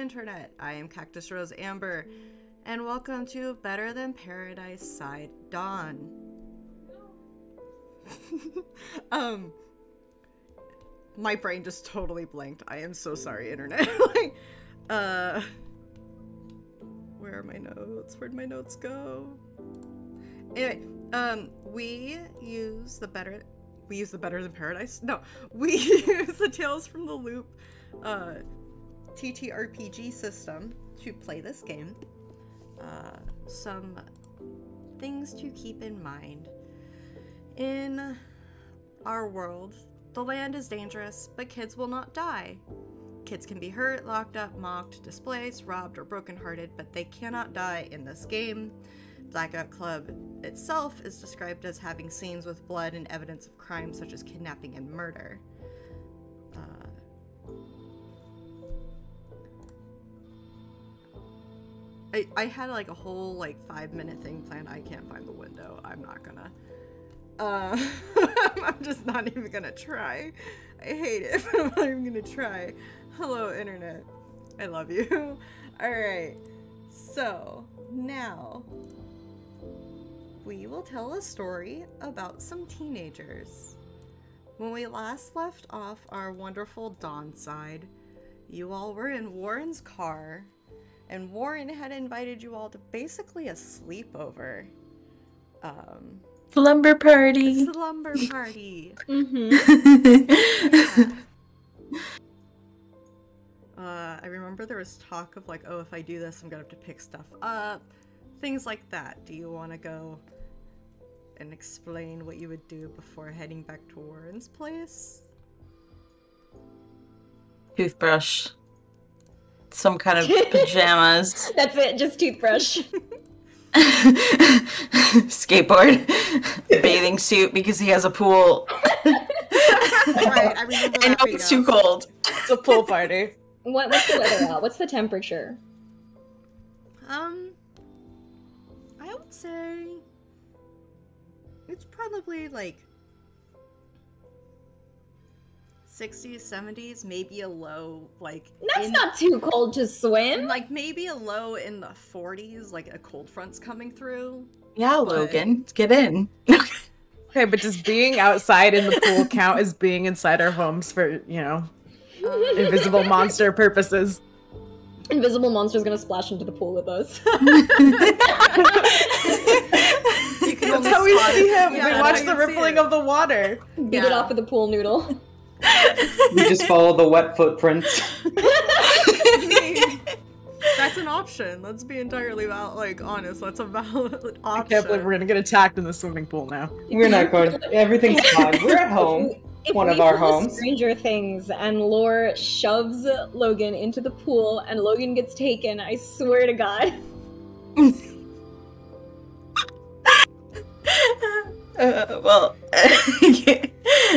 internet. I am Cactus Rose Amber, and welcome to Better Than Paradise Side Dawn. My brain just totally blanked. I am so sorry, internet. Where are my notes? Where'd my notes go? Anyway, we use the Better Than Paradise? No, we use the Tales from the Loop TTRPG system to play this game. Some things to keep in mind. In our world, the land is dangerous, but kids will not die. Kids can be hurt, locked up, mocked, displaced, robbed, or brokenhearted, but they cannot die in this game. Blackout Club itself is described as having scenes with blood and evidence of crimes such as kidnapping and murder. I had like a whole 5-minute thing planned. I can't find the window. I'm not gonna. I'm just not even gonna try. I hate it, but I'm not even gonna try. Hello, internet. I love you. Alright, so now we will tell a story about some teenagers. When we last left off our wonderful Dawn side, you all were in Warren's car, and Warren had invited you all to basically a sleepover. Slumber party. Slumber party. Mm-hmm. I remember there was talk of oh, if I do this, I'm gonna have to pick stuff up. Things like that. Do you want to go and explain what you would do before heading back to Warren's place? Toothbrush. Some kind of pajamas. That's it, just toothbrush. Skateboard. Bathing suit because he has a pool. Right, I remember I know it's too cold. It's a pool party. What's the weather out? What's the temperature? I would say it's probably 60s, 70s, maybe a low That's not too cold to swim. Maybe a low in the 40s, a cold front's coming through. Yeah, Logan, let's get in. Okay, but does being outside in the pool count as being inside our homes for, invisible monster purposes? Invisible monster's gonna splash into the pool with us. That's how we see him. Yeah, we watch the rippling of the water. Beat it off with a pool noodle. We just follow the wet footprints. That's an option. Let's be entirely honest. That's a valid option. I can't believe we're gonna get attacked in the swimming pool now. We're not going. Everything's fine. We're at home. One of our homes. Stranger Things, and Lore shoves Logan into the pool, and Logan gets taken. I swear to God. Well,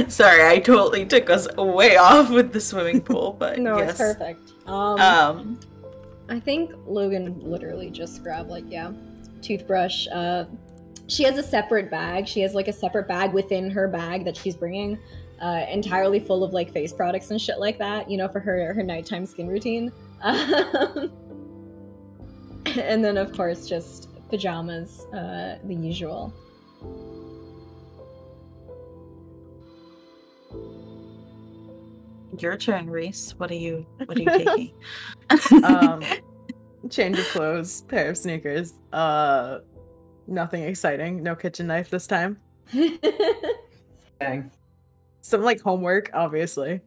sorry, I totally took us way off with the swimming pool, but no, yes. It's perfect. I think Logan literally just grabbed toothbrush. She has a separate bag. She has a separate bag within her bag that she's bringing, entirely full of face products and shit like that. For her nighttime skin routine. And then of course just pajamas, the usual. Your turn, Reese. What are you taking? Change of clothes, pair of sneakers. Nothing exciting. No kitchen knife this time. Dang. Some homework, obviously.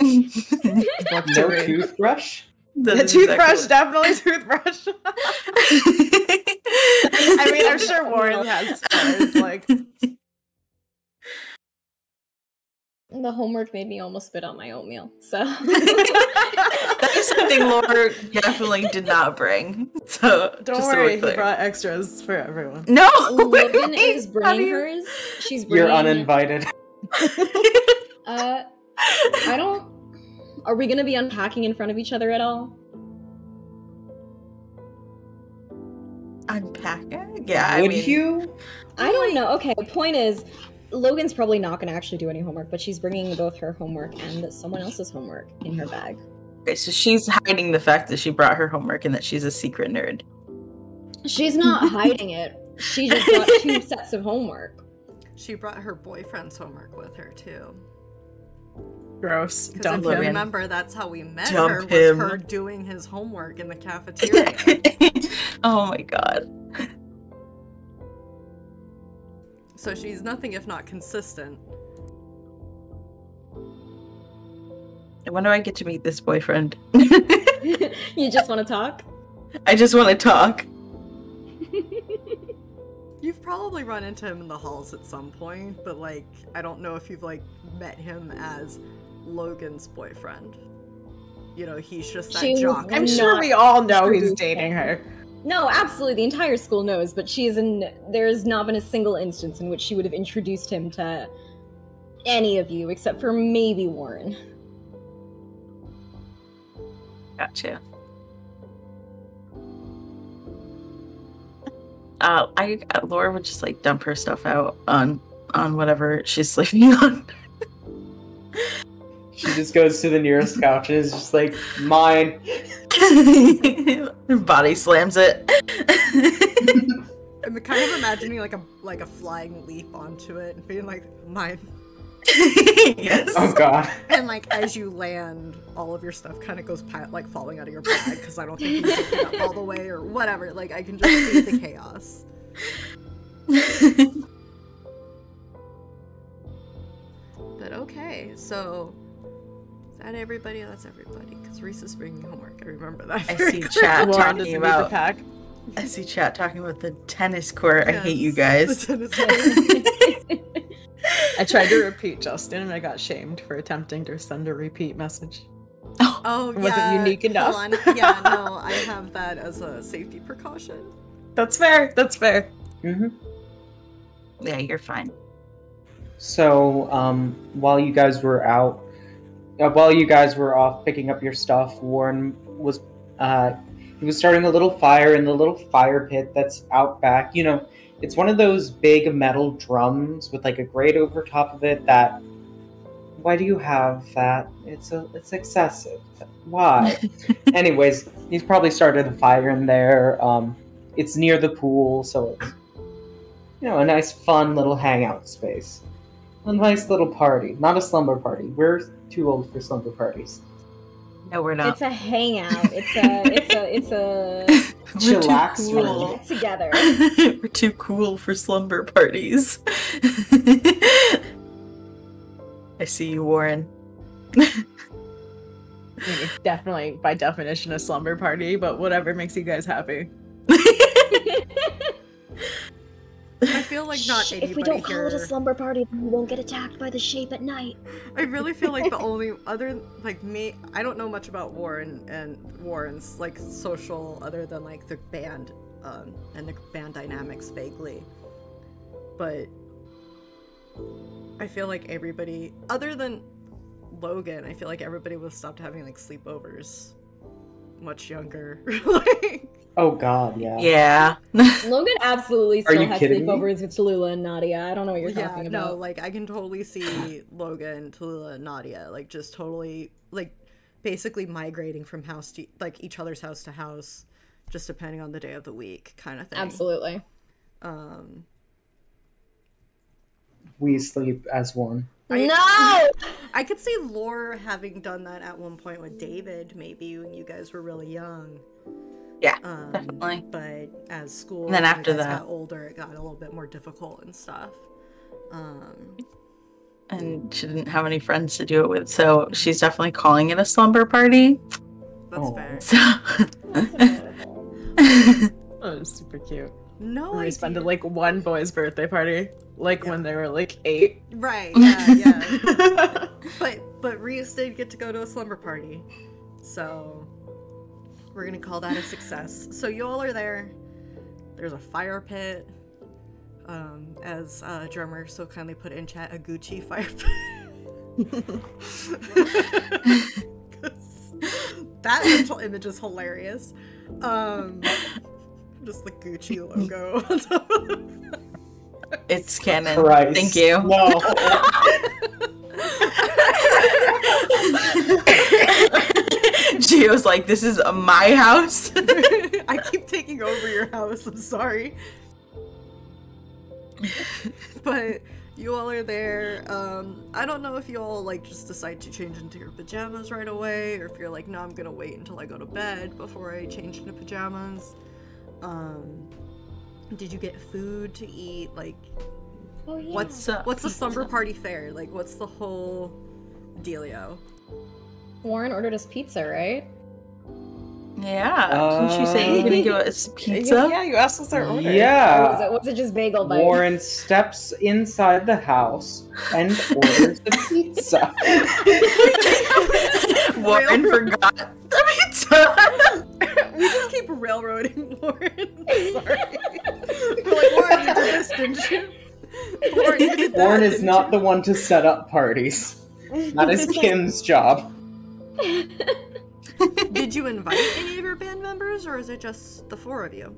No toothbrush? The toothbrush, definitely toothbrush. I mean, I'm sure Warren has spares, The homework made me almost spit out my oatmeal, so... That is something Laura definitely did not bring. So don't worry, he brought extras for everyone. No! Logan is bringing hers. She's bringing... You're uninvited. I don't... Are we gonna be unpacking in front of each other at all? Unpacking? Yeah, Would you? I don't know. Okay, the point is... Logan's probably not going to actually do any homework, but she's bringing both her homework and someone else's homework in her bag. Okay, so she's hiding the fact that she brought her homework and that she's a secret nerd. She's not hiding it. She just got 2 sets of homework. She brought her boyfriend's homework with her too. Gross. Because Dump if you him. remember, that's how we met Dump her, was him. her doing his homework in the cafeteria. Oh my god. So she's nothing if not consistent. When do I get to meet this boyfriend? You just want to talk? I just want to talk. You've probably run into him in the halls at some point, but like, I don't know if you've like met him as Logan's boyfriend. You know, he's just that She would jock. I'm sure we all know he's True. dating her. No, absolutely. The entire school knows, but there's not been a single instance in which she would have introduced him to any of you, except for maybe Warren. Gotcha. Laura would just like dump her stuff out on whatever she's sleeping on. She just goes to the nearest couch and is just like, mine. Her body slams it. I'm kind of imagining like a flying leap onto it and being like, mine. Yes. Oh god. And like as you land, all of your stuff kind of goes like falling out of your bag because I don't think you picked it up all the way or whatever. Like I can just see the chaos. But okay, so is that everybody? That's everybody. Because Reese is bringing homework. I remember that. I very see clearly. chat Lauren talking doesn't need about. the pack. I see chat talking about the tennis court. I Yes, hate you the guys. tennis court. I tried to repeat Justin and I got shamed for attempting to send a repeat message. Oh, It wasn't yeah. unique enough. Hold on. Yeah, no, I have that as a safety precaution. That's fair. That's fair. Mm-hmm. Yeah, you're fine. So, while you guys were out, while you guys were off picking up your stuff, Warren was, he was starting a little fire in the little fire pit that's out back. You know, it's one of those big metal drums with like a grate over top of it that, why do you have that? It's excessive. Why? Anyways, he's probably started a fire in there. It's near the pool, so it's, you know, a nice fun little hangout space. A nice little party. Not a slumber party. We're too old for slumber parties. No, we're not. It's a hangout. It's a We're too Chillax cool. get together. We're too cool for slumber parties. I see you, Warren. I mean, it's definitely, by definition, a slumber party, but whatever makes you guys happy. I feel like not Shh, anybody if we don't call here. it a slumber party, then we won't get attacked by the shape at night. I really feel like the only other, like me, I don't know much about Warren and Warren's like social other than like the band, and the band dynamics vaguely. But I feel like everybody, other than Logan, I feel like everybody would have stopped having like sleepovers much younger. Like, Oh god, yeah. Yeah. Logan absolutely Are still you has kidding me? sleepovers with Tallulah and Nadia. I don't know what you're yeah, talking no, about. like I can totally see Logan, Tallulah, and Nadia like just totally like basically migrating from house to like each other's house to house, just depending on the day of the week, kind of thing. Absolutely. We sleep as one. No! I could see Lore having done that at one point with David, maybe when you guys were really young. Yeah, definitely. But as school And then after you guys that- got older, it got a little bit more difficult and stuff. And she didn't have any friends to do it with, so she's definitely calling it a slumber party. That's Oh. fair. So Oh, it's super cute. No, We idea. spent like one boy's birthday party, like when they were like 8. Right, yeah. But Reese did get to go to a slumber party, so we're gonna call that a success. So you all are there. There's a fire pit. As drummer so kindly put in chat, a Gucci fire pit. 'Cause that mental image is hilarious. Just the Gucci logo. it's canon. Christ. Thank you. No. feels like this is my house. I keep taking over your house, I'm sorry. But you all are there. I don't know if you all like just decide to change into your pajamas right away, or if you're like, no, I'm gonna wait until I go to bed before I change into pajamas. Did you get food to eat? Like, Oh yeah. what's the slumber party fare? Like, what's the whole dealio? Warren ordered us pizza, right? Yeah. Didn't you say you were gonna give us pizza? Yeah, you asked us our order. Or Yeah. was it just bagel bites? Warren steps inside the house and orders the pizza. Warren forgot the pizza. We just keep railroading Warren. Sorry. We're like, Warren, you did this, didn't you? Warren, you did that, Warren is didn't not the one to set up parties. That is Kim's job. Did you invite any of your band members, or is it just the four of you?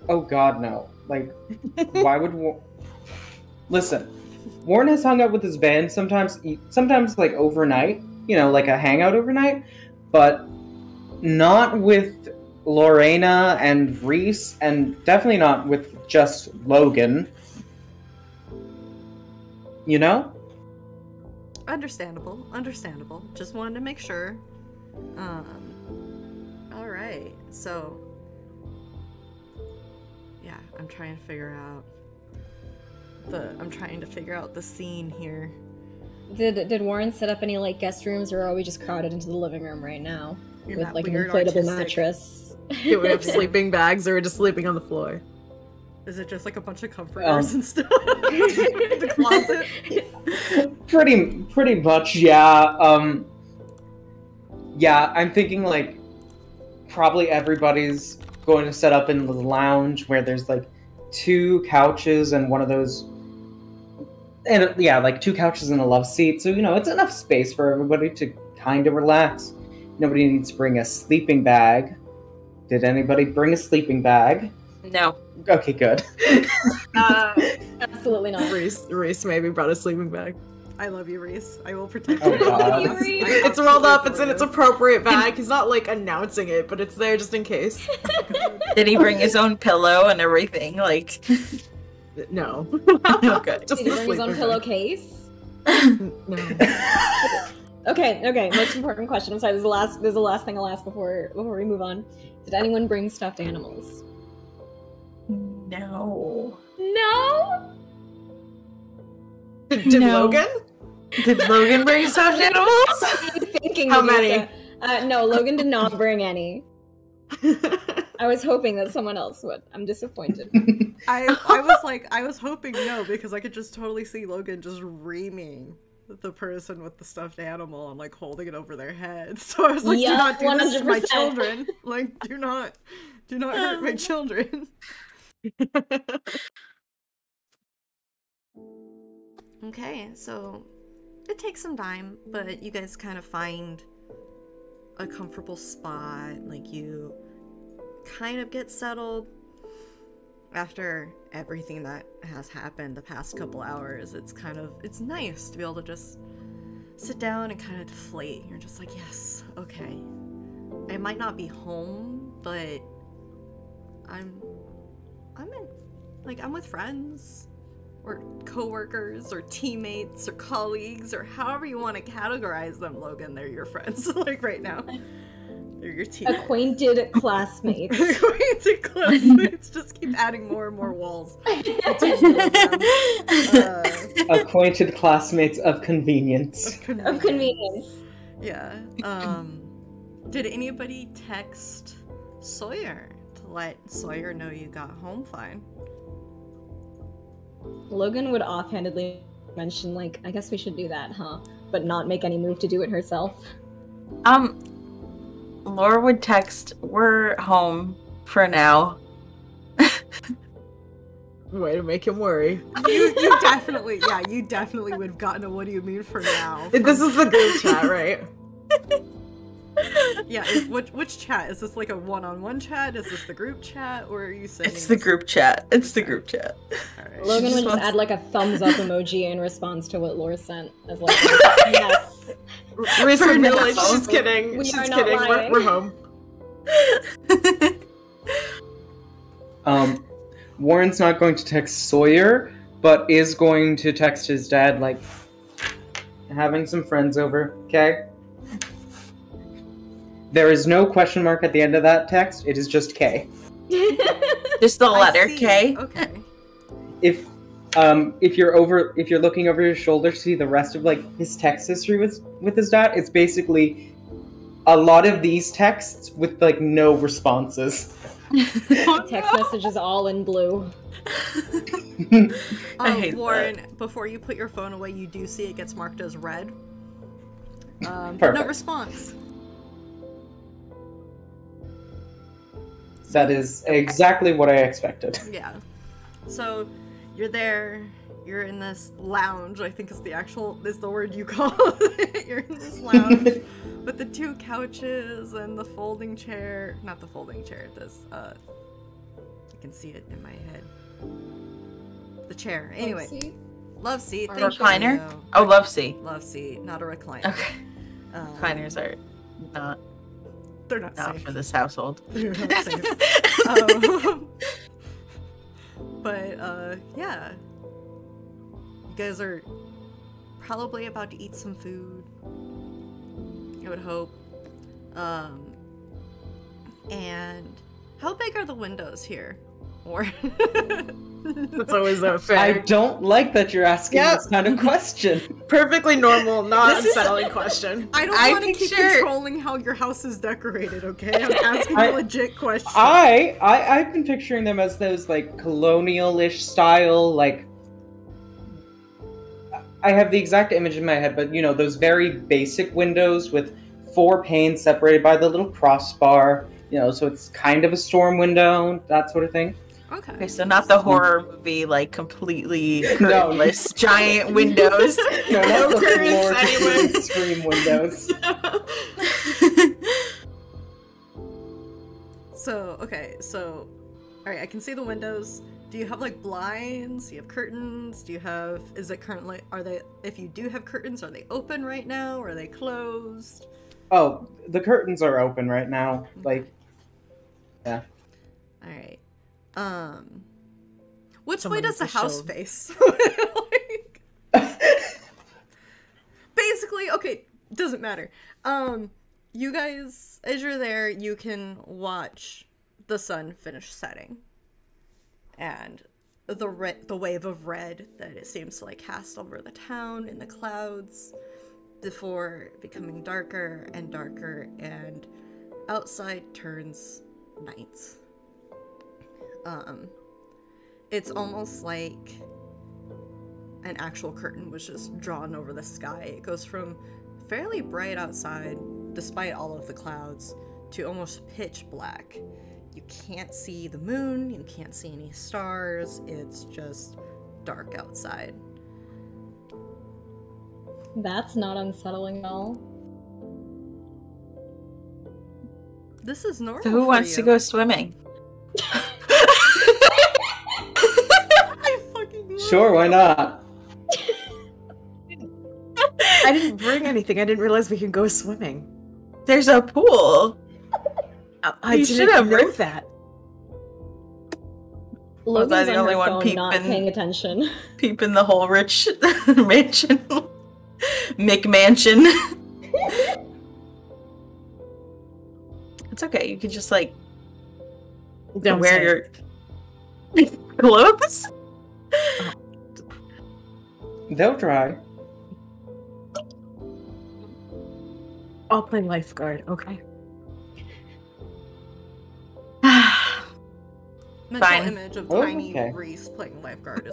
Oh god, no. Like, why would Listen, Warren has hung out with his band sometimes like overnight, you know, like a hangout overnight, but not with Lorena and Reese, and definitely not with just Logan. You know? Understandable. Just wanted to make sure. Alright, so... Yeah, I'm trying to figure out the scene here. Did Warren set up any like guest rooms, or are we just crowded into the living room right now You're with not like an weird, inflatable artistic. mattress? Yeah, we have sleeping bags, or we're just sleeping on the floor. Is it just like a bunch of comforters and stuff? In the closet? Pretty much, yeah. Yeah, I'm thinking like probably everybody's going to set up in the lounge where there's like 2 couches and one of those, and yeah, like 2 couches and a love seat. So, you know, it's enough space for everybody to kind of relax. Nobody needs to bring a sleeping bag. Did anybody bring a sleeping bag? No. Okay, good. Absolutely not. Reese maybe brought a sleeping bag. I love you, Reese. I will protect Oh, you. God. Yes, Reese. I It's rolled up, it's in its absolutely appropriate bag. He's not like announcing it, but it's there just in case. Did he bring his own pillow and everything? Like, No. okay. Just Did he the bring his own sleeping pillowcase? bag. No. Okay. Most important question. I'm sorry. This is the last thing I'll ask before we move on. Did anyone bring stuffed animals? No. No. Did No. Logan? Did Logan bring stuffed animals? Thinking How that you many? said- no, Logan did not bring any. I was hoping that someone else would. I'm disappointed. I was hoping no, because I could just totally see Logan just reaming the person with the stuffed animal and like holding it over their head. So I was like, do not do this to my 100%. children. Like, do not hurt my children. Okay, so it takes some time, but you guys kind of find a comfortable spot. Like, you kind of get settled after everything that has happened the past couple hours. It's nice to be able to just sit down and kind of deflate. You're just like, yes, okay, I might not be home, but I'm with friends or coworkers or teammates or colleagues or however you want to categorize them. Logan, they're your friends. Like right now, they're your teammates. Acquainted classmates. Acquainted classmates. Just keep adding more and more walls. Acquainted classmates of convenience. Of convenience. Yeah. Did anybody text Sawyer to let Sawyer know you got home fine? Logan would offhandedly mention, like, I guess we should do that, huh? But not make any move to do it herself. Laura would text, "We're home for now." Way to make him worry. You definitely would have gotten a "what do you mean for now?" This is the group chat, right? Yeah, which chat? Is this like a one-on-one chat? Is this the group chat? Or are you saying It's the group chat. It's the group chat. Alright. Logan would just just wants- add like a thumbs up emoji in response to what Laura sent as like, yes. Reese For would be now. like, she's kidding. We She's are not kidding. lying. We're home. Warren's not going to text Sawyer, but is going to text his dad, like, having some friends over, okay? There is no question mark at the end of that text. It is just K. Just the I letter see. K. Okay. If you're looking over his shoulder to see the rest of like his text history with his dad, it's basically a lot of these texts with like no responses. Text messages all in blue. I hate Warren, before you put your phone away, you do see it gets marked as red. No Perfect. response. That is exactly what I expected. Yeah. So you're there. You're in this lounge. I think is the word you call it. You're in this lounge with the two couches and the folding chair. Not the folding chair. This you can see it in my head. The chair. Anyway, love seat. Or Thank recliner? you. Oh, love seat. Love seat, not a recliner. Okay. Recliners are not They're not safe. for this household. They're not safe. But yeah, you guys are probably about to eat some food. I would hope. And how big are the windows here? Or That's always a I fair. don't like that you're asking Yep. this kind of question. Perfectly normal, not This is- unsettling question. I don't I want to keep picture- controlling how your house is decorated. Okay, I'm asking I- a legit question. I've been picturing them as those like colonial-ish style, like I have the exact image in my head, but you know, those very basic windows with 4 panes separated by the little crossbar, you know, so it's kind of a storm window, that sort of thing. Okay. Okay, so not the horror movie, like completely No. curtainless giant windows. No, not the curtains more anyway. extreme windows. So, alright, I can see the windows. Do you have like blinds? Do you have curtains? If you do have curtains, are they open right now? Or are they closed? Oh, the curtains are open right now. Like, yeah. Alright. Which Someone way does the needs to house show. face? Basically, okay, doesn't matter. You guys, as you're there, you can watch the sun finish setting. And the wave of red that it seems to like cast over the town in the clouds before becoming darker and darker, and outside turns night. It's almost like an actual curtain was just drawn over the sky. It goes from fairly bright outside, despite all of the clouds, to almost pitch black. You can't see the moon, you can't see any stars, it's just dark outside. That's not unsettling at all. This is normal. So who for wants to you. go swimming? I fucking love Sure, why not? I didn't bring anything. I didn't realize we could go swimming. There's a pool. I You didn't should have know written- that. Logan's I the on only her one phone, not peeping? paying attention. Peeping the whole rich mansion. McMansion. It's okay. You could just like Don't wear say your clothes. They'll try. I'll play lifeguard, okay? mental Fine. image of Oh, tiny okay. Reese playing lifeguard.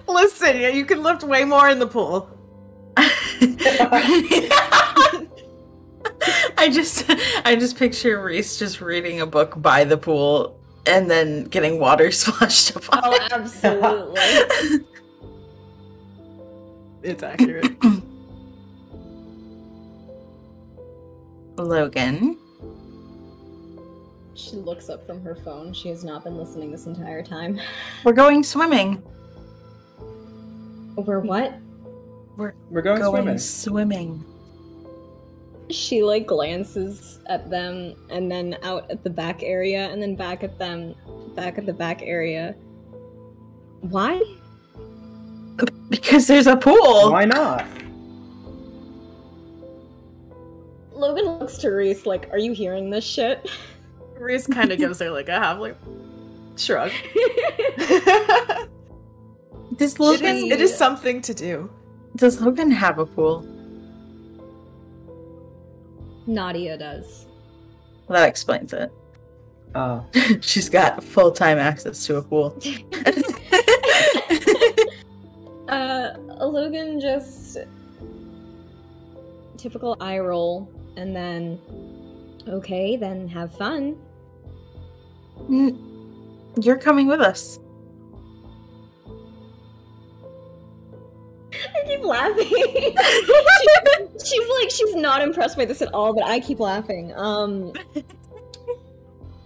Listen, yeah, you can lift way more in the pool. I just picture Reese just reading a book by the pool and then getting water splashed upon Oh, it. absolutely. It's accurate. Logan. She looks up from her phone. She has not been listening this entire time. We're going swimming. We're what? We're going swimming. Swimming. She like glances at them and then out at the back area and then back at them, back at the back area. Why? Because there's a pool. Why not? Logan looks to Reese like, are you hearing this shit? Reese kind of gives her like a half like shrug. Does Logan, It is something to do. does Logan have a pool? Nadia does. Well, that explains it. She's got full-time access to a pool. Logan just typical eye roll and then okay, then have fun. You're coming with us. I keep laughing. she's like, she's not impressed by this at all, but I keep laughing.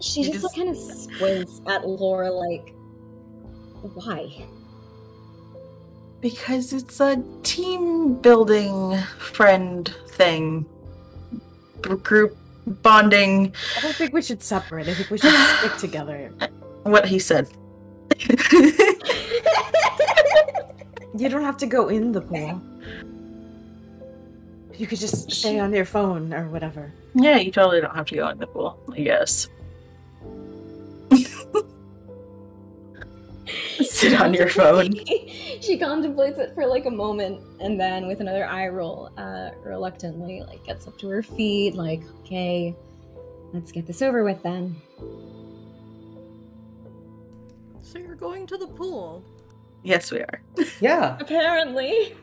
She just like kind of squints at Laura like, why? Because it's a team building friend thing. Group bonding. I don't think we should separate. I think we should stick together. What he said. You don't have to go in the pool. You could just stay on your phone or whatever. Yeah, you totally don't have to go in the pool, I guess. Sit on your phone. She contemplates it for like a moment and then with another eye roll, reluctantly like gets up to her feet like, okay, let's get this over with then. So you're going to the pool? Yes, we are. Yeah. Apparently.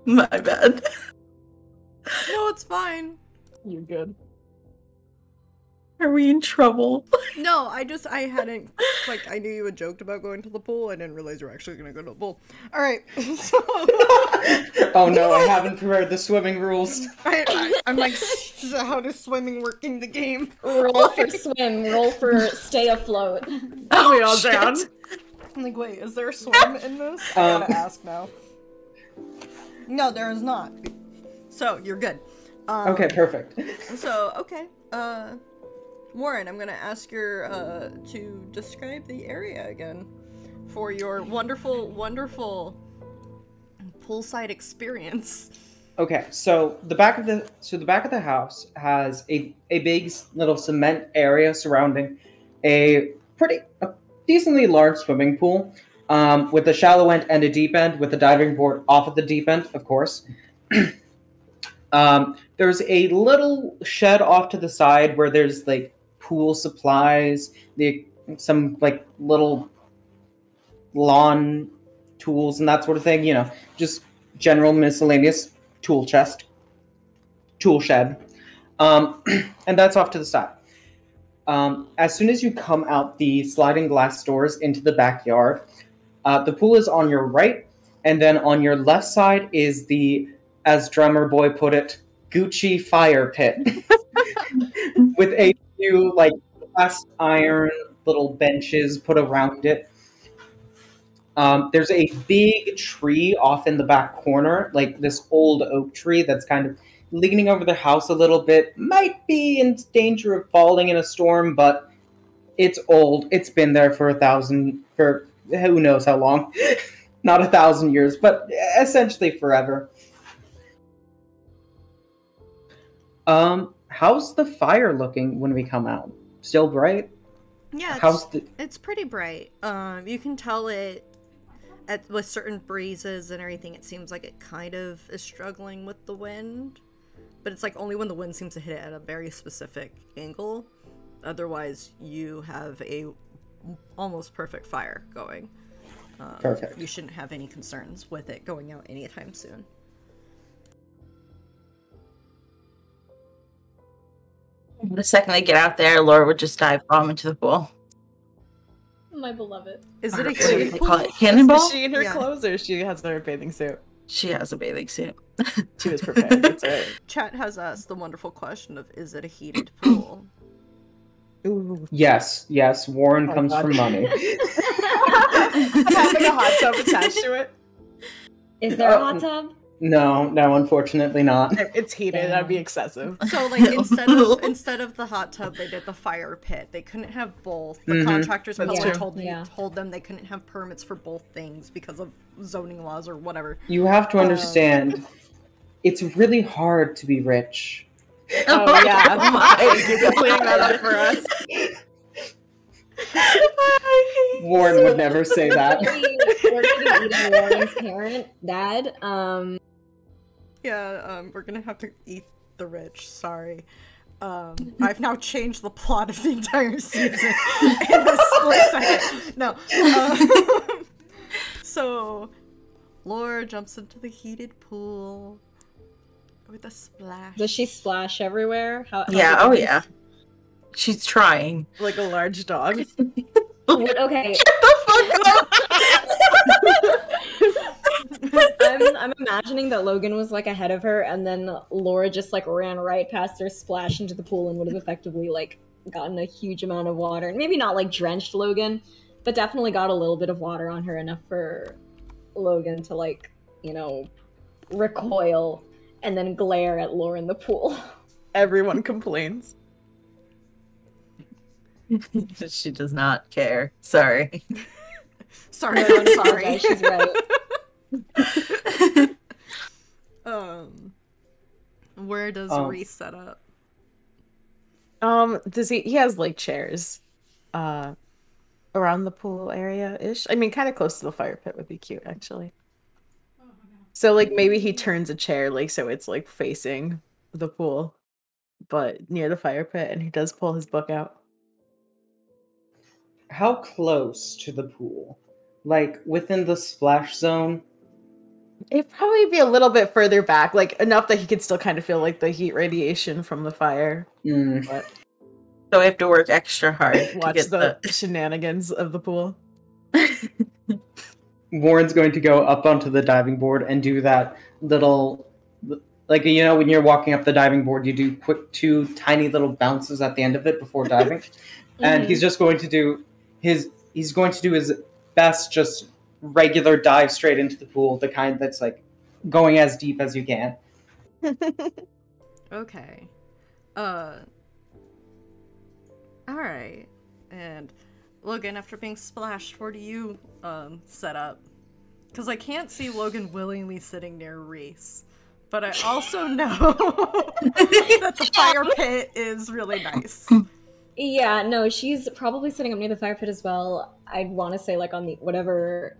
My bad. No, it's fine. You're good. Are we in trouble? No, I hadn't, like, I knew you had joked about going to the pool. I didn't realize you were actually going to go to the pool. Alright. Oh no, I haven't prepared the swimming rules. I'm like, how does swimming work in the game? Roll for swim, roll for stay afloat. Are we all shit. down? I'm like, wait, is there a swim in this? I gotta ask now. No, there is not. So, you're good. Okay, perfect. So, okay. Warren, I'm gonna ask your, to describe the area again for your wonderful, wonderful poolside experience. Okay, so the back of the house has a big little cement area surrounding a decently large swimming pool, with a shallow end and a deep end, with a diving board off of the deep end, of course. There's a little shed off to the side where there's like pool supplies, some like little lawn tools and that sort of thing, you know, just general miscellaneous tool shed. And that's off to the side. As soon as you come out the sliding glass doors into the backyard, the pool is on your right, and then on your left side is the, as Drummer Boy put it, Gucci fire pit. With a few, like, cast iron little benches put around it. There's a big tree off in the back corner, like this old oak tree that's kind of leaning over the house a little bit. Might be in danger of falling in a storm, but it's old. It's been there for who knows how long. Not 1,000 years, but essentially forever. How's the fire looking when we come out? Still bright? Yeah, it's pretty bright. You can tell it with certain breezes and everything. It seems like it kind of is struggling with the wind, but it's like only when the wind seems to hit it at a very specific angle. Otherwise, you have a almost perfect fire going. Perfect. You shouldn't have any concerns with it going out anytime soon. The second they get out there, Laura would just dive bomb into the pool. My beloved. Is it a What do kiddie they pool? call it? Cannonball? Is she in her Yeah. clothes or she has her bathing suit? She has a bathing suit. She was prepared. That's right. Chat has asked the wonderful question of, is it a heated pool? Ooh. Yes. Warren Oh, comes God. from money. Having a hot tub attached to it. Is there a hot tub? No, unfortunately not. It's heated. That'd be excessive. So like instead of the hot tub, they did the fire pit. They couldn't have both. The contractors That's probably true. told them they couldn't have permits for both things because of zoning laws or whatever. You have to understand, it's really hard to be rich. Oh yeah, thank you for clearing that up for us. Warren would never say that. We're gonna be eating Warren's parent, dad. Yeah, we're gonna have to eat the rich. Sorry. I've now changed the plot of the entire season in a split second. No. So, Laura jumps into the heated pool with a splash. Does she splash everywhere? How Yeah, oh yeah. She's trying. Like a large dog. Okay. I'm imagining that Logan was like ahead of her, and then Laura just like ran right past her, splashed into the pool, and would have effectively like gotten a huge amount of water. Maybe not like drenched Logan, but definitely got a little bit of water on her, enough for Logan to like, you know, recoil and then glare at Laura in the pool. Everyone complains. She does not care. Sorry. Sorry, I'm sorry. She's right. Where does Reese set up? Does he has like chairs around the pool area-ish? I mean, kind of close to the fire pit would be cute, actually. So like maybe he turns a chair like so it's like facing the pool, but near the fire pit, and he does pull his book out. How close to the pool? Like within the splash zone? It'd probably be a little bit further back, like enough that he could still kind of feel like the heat radiation from the fire. But So we have to work extra hard to watch get the shenanigans of the pool. Warren's going to go up onto the diving board and do that little, like, you know, when you're walking up the diving board, you do quick 2 tiny little bounces at the end of it before diving. And he's just going to do his best, just regular dive straight into the pool, the kind that's like going as deep as you can. Okay. Alright. And Logan, after being splashed, where do you set up? Because I can't see Logan willingly sitting near Reese. But I also know that the fire pit is really nice. Yeah, no, she's probably sitting up near the fire pit as well. I'd want to say like on the whatever,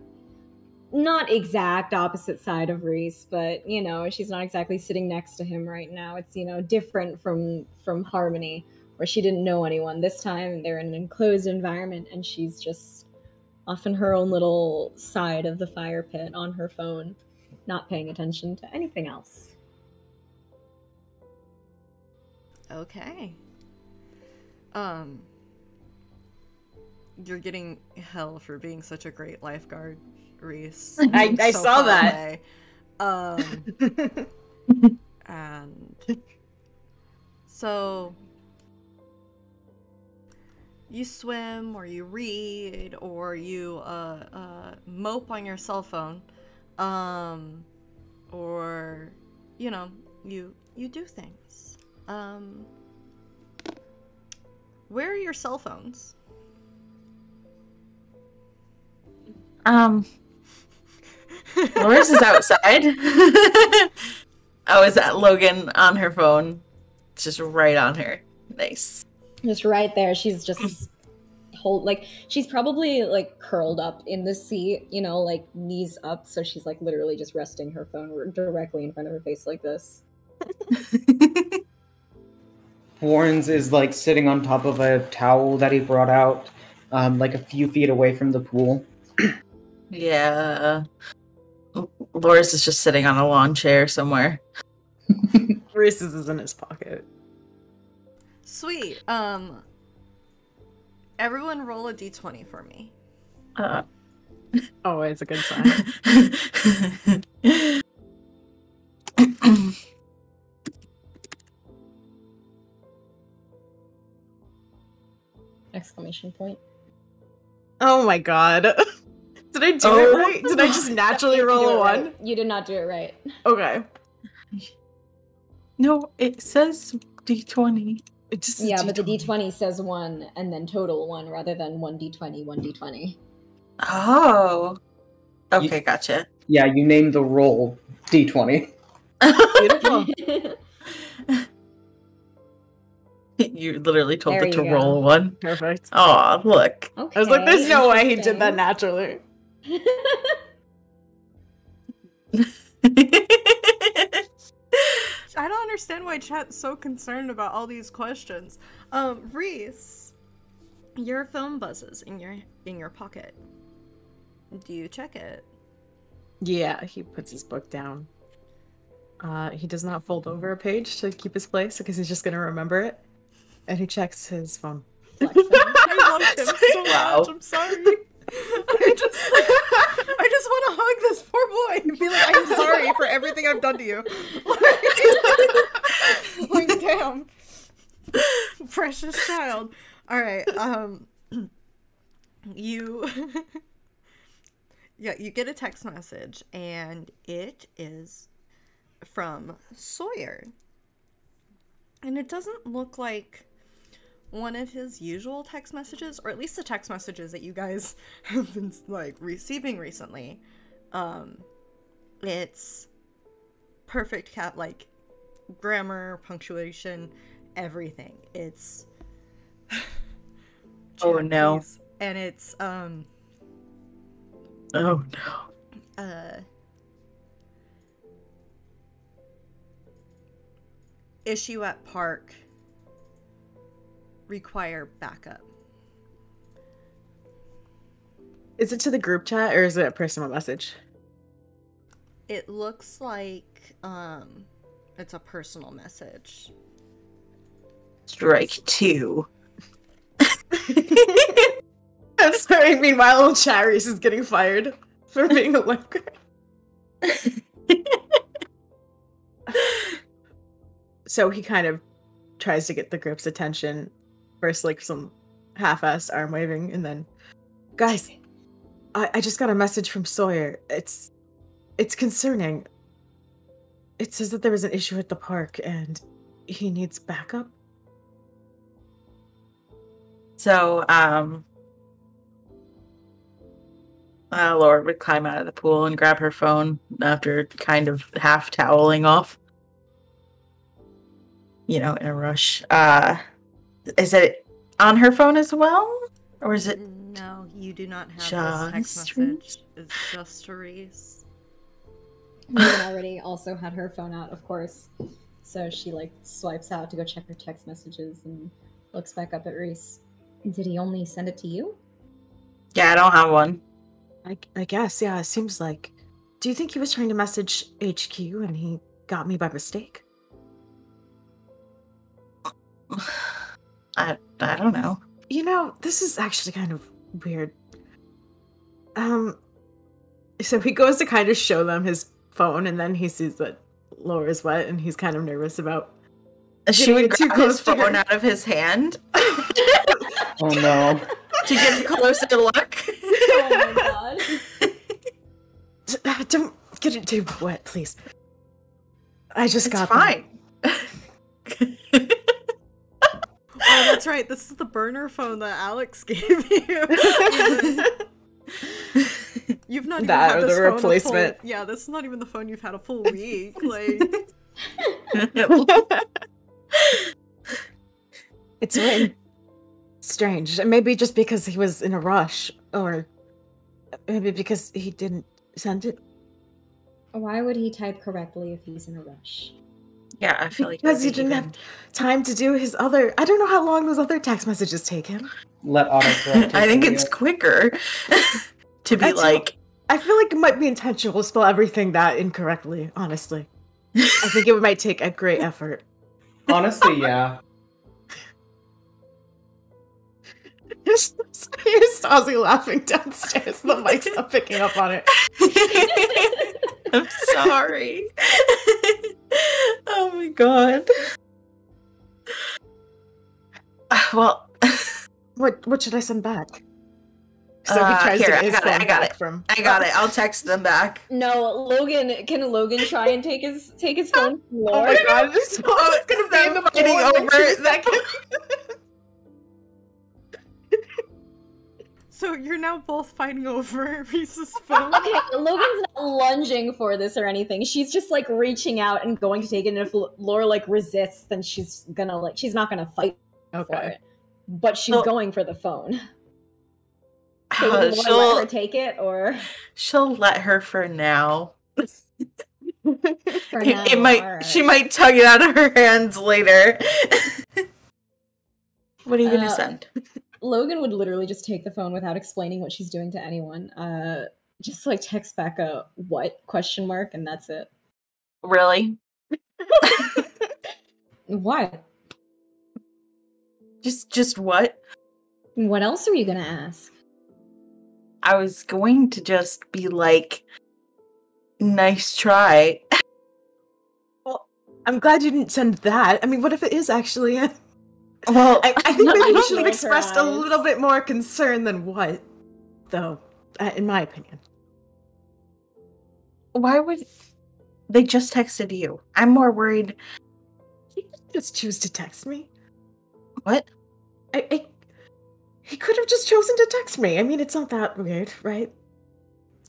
not exact opposite side of Reese, but you know, she's not exactly sitting next to him right now. It's, you know, different from Harmony, where she didn't know anyone. This time they're in an enclosed environment, and she's just off in her own little side of the fire pit on her phone, not paying attention to anything else. Okay. You're getting hell for being such a great lifeguard, Reese. I So saw far that. away. And so you swim, or you read, or you mope on your cell phone, or you know, you do things. Where are your cell phones? Laura's is outside. Oh, is that Logan on her phone? It's just right on her. Nice. Just right there. She's just she's probably like curled up in the seat, you know, like knees up, so she's like literally just resting her phone directly in front of her face like this. Warren's is like sitting on top of a towel that he brought out, like a few feet away from the pool. Yeah. Laura's is just sitting on a lawn chair somewhere. Reese's is in his pocket. Sweet. Everyone roll a d20 for me. Always a good sign. Exclamation point. Oh my god. Did I do it right? Did I just naturally roll a 1? Right. You did not do it right. Okay. No, it says D20. It just But the D20 says 1 and then total 1 rather than 1D20, 1D20. Oh. Okay, gotcha. Yeah, you named the roll D20. Beautiful. You literally told There it to you roll go. 1. Perfect. Oh, look. Okay. I was like, there's no way he did that interesting. naturally. I don't understand why chat's so concerned about all these questions. Reese, your phone buzzes in your pocket. Do you check it? Yeah, he puts his book down. He does not fold over a page to keep his place because he's just gonna remember it. And he checks his phone. Flexing. I love him so Wow. much. I'm sorry. I just want to hug this poor boy and be like, I'm sorry for everything I've done to you. Like, damn. Precious child. All right. You you get a text message and it is from Sawyer. And it doesn't look like one of his usual text messages, or at least the text messages that you guys have been like receiving recently. It's perfect like grammar, punctuation, everything. It's Oh, no. please. And it's Oh, no. issue at park, require backup. Is it to the group chat or is it a personal message? It looks like it's a personal message. Strike 2. I'm sorry, meanwhile, old Charis is getting fired for being a lurker. So he kind of tries to get the group's attention. First, like some half-assed arm waving, and then, guys, I just got a message from Sawyer. It's concerning. It says that there was an issue at the park, and he needs backup. So, Laura would climb out of the pool and grab her phone after kind of half toweling off. You know, in a rush. Is it on her phone as well? Or is it... No, you do not have this text Just message. It's just Therese. Megan already also had her phone out, of course. So she like swipes out to go check her text messages and looks back up at Reese. Did he only send it to you? Yeah, I don't have one. I guess, yeah, it seems like. Do you think he was trying to message HQ and he got me by mistake? I don't know. You know, this is actually kind of weird. So he goes to kind of show them his phone, and then he sees that Laura's wet, and he's kind of nervous about. She would too grab close his to her. phone out of his hand Oh no. to get a closer look. Oh my god. Don't get it too wet, please. I just It's got fine. Oh, that's right. This is the burner phone that Alex gave you. You've not even That had or this the phone replacement. A full, yeah, this is not even the phone you've had a full week. Like, It's really strange. Maybe just because he was in a rush, or maybe because he didn't send it. Why would he type correctly if he's in a rush? Yeah, I feel like Because he maybe didn't even- have time to do his other. I don't know how long those other text messages take him. Let autocorrect. I think take it's it. quicker to be like. I feel like it might be intentional to spell everything that incorrectly, honestly. I think it might take a great effort. Honestly, yeah. Here's Stasi laughing downstairs. The mic's not picking up on it. I'm sorry. Oh my god. Well, What should I send back? So he tries here, to I get his got it. phone I got back it. from. I got it. I'll text them back. No, Logan. Can Logan try and take his phone from Oh Lore? my god, this phone is gonna be in the Fighting pool in like over 2 it. seconds. So you're now both fighting over Reese's phone? Okay, Logan's not lunging for this or anything. She's just like reaching out and going to take it. And if Laura like resists, then she's not gonna fight for Okay. it. But she's Well- going for the phone. So will Laura she'll let her take it, or she'll let her for now. for It now? might Alright. she might tug it out of her hands later. What are you gonna send? Logan would literally just take the phone without explaining what she's doing to anyone. Just like text back a what ? And that's it. Really? What? Just what? What else are you gonna ask? I was going to just be like, nice try. I'm glad you didn't send that. I mean, what if it is actually? Well, I think maybe you I should have rolled her expressed a eyes. little bit more concern than what, though, in my opinion. why would they just texted you? I'm more worried. He didn't just choose to text me. What? He could have just chosen to text me. I mean, it's not that weird, right?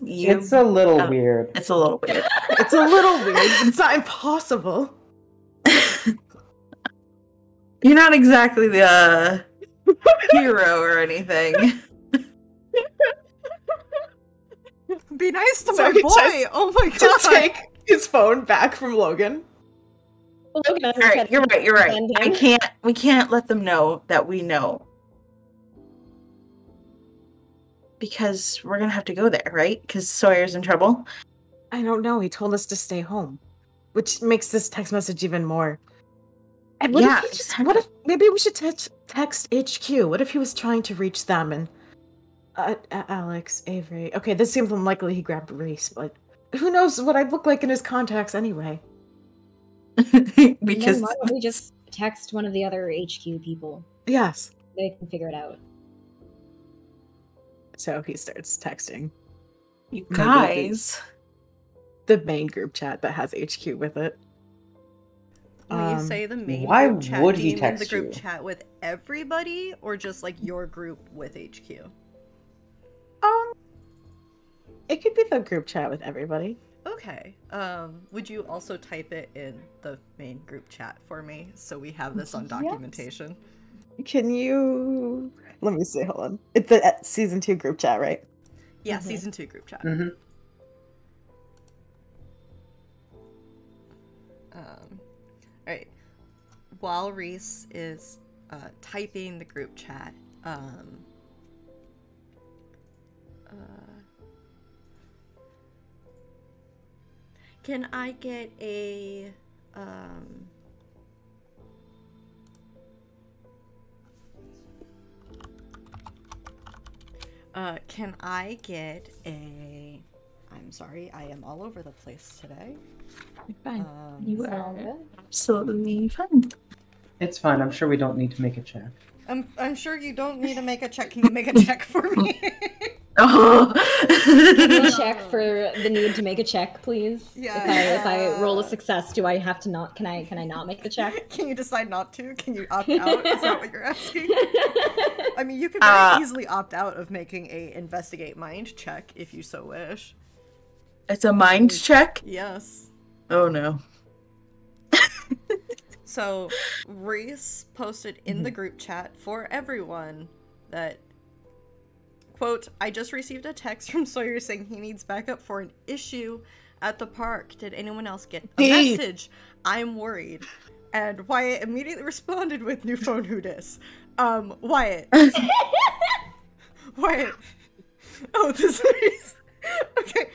It's a little Oh. weird. It's a little weird. It's a little weird, but it's not impossible. You're not exactly the hero or anything. Be nice to So my he boy! tries Oh my To god! take his phone back from Logan. Logan has All right, you're right. You're right. Send him. We can't let them know that we know. Because we're gonna have to go there, right? Because Sawyer's in trouble. I don't know. He told us to stay home, which makes this text message even more. And what Yeah, if he just? What if maybe we should text HQ? What if he was trying to reach them and Alex, Avery? Okay, this seems unlikely. He grabbed Reese, but who knows what I'd look like in his contacts anyway? Because Then why don't we just text one of the other HQ people? Yes. They can figure it out. So he starts texting you Maybe guys. the main group chat that has HQ with it. When you say the main why group chat, would do he you mean the text group you? chat with everybody, or just like your group with HQ? It could be the group chat with everybody. Okay. Would you also type it in the main group chat for me so we have this on Yes. documentation? Can you? Let me see. Hold on. It's the season 2 group chat, right? Yeah, Mhm. season 2 group chat. Mm-hmm. Alright. While Reese is typing the group chat, can I get a can I get a I'm sorry, I am all over the place today. Fine. Um, You Sound are good? absolutely fine. It's fine. I'm sure we don't need to make a check. I'm sure you don't need to make a check. Can you make a check for me? Oh. Can you check for the need to make a check, please? Yeah. If I roll a success, do I have to not? Can I not make the check? Can you decide not to? Can you opt out? Is that what you're asking? I mean, you could very easily opt out of making a investigate mind check if you so wish. It's a mind check? Yes. Oh no. So, Reese posted in the group chat for everyone that, quote, I just received a text from Sawyer saying he needs backup for an issue at the park. Did anyone else get a message? I'm worried. And Wyatt immediately responded with new phone who dis. Wyatt. Wyatt. Oh, this is... Okay.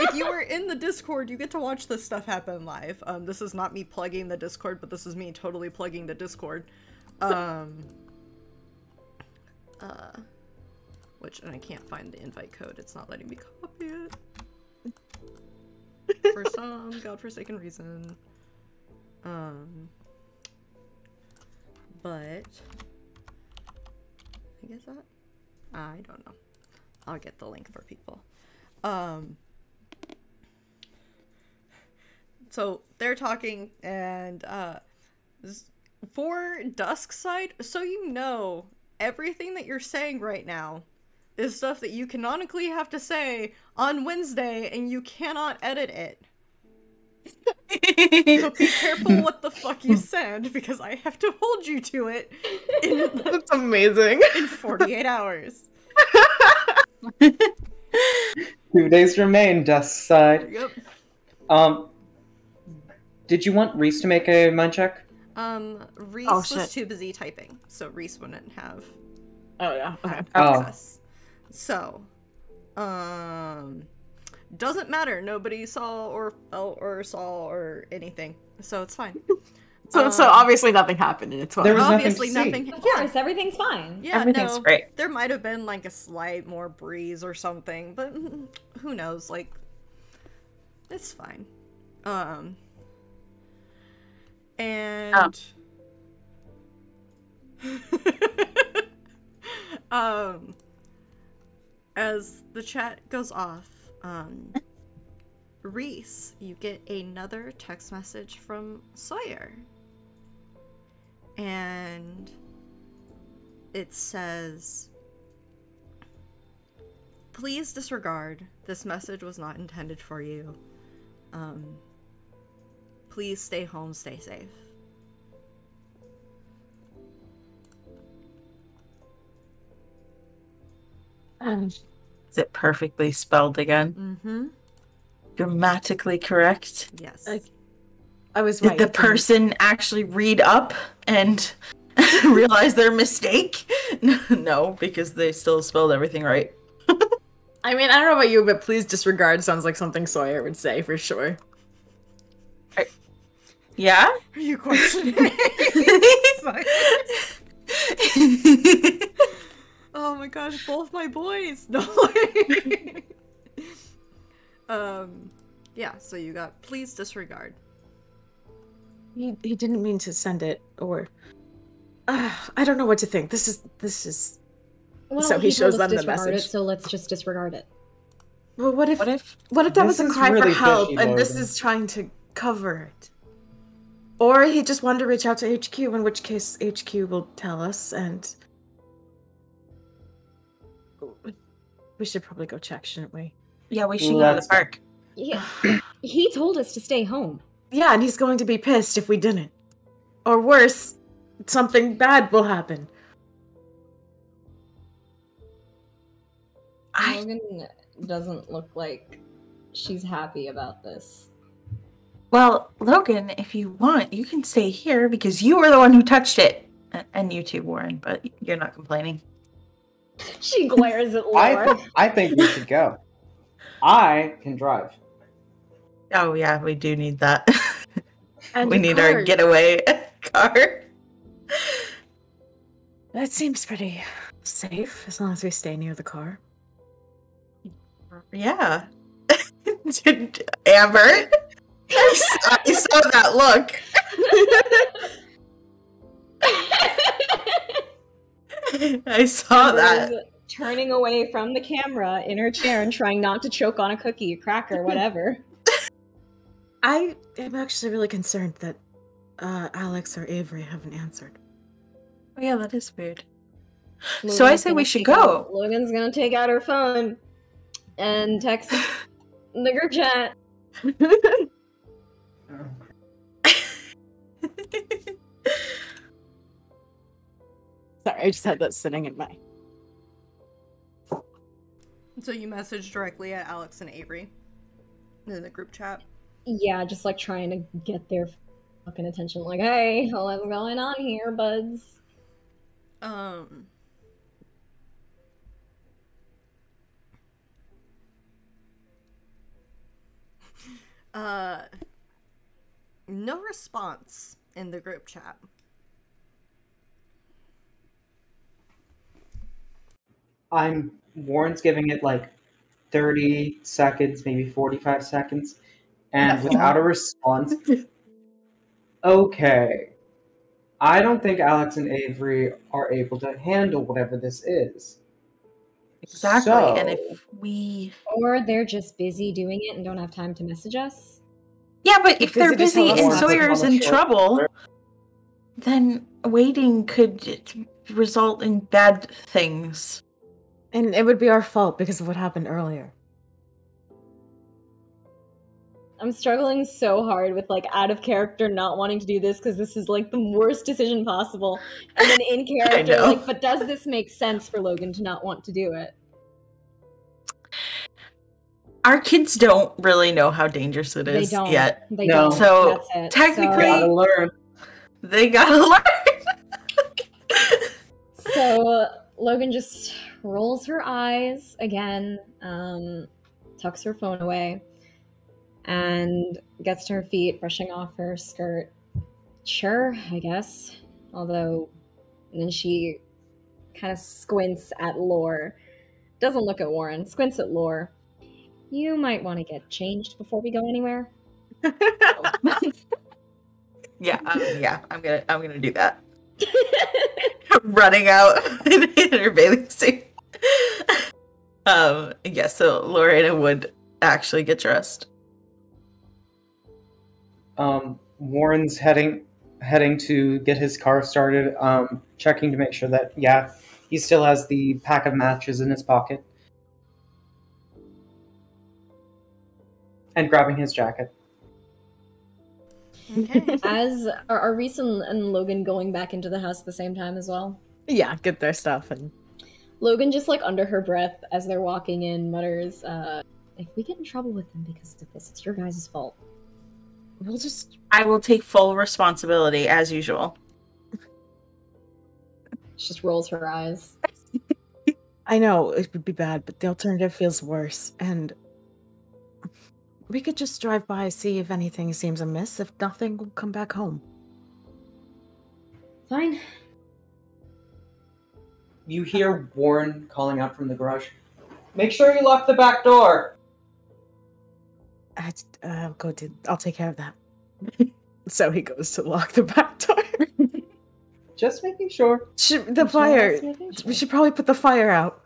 If you were in the Discord, you get to watch this stuff happen live. This is not me plugging the Discord, but this is me totally plugging the Discord. Which, and I can't find the invite code. It's not letting me copy it. For some godforsaken reason. But... I guess that? I don't know. I'll get the link for people. So they're talking, and for Dusk Side, so you know, everything that you're saying right now is stuff that you canonically have to say on Wednesday, and you cannot edit it. So be careful what the fuck you send, because I have to hold you to it That's amazing. in 48 hours. 2 days remain, Dusk Side. Yep. Did you want Reese to make a mind check? Reese Oh, was shit. too busy typing, so Reese wouldn't have Oh yeah. Okay. access. So, doesn't matter. Nobody saw or felt or saw or anything, so it's fine. So obviously nothing happened, and it's fine. There was Obviously nothing to see. nothing. Of course, everything's fine. Yeah, Everything's no, great. there might have been like a slight more breeze or something, but who knows? Like, it's fine. And as the chat goes off, Reese, you get another text message from Sawyer. And it says, "Please disregard. This message was not intended for you. Please stay home, stay safe." Is it perfectly spelled again? Mm-hmm. Grammatically correct? Yes. I was Did right. the person actually read up and realize their mistake? No, because they still spelled everything right. I mean, I don't know about you, but please disregard sounds like something Sawyer would say for sure. Yeah? Are you questioning? Oh my gosh, both my boys. No. Yeah, so you got please disregard. He didn't mean to send it, or I don't know what to think. This is. Well, So he shows told us them the disregard message. It, so let's just disregard it. Well, what if What that This was a is cry really for help, fishy, and this Logan. is trying to cover it? Or he just wanted to reach out to HQ, in which case HQ will tell us, and we should probably go check, shouldn't we? Yeah, we should go to the Let's- park. Yeah, he told us to stay home. Yeah, and he's going to be pissed if we didn't. Or worse, something bad will happen. Logan doesn't look like she's happy about this. Well, Logan, if you want, you can stay here because you were the one who touched it. And you too, Warren, but you're not complaining. She glares at Laura. I think we should go. I can drive. Oh, yeah, we do need that. And we a need our car. getaway car. That seems pretty safe, as long as we stay near the car. Yeah. Amber? I saw that look. I saw that. Amber's turning away from the camera in her chair and trying not to choke on a cookie, a cracker, whatever. I am actually really concerned that Alex or Avery haven't answered. Oh, yeah, that is weird. So I say we should go. Logan's gonna take out her phone and text the group chat. Sorry, I just had that sitting in my... So you message directly at Alex and Avery in the group chat. Yeah, just like trying to get their fucking attention. Like, hey, what's going on here, buds? No response in the group chat. Warren's giving it like 30 seconds, maybe 45 seconds, and without a response. Okay. I don't think Alex and Avery are able to handle whatever this is. Exactly. So- And if we... Or they're just busy doing it and don't have time to message us. Yeah, but if they're Busy busy just and telling us Sawyer's on in the short trouble, order. then waiting could result in bad things. And it would be our fault because of what happened earlier. I'm struggling so hard with like out of character not wanting to do this because this is like the worst decision possible. And then in character, know. like, but does this make sense for Logan to not want to do it? Our kids don't really know how dangerous it They is don't. yet. They No. don't. So, That's it. technically- Gotta learn. They gotta learn. So Logan just rolls her eyes again, tucks her phone away, and gets to her feet, brushing off her skirt. Sure, I guess. Although, and then she kind of squints at Lore. Doesn't look at Warren. Squints at Lore. You might want to get changed before we go anywhere. Yeah, I'm gonna do that. Running out in her bathing suit. Yeah, so Lorena would actually get dressed. Warren's heading to get his car started, checking to make sure that, he still has the pack of matches in his pocket. And grabbing his jacket. Okay. As are Reese and Logan going back into the house at the same time as well? Yeah, get their stuff and Logan just like under her breath as they're walking in mutters, if we get in trouble with them because of this, it's your guys' fault. we'll just I will take full responsibility as usual. She just rolls her eyes. I know it would be bad, but the alternative feels worse. And we could just drive by, see if anything seems amiss. If nothing, we'll come back home. Fine. You hear Warren calling out from the garage. Make sure you lock the back door. I'll take care of that. So he goes to lock the back door. Just making sure. We should probably put the fire out.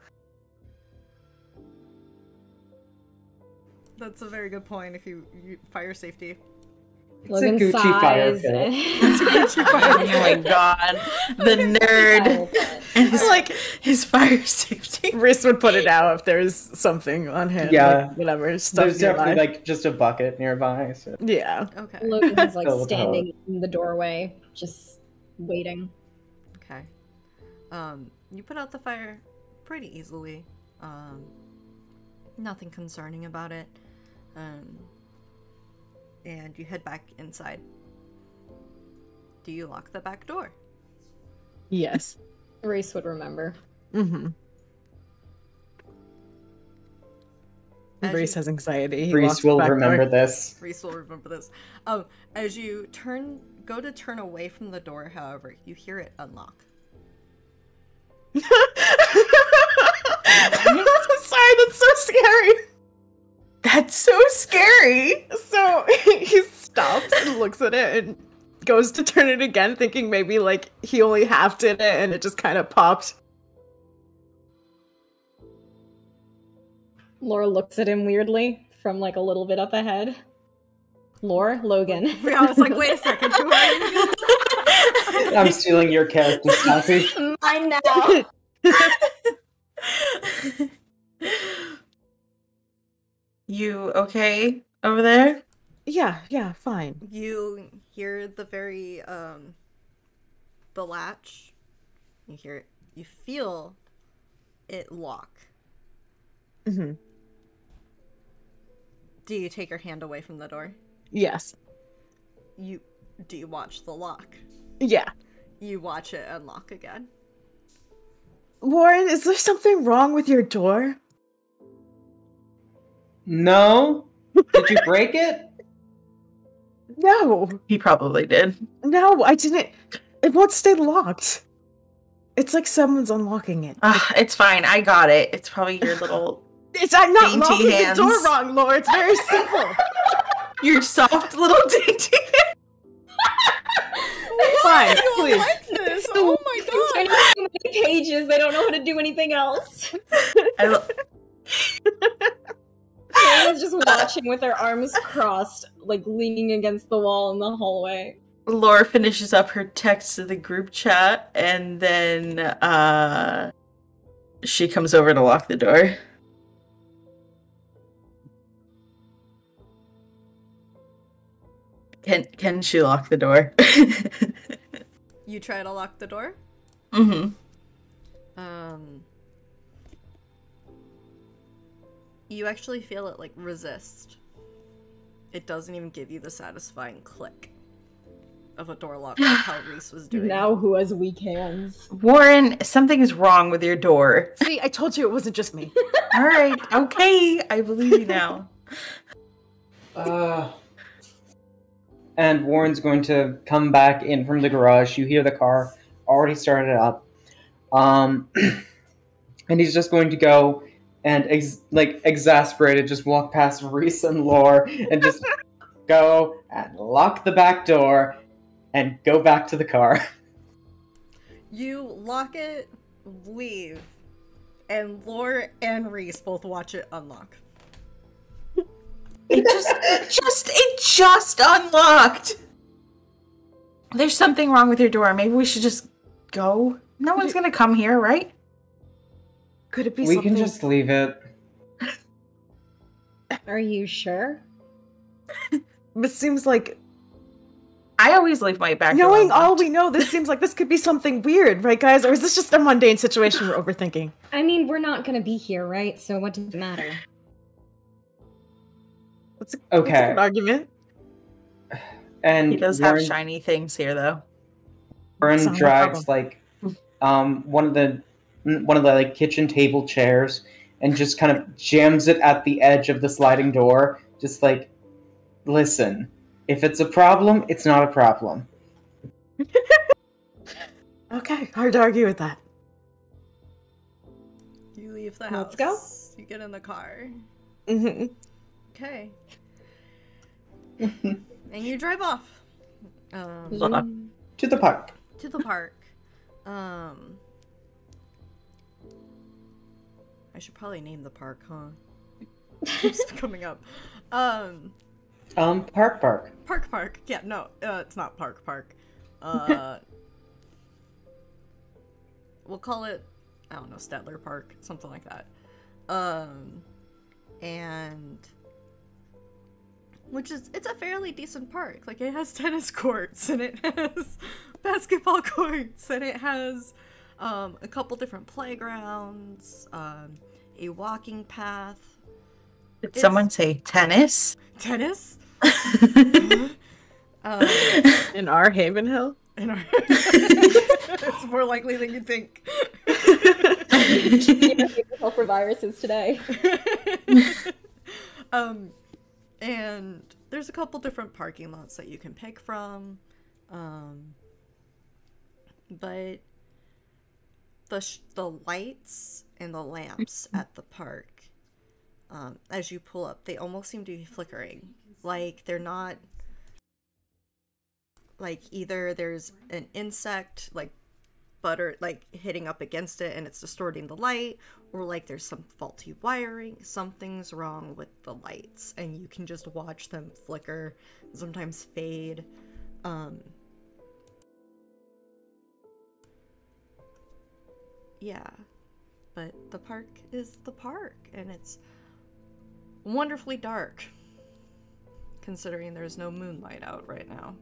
That's a very good point. If you fire safety. It's Logan a Gucci fire sighs. pit. Oh my god, the nerd and his fire safety. Reese would put it out if there's something on him. Yeah. like, whatever. Stuff There's definitely nearby. just a bucket nearby. So. Yeah. Okay. Logan is like Fill with standing in the doorway, just waiting. Okay. You put out the fire pretty easily. Nothing concerning about it. And you head back inside. Do you lock the back door? Yes. Reese would remember. Mm-hmm. As Reese you- has anxiety. He locks Reese the will back door. remember this. Reese will remember this. As you go to turn away from the door, however, you hear it unlock. Sorry, that's so scary. That's so scary. So he stops and looks at it and goes to turn it again, thinking maybe like he only half did it and it just kind of popped. Laura looks at him weirdly from like a little bit up ahead. Logan. I was like, wait a second, who are you? I'm stealing your character, Sassy. Mine now. You okay over there? Yeah, fine. You hear the the latch. You hear it. You feel it lock. Mm-hmm. Do you take your hand away from the door? Yes. Do you watch the lock? Yeah. You watch it unlock again. Warren, is there something wrong with your door? No? Did you break it? No. He probably did. No, I didn't. It won't stay locked. It's like someone's unlocking it. It's fine. I got it. It's probably your little, I'm not dainty locking hands. the door wrong, Laura. It's very simple. your soft little dainty. Fine, please. Like this? Oh my god! many pages. They don't know how to do anything else. Sarah's just watching with her arms crossed, like leaning against the wall in the hallway. Laura finishes up her text to the group chat, and then she comes over to lock the door. Can she lock the door? You try to lock the door? Mm-hmm. You actually feel it, like, resist. It doesn't even give you the satisfying click of a door lock like how Reese was doing. Now who has weak hands? Warren, something is wrong with your door. See, I told you it wasn't just me. Alright, okay, I believe you now. And Warren's going to come back in from the garage. You hear the car already started up. And he's just going to go and, exasperated, just walk past Reese and Lore and just go and lock the back door and go back to the car. You lock it, leave, and Lore and Reese both watch it unlock. It just unlocked. There's something wrong with your door. Maybe we should just go. No one's gonna come here, right? Could it be We something? can just leave it. Are you sure? It seems like, I always leave my back door knowing unlocked. all we know, this seems like this could be something weird, right, guys? Or is this just a mundane situation we're overthinking? I mean, we're not gonna be here, right? So what does it matter? That's a Okay. good argument. And He does have Warren, shiny things here, though. Warren It's not a drags problem. one of the like kitchen table chairs and just kind of jams it at the edge of the sliding door. Just like, listen, if it's a problem, it's not a problem. Okay, hard to argue with that. You leave the house. Let's go. You get in the car. Mm-hmm. Okay. And you drive off. To the park. To the park. I should probably name the park, huh? Keeps coming up. Park. Park. Yeah, no, it's not Park. We'll call it, I don't know, Stettler Park, something like that. And it's a fairly decent park. Like, it has tennis courts, and it has basketball courts, and it has a couple different playgrounds, a walking path. Did someone say tennis? Tennis? In our Haven Hill? It's more likely than you think. Help for viruses today. And there's a couple different parking lots that you can pick from. But the lights and the lamps at the park, as you pull up, they almost seem to be flickering. Like, they're not, like, either there's an insect, like, butter, like, hitting up against it and it's distorting the light, or, like, there's some faulty wiring. Something's wrong with the lights, and you can just watch them flicker, sometimes fade. Yeah, but the park is the park, and it's wonderfully dark, considering there's no moonlight out right now.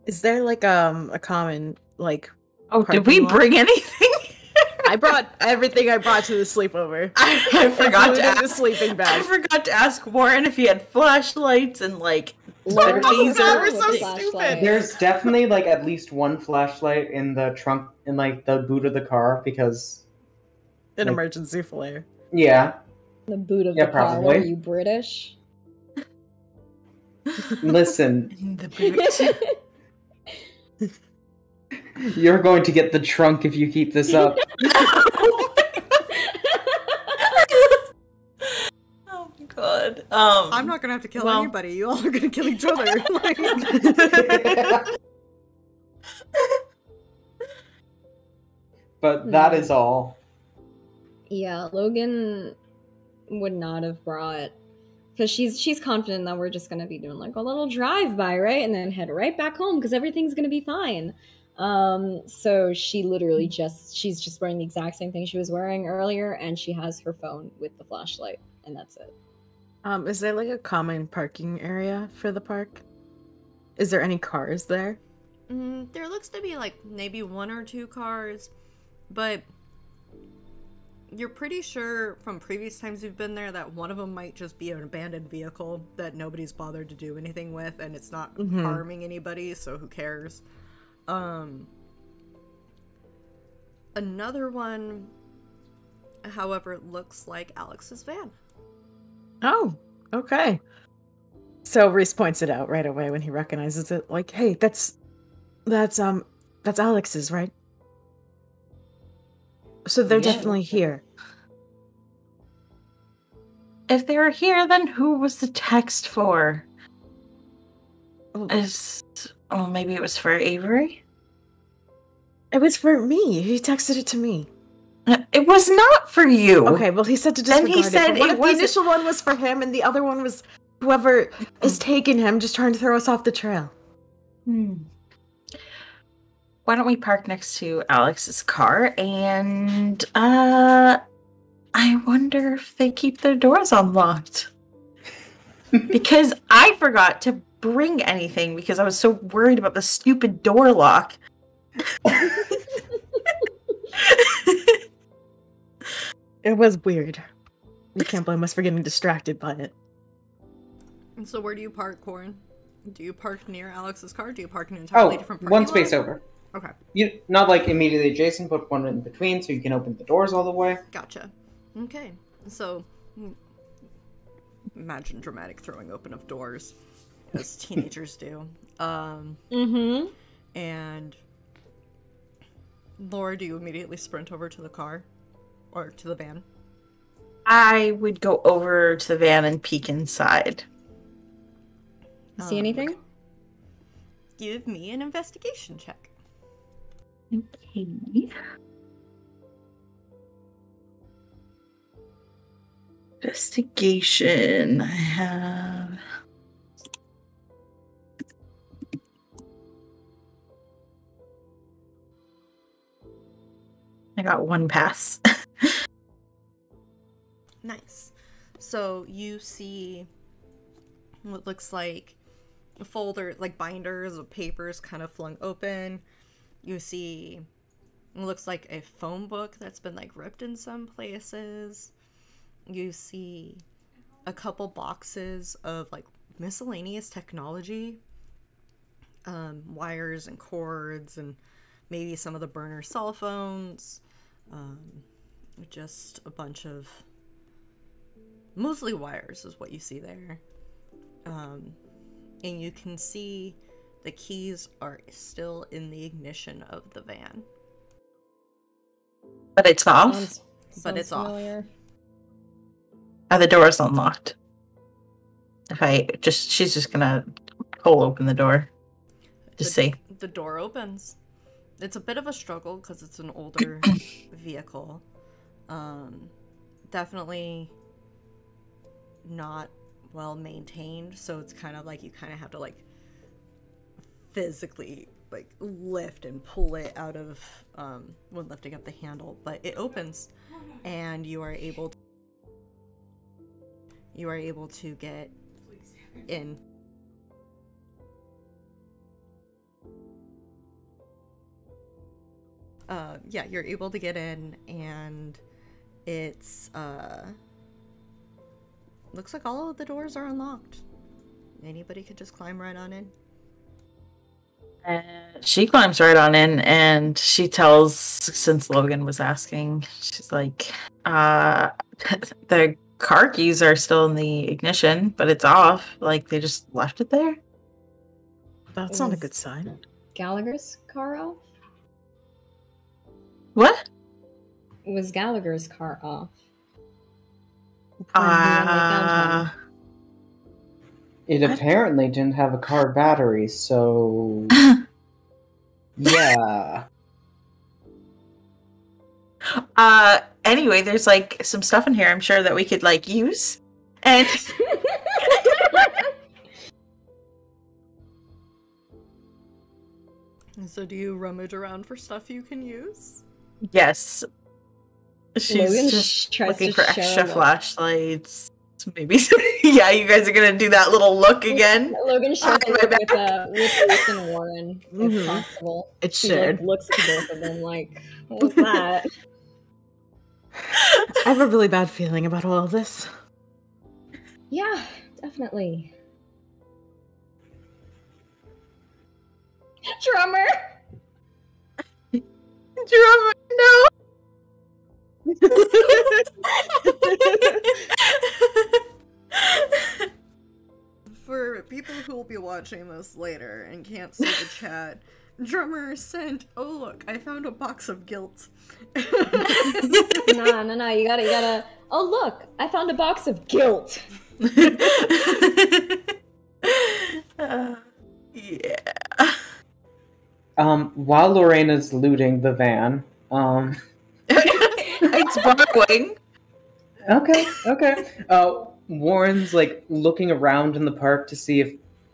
Is there like a common like? Oh, did we bring anything? I brought everything I brought to the sleepover. I forgot to Including the ask. sleeping I bag. forgot to ask Warren if he had flashlights and like Lauren taser. forgot We're so the stupid. flashlight. There's definitely like at least one flashlight in the trunk, in like the boot of the car, because An Like- emergency flare. yeah. The boot of Yeah, the car. probably. Are you British? Listen, In the boot. you're going to get the trunk if you keep this up. Oh my god. I'm not gonna have to kill well- anybody. You all are gonna kill each other. Like, but that is all. Yeah, Logan would not have brought, because she's confident that we're just gonna be doing like a little drive-by, right, and then head right back home because everything's gonna be fine. So she literally she's just wearing the exact same thing she was wearing earlier, and she has her phone with the flashlight, and that's it. Is there like a common parking area for the park? Is there any cars there? There looks to be like maybe 1 or 2 cars, but you're pretty sure from previous times you've been there that one of them might just be an abandoned vehicle that nobody's bothered to do anything with, and it's not harming anybody, so who cares? Another one, however, looks like Alex's van. Oh, okay. So Reese points it out right away when he recognizes it. Like, hey, that's Alex's, right? So they're definitely here. If they were here, then who was the text for? Maybe it was for Avery? It was for me. He texted it to me. It was not for you. Okay, well, he said to disregard Then he said it. But it was the initial one was for him, and the other one was whoever is taking him, just trying to throw us off the trail. Why don't we park next to Alex's car, and I wonder if they keep their doors unlocked. Because I forgot to bring anything because I was so worried about the stupid door lock. It was weird. You can't blame us for getting distracted by it. And so where do you park, Corin? Do you park near Alex's car? Do you park in an entirely different parking one lot? space over. Okay. You not like immediately adjacent, but one in between, so you can open the doors all the way. Gotcha. Okay. So imagine dramatic throwing open of doors, as teenagers do. And Laura, do you immediately sprint over to the car? Or to the van? I would go over to the van and peek inside. See anything? Give me an investigation check. Okay. Investigation. I have... I got 1 pass. Nice. So you see what looks like a folder, like binders of papers kind of flung open. You see it looks like a phone book that's been like ripped in some places. You see a couple boxes of like miscellaneous technology, wires and cords, and maybe some of the burner cell phones. Just a bunch of mostly wires is what you see there. And you can see the keys are still in the ignition of the van. But it's off? But it's familiar. off. Are the doors unlocked? She's just gonna pull open the door. Just see. The door opens. It's a bit of a struggle because it's an older vehicle. Definitely not well maintained, so it's kind of like you kind of have to like physically like lift and pull it out of when lifting up the handle, but it opens and you are able to get in. You're able to get in, and it's looks like all of the doors are unlocked. Anybody could just climb right on in. She climbs right on in, and she tells, since Logan was asking, she's like, the car keys are still in the ignition, but it's off. Like, they just left it there? That's not a good sign. Gallagher's car off? What? Was Gallagher's car off? It apparently didn't have a car battery, so... yeah. Anyway, there's like some stuff in here I'm sure that we could like use. And So do you rummage around for stuff you can use? yes. She's Logan just tries looking to for share extra a look. flashlights. Maybe yeah, you guys are gonna do that little look again. Logan shares a Behind look my with Reese and Warren, if Mhm. possible. It's She shared. like looks to both of them like, what was that? I have a really bad feeling about all of this. Yeah, definitely. Drummer! Drummer, no. For people who will be watching this later and can't see the chat, Drummer sent, oh look, I found a box of guilt. No, you gotta. Oh look, I found a box of guilt. Yeah. While Lorena's looting the van, It's borrowing. okay. Warren's like looking around in the park to see if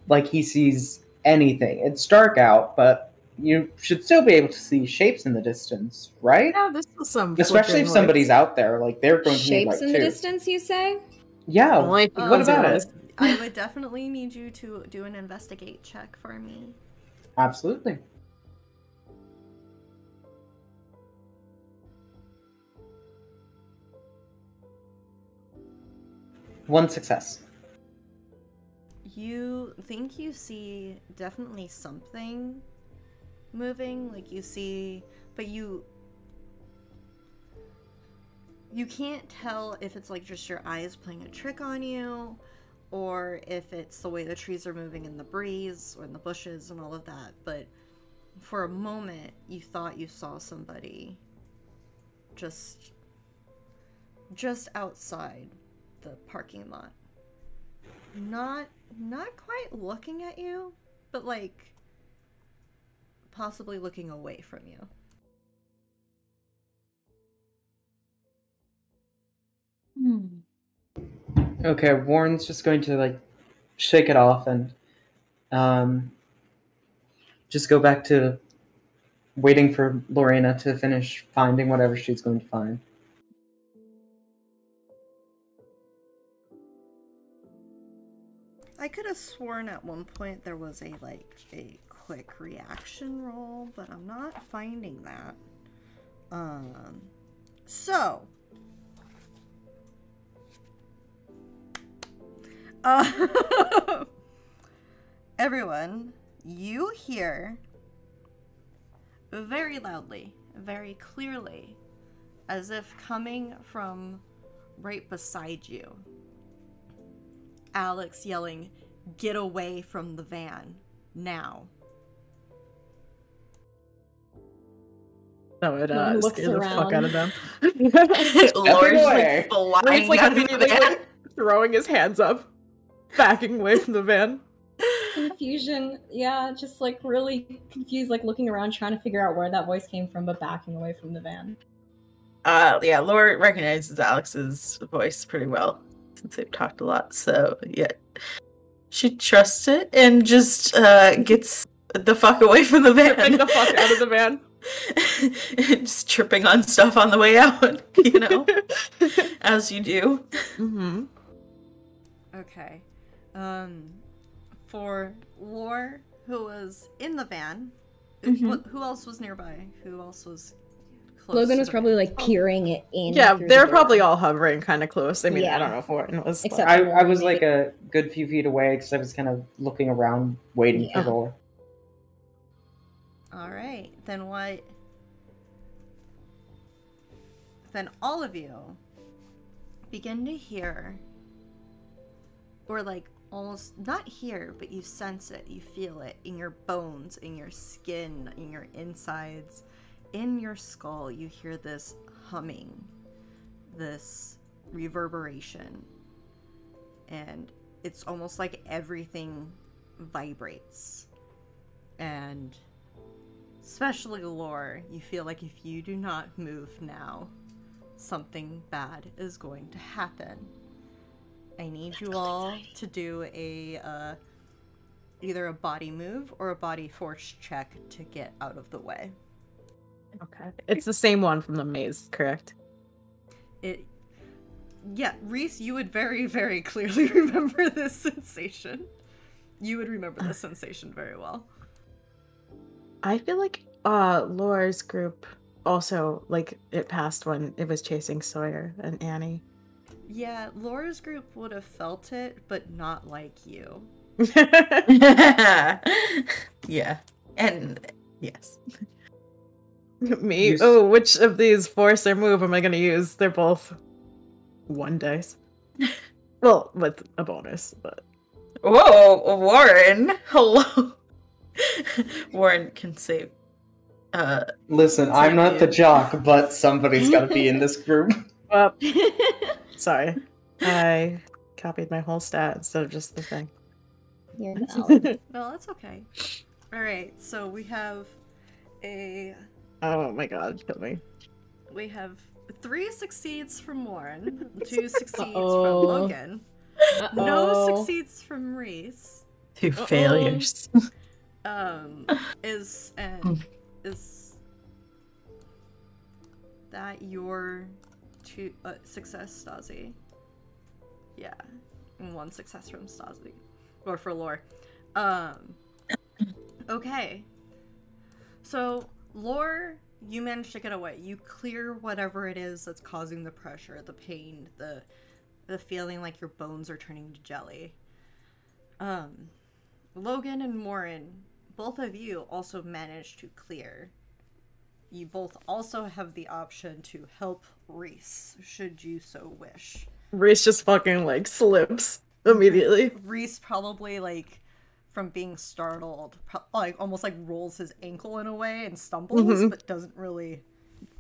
like he sees anything. It's dark out, but you should still be able to see shapes in the distance, right? Yeah, this was some Especially if flickering somebody's lights. out there, like they're going to need Shapes light in the too. distance, you say? Yeah. Only if he What goes about in it? I would definitely need you to do an investigate check for me. Absolutely. One success. You think you see definitely something moving, like you see, but you can't tell if it's like just your eyes playing a trick on you, or if it's the way the trees are moving in the breeze or in the bushes and all of that. But for a moment, you thought you saw somebody just outside the parking lot. Not quite looking at you, but like possibly looking away from you. Okay, Warren's just going to like shake it off and just go back to waiting for Lorena to finish finding whatever she's going to find. I could have sworn at one point there was a quick reaction roll, but I'm not finding that. So everyone, you hear very loudly, very clearly, as if coming from right beside you, Alex yelling, "Get away from the van, now." That would Lauren looks scare the fuck around. out of them. Lauren's away. like Reed's flying like out of the immediately van. like, throwing his hands up, backing away from the van. Confusion, yeah, just like really confused, like looking around, trying to figure out where that voice came from, but backing away from the van. Yeah, Laura recognizes Alex's voice pretty well since they've talked a lot. So yeah, she trusts it and just gets the fuck away from the van. Tripping the fuck out of the van. Just tripping on stuff on the way out, you know, as you do. Mm-hmm. Okay. For Lore, who was in the van, who else was nearby? Who else was close? Logan to was the probably van? like peering it in. Yeah, through they're the probably door. all hovering kind of close. I mean, Yeah. I don't know if Warren was. Except- I was like a good few feet away because I was kind of looking around, waiting Yeah. for Lore. All right. Then what? Then all of you begin to hear, or like almost not hear, but you sense it, you feel it in your bones, in your skin, in your insides, in your skull. You hear this humming, this reverberation, and it's almost like everything vibrates, and especially Lore, you feel like if you do not move now, something bad is going to happen. I need you all to do a either a body move or a body force check to get out of the way. Okay. It's the same one from the maze, correct? Yeah, Reese, you would very, very clearly remember this sensation. You would remember this sensation very well. I feel like Laura's group also, like, it passed when it was chasing Sawyer and Annie. Yeah, Laura's group would have felt it, but not like you. Yeah. And yes. Me? Oh, which of these force or move am I going to use? They're both 1 dice. Well, with a bonus, but... Whoa, Warren. Hello. Warren can save. Listen, I'm not the jock, but somebody's got to be in this group. Sorry. I copied my whole stat instead of just the thing. You're valid. No, that's okay. Alright, so we have Oh my god, kill me. We have 3 succeeds from Warren, 2 succeeds from Uh-oh. Logan, no succeeds from Reese. 2 failures. Is that your 2 success, Stasi? Yeah, and 1 success from Stasi, or for Lore. Okay. So Lore, you managed to get away. You clear whatever it is that's causing the pressure, the pain, the feeling like your bones are turning to jelly. Logan and Warren, both of you also managed to clear. You both also have the option to help Reese, should you so wish. Reese just fucking, like, slips immediately. Reese probably, like, from being startled, like, almost, like, rolls his ankle in a way and stumbles, but doesn't really...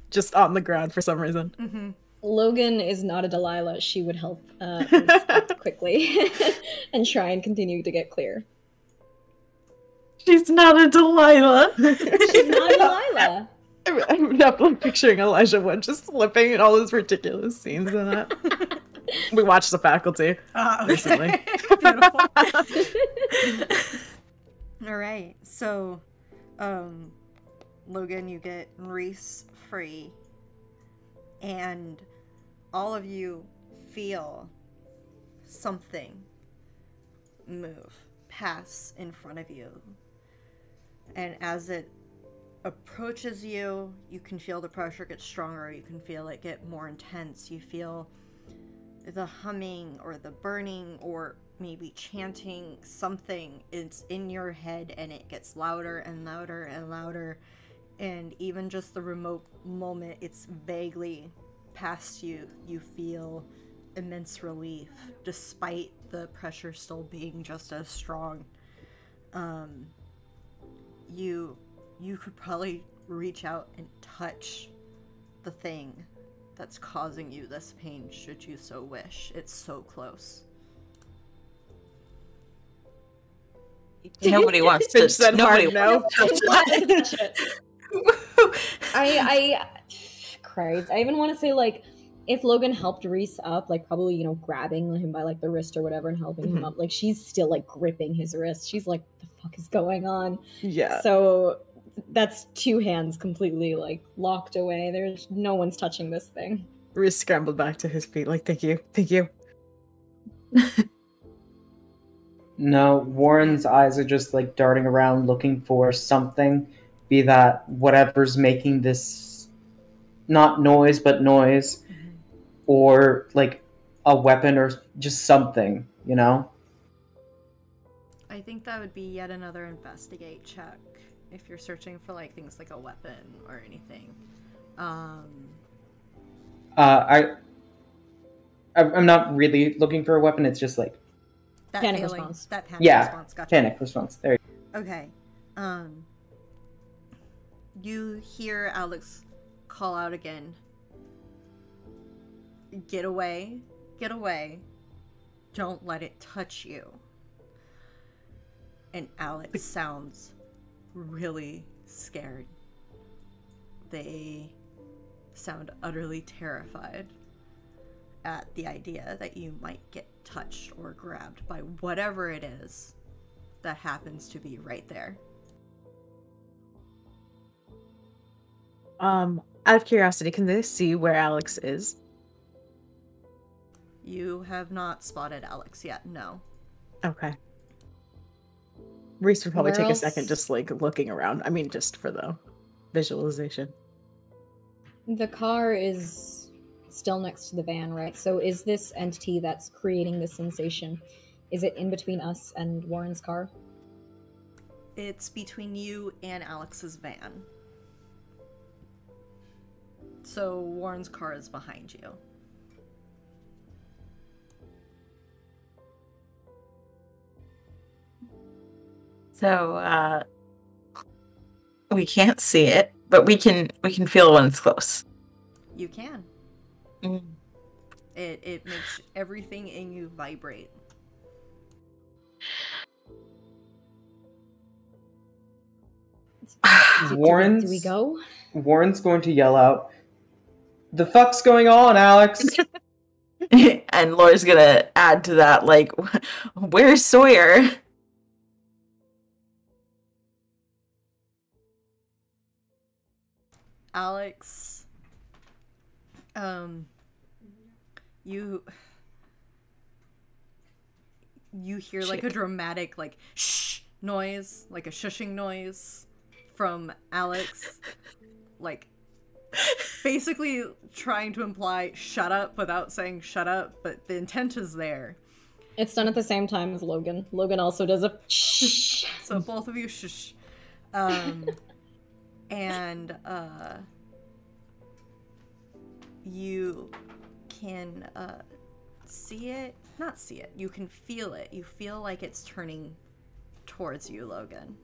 Just on the ground for some reason. Mm-hmm. Logan is not a Delilah. She would help Reese up quickly and try and continue to get clear. She's not a Delilah. She's not a Delilah. I'm definitely picturing Elijah Wood just slipping in all those ridiculous scenes in that. We watched The Faculty recently. Beautiful. Alright, so, Logan, you get Reese free, and all of you feel something move, pass in front of you. And as it approaches you, you can feel the pressure get stronger, you can feel it get more intense, you feel the humming or the burning or maybe chanting something is in your head, and it gets louder and louder and louder, and even just the remote moment it's vaguely past you, you feel immense relief despite the pressure still being just as strong. You could probably reach out and touch the thing that's causing you this pain, should you so wish. It's so close. Nobody wants to. Nobody no. wants to touch I Christ. I even want to say, like, if Logan helped Reese up, like, probably, you know, grabbing him by, like, the wrist or whatever and helping him up, like, she's still, like, gripping his wrist. She's like, what the fuck is going on? Yeah. So that's 2 hands completely, like, locked away. There's no one's touching this thing. Reese scrambled back to his feet, like, thank you, thank you. No, Warren's eyes are just like darting around looking for something, be that whatever's making this not noise but noise, or like a weapon or just something, you know? I think that would be yet another investigate check if you're searching for like things like a weapon or anything. I'm not really looking for a weapon, it's just like That Panic feeling, response. that panic Yeah. response. Gotcha. panic response. There you Okay. You hear Alex call out again. Get away. Get away. Don't let it touch you. And Alex sounds really scared. they sound utterly terrified at the idea that you might get touched or grabbed by whatever it is that happens to be right there. Out of curiosity, can they see where Alex is? You have not spotted Alex yet, no. Okay. Reese would probably Where take else? a second just like looking around. I mean, just for the visualization. The car is still next to the van, right? So is this entity that's creating this sensation, is it in between us and Warren's car? It's between you and Alex's van. So Warren's car is behind you. So, we can't see it, but we can feel when it's close. You can. Mm. It makes everything in you vibrate. Warren's Do we go? Warren's going to yell out, "The fuck's going on, Alex?" And Laura's gonna add to that, like, where's Sawyer? Alex, you hear like a dramatic like shh noise, like a shushing noise from Alex, like basically trying to imply shut up without saying shut up, but the intent is there. It's done at the same time as Logan. Logan also does a shh. So both of you shush. And you can see it, not see it, you can feel it. You feel like it's turning towards you, Logan.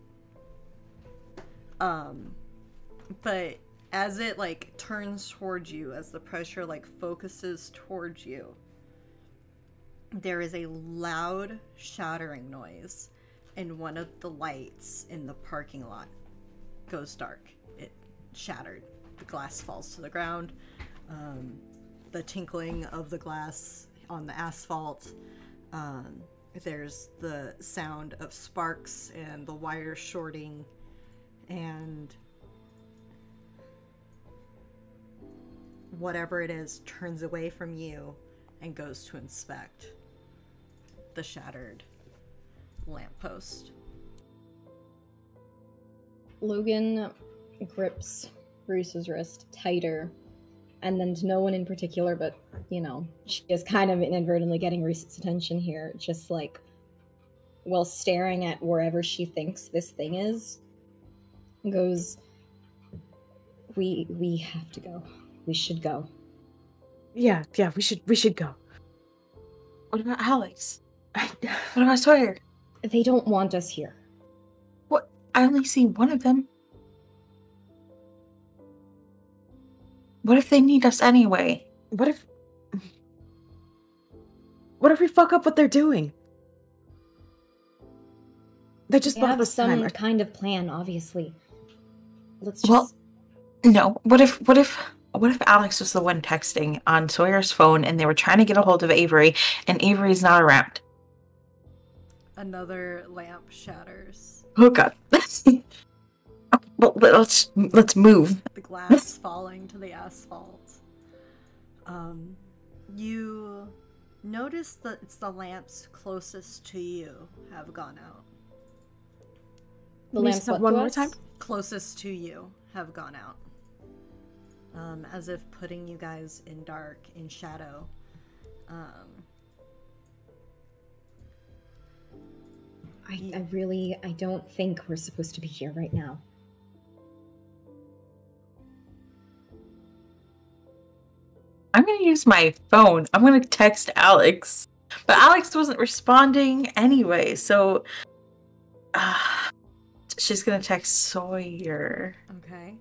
But as it like turns towards you, as the pressure like focuses towards you, there is a loud shattering noise, and one of the lights in the parking lot goes dark. It shattered. The glass falls to the ground. The tinkling of the glass on the asphalt. There's the sound of sparks and the wire shorting, and whatever it is turns away from you and goes to inspect the shattered lamppost. Logan grips Bruce's wrist tighter, and then to no one in particular, but, you know, she is kind of inadvertently getting Reese's attention here, just like, while staring at wherever she thinks this thing is, goes, we have to go. We should go. Yeah, we should go. What about Alex? What about Sawyer? They don't want us here. What? I only see one of them. What if they need us anyway? What if we fuck up what they're doing? They just They bought have this some time. kind of plan, obviously. Let's just... Well, no. What if Alex was the one texting on Sawyer's phone and they were trying to get a hold of Avery and Avery's not around? Another lamp shatters. Oh god. Well, let's move. The glass falling to the asphalt. You notice that it's the lamps closest to you have gone out. The Can you lamps say what one to more us? time? Closest to you have gone out. As if putting you guys in dark, in shadow. I don't think we're supposed to be here right now. I'm gonna use my phone. I'm gonna text Alex. But Alex wasn't responding anyway, so she's gonna text Sawyer. Okay.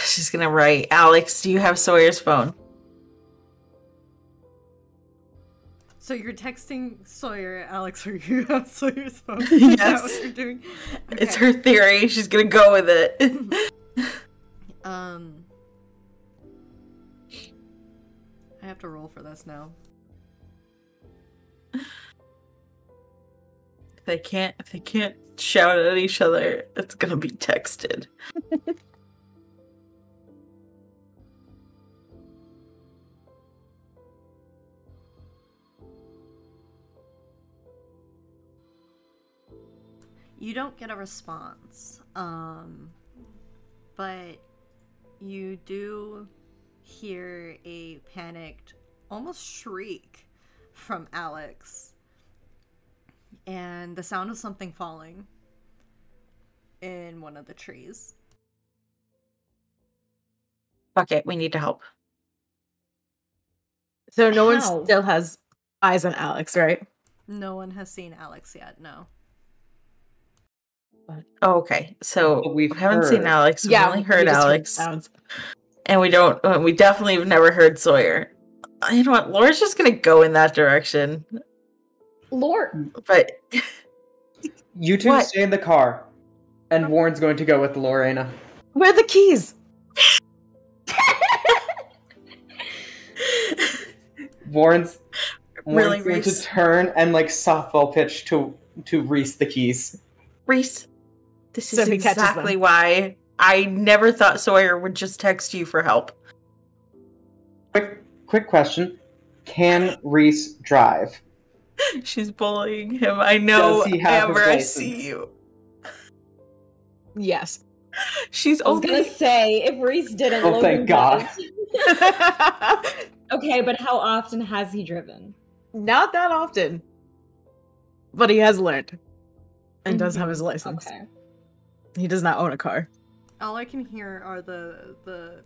She's gonna write, Alex, do you have Sawyer's phone? So you're texting Sawyer, Alex, or you have Sawyer's phone? Is Yes. that what you're doing? It's Okay. her theory. She's gonna go with it. I have to roll for this now. If they can't shout at each other, it's gonna be texted. You don't get a response, but you do hear a panicked, almost shriek from Alex, and the sound of something falling in one of the trees. Fuck it, we need to help. So no one How? still has eyes on Alex, right? No one has seen Alex yet, no. Oh, okay. So But we we've haven't seen heard. Alex. We've only we heard just Alex. sounds. And we definitely have never heard Sawyer. You know what? Laura's just gonna go in that direction. Lord, But You two What? stay in the car, and Warren's going to go with Lorena. Where are the keys? Warren's Really, going to Reese? turn and like softball pitch to Reese the keys. Reese, this So is he catches exactly them. why I never thought Sawyer would just text you for help. Quick question: can Reese drive? She's bullying him. I know, Does he have his Amber, I license? see you. Yes. She's I was only gonna say, if Reese didn't, Oh, Logan thank God. does. Okay, but how often has he driven? Not that often. But he has learned. And does have his Mhm. license. Okay. He does not own a car. All I can hear are the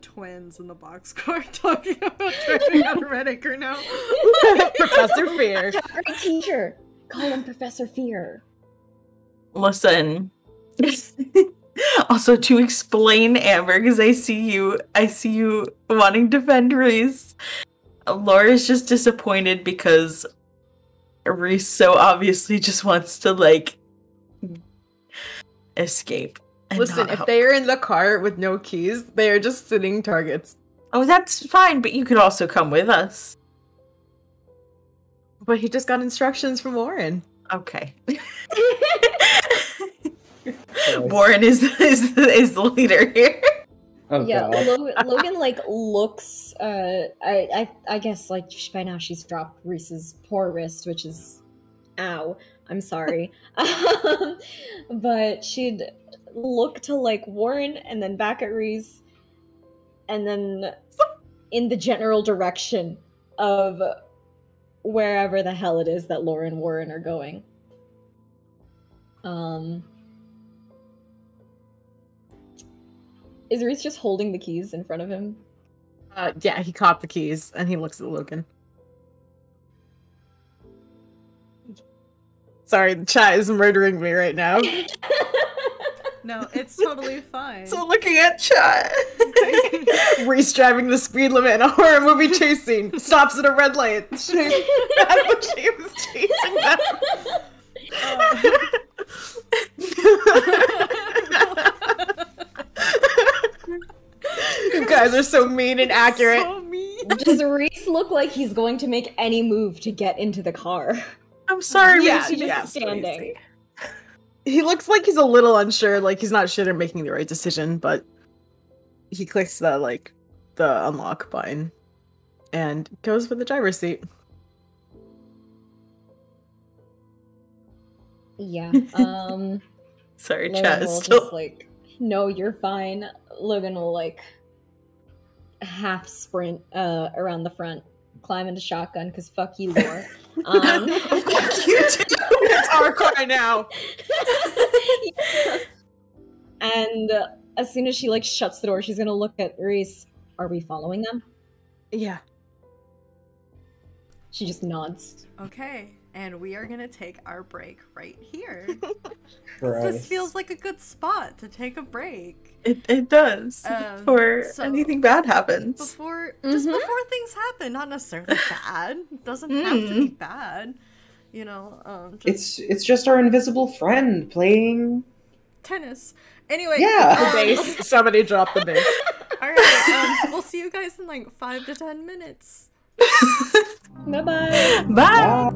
twins in the boxcar talking about driving on Red Acre now. Professor Fear. Great teacher. Call him Professor Fear. listen. Also, to explain, Amber, because I see you wanting to defend Reese. Laura's just disappointed because Reese so obviously just wants to like escape. And Listen, not if help. they are in the car with no keys, they are just sitting targets. Oh, that's fine, but you could also come with us. But he just got instructions from Warren. Okay. Warren is the leader here. Oh Yeah, God. Logan like looks. I guess like by now she's dropped Reese's poor wrist, which is, ow. I'm sorry. But she'd look to like Warren and then back at Reese, and then in the general direction of wherever the hell it is that Laura and Warren are going. Is Reese just holding the keys in front of him? Yeah, he caught the keys and he looks at Logan. Sorry, the chat is murdering me right now. No, it's totally fine. So looking at chat. Reese driving the speed limit in a horror movie chase scene. Stops at a red light. As she was chasing them. You guys are so mean and accurate. So mean. Does Reese look like he's going to make any move to get into the car? I'm sorry, Yeah, Reese, she's you just standing. crazy. He looks like he's a little unsure, like he's not sure they're making the right decision, but he clicks the unlock button and goes for the driver's seat. Yeah. Sorry, Logan chat will is still. just like, no, you're fine. Logan will like half sprint around the front, climb into shotgun because fuck you, Laura. You too. It's our car now. And as soon as she like shuts the door, she's gonna look at Reese. Are we following them? Yeah. She just nods. Okay, and we are gonna take our break right here. Christ. This feels like a good spot to take a break. It does. Before So anything bad happens. just before things happen, not necessarily bad. It doesn't have to be bad. You know, It's just our invisible friend playing tennis. Anyway, Yeah. The base. Somebody dropped the base. all right. We'll see you guys in like 5 to 10 minutes. Bye-bye. Bye.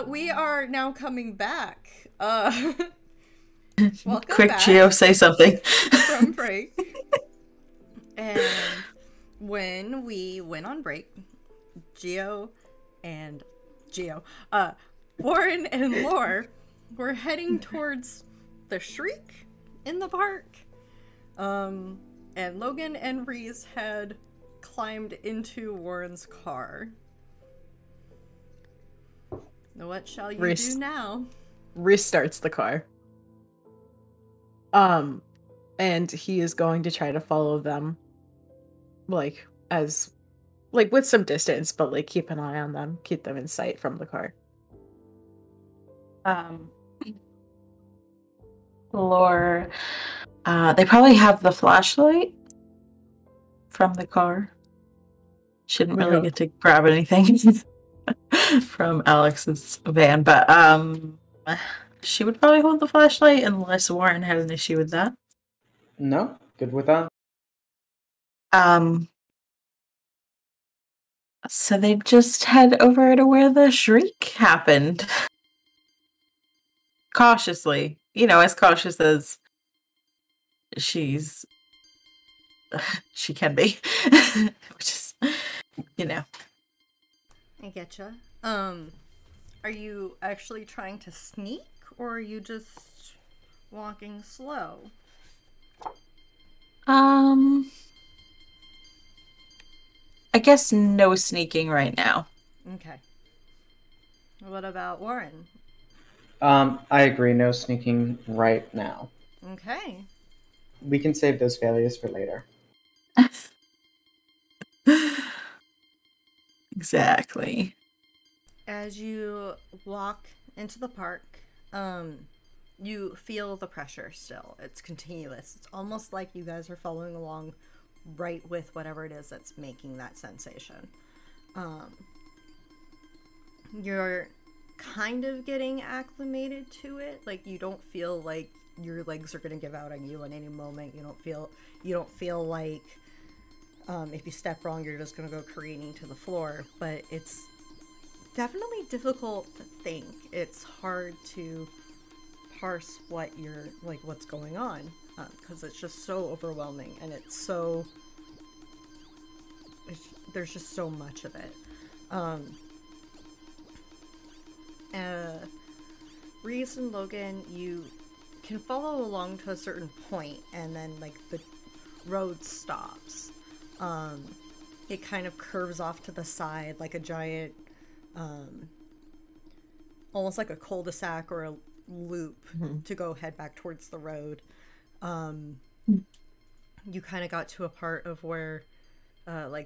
We are now coming back. Welcome Quick, back Gio, say something. from break. And when we went on break, Warren and Lore were heading towards the Shriek in the park. And Logan and Reese had climbed into Warren's car. What shall you do now? Restarts the car. And he is going to try to follow them, like, with some distance, but, like, keep an eye on them, keep them in sight from the car. Lore, they probably have the flashlight from the car. Shouldn't really get to grab anything from Alex's van, but she would probably hold the flashlight unless Warren had an issue with that. No, good with that. So they just head over to where the shriek happened. Cautiously. As cautious as she can be. Which is, I getcha. Are you actually trying to sneak, or are you just walking slow? I guess no sneaking right now. Okay. What about Warren? I agree, no sneaking right now. Okay. We can save those failures for later. Exactly. As you walk into the park, you feel the pressure still. It's continuous. It's almost like you guys are following along right with whatever it is that's making that sensation. You're kind of getting acclimated to it. Like, you don't feel like your legs are going to give out on you at any moment. You don't feel like if you step wrong, you're just going to go careening to the floor. But it's definitely difficult to think. It's hard to parse what's going on, because it's just so overwhelming, and there's just so much of it. Reese and Logan, you can follow along to a certain point, and then the road stops. It kind of curves off to the side like a giant, almost like a cul-de-sac or a loop to go head back towards the road. You kind of got to a part of where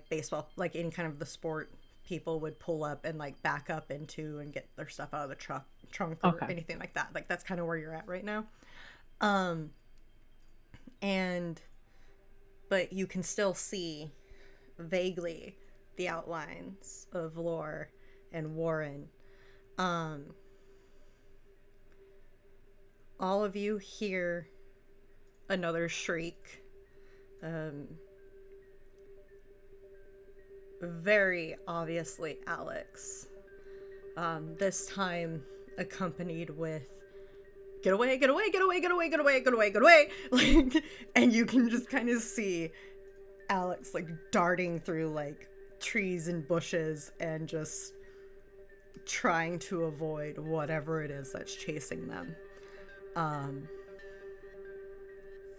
baseball, like any kind of the sport, people would pull up and back up into and get their stuff out of the trunk or anything like that. That's kind of where you're at right now. But you can still see vaguely the outlines of Lore and Warren. All of you hear another shriek. Very obviously Alex. This time accompanied with get away, get away, get away, get away, get away, get away, get away. And you can just kind of see Alex darting through trees and bushes and just trying to avoid whatever it is that's chasing them.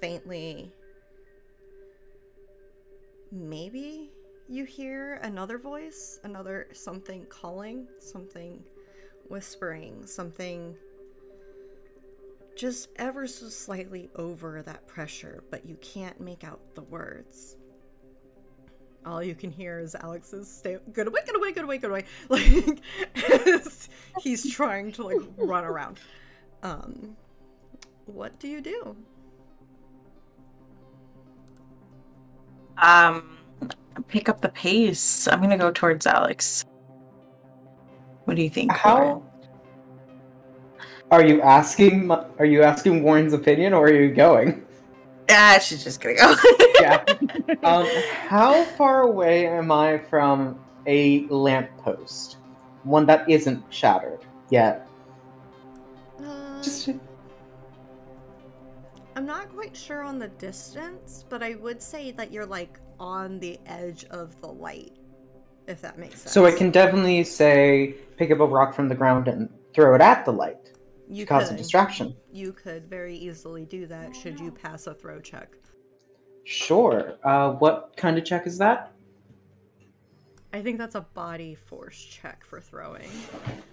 Faintly, maybe you hear another voice, something calling, something whispering, something just ever so slightly over that pressure, but you can't make out the words. All you can hear is Alex's "Stay, get away, get away, get away, get away," as he's trying to run around. What do you do? Pick up the pace. I'm gonna go towards Alex. What do you think? How? Are you asking Warren's opinion, or are you going? She's just gonna go. Yeah. How far away am I from a lamppost? One that isn't shattered yet. I'm not quite sure on the distance, but I would say that you're on the edge of the light, if that makes sense. So I can definitely say pick up a rock from the ground and throw it at the light to cause a distraction. You could very easily do that should you pass a throw check. Sure. What kind of check is that? I think that's a body force check for throwing.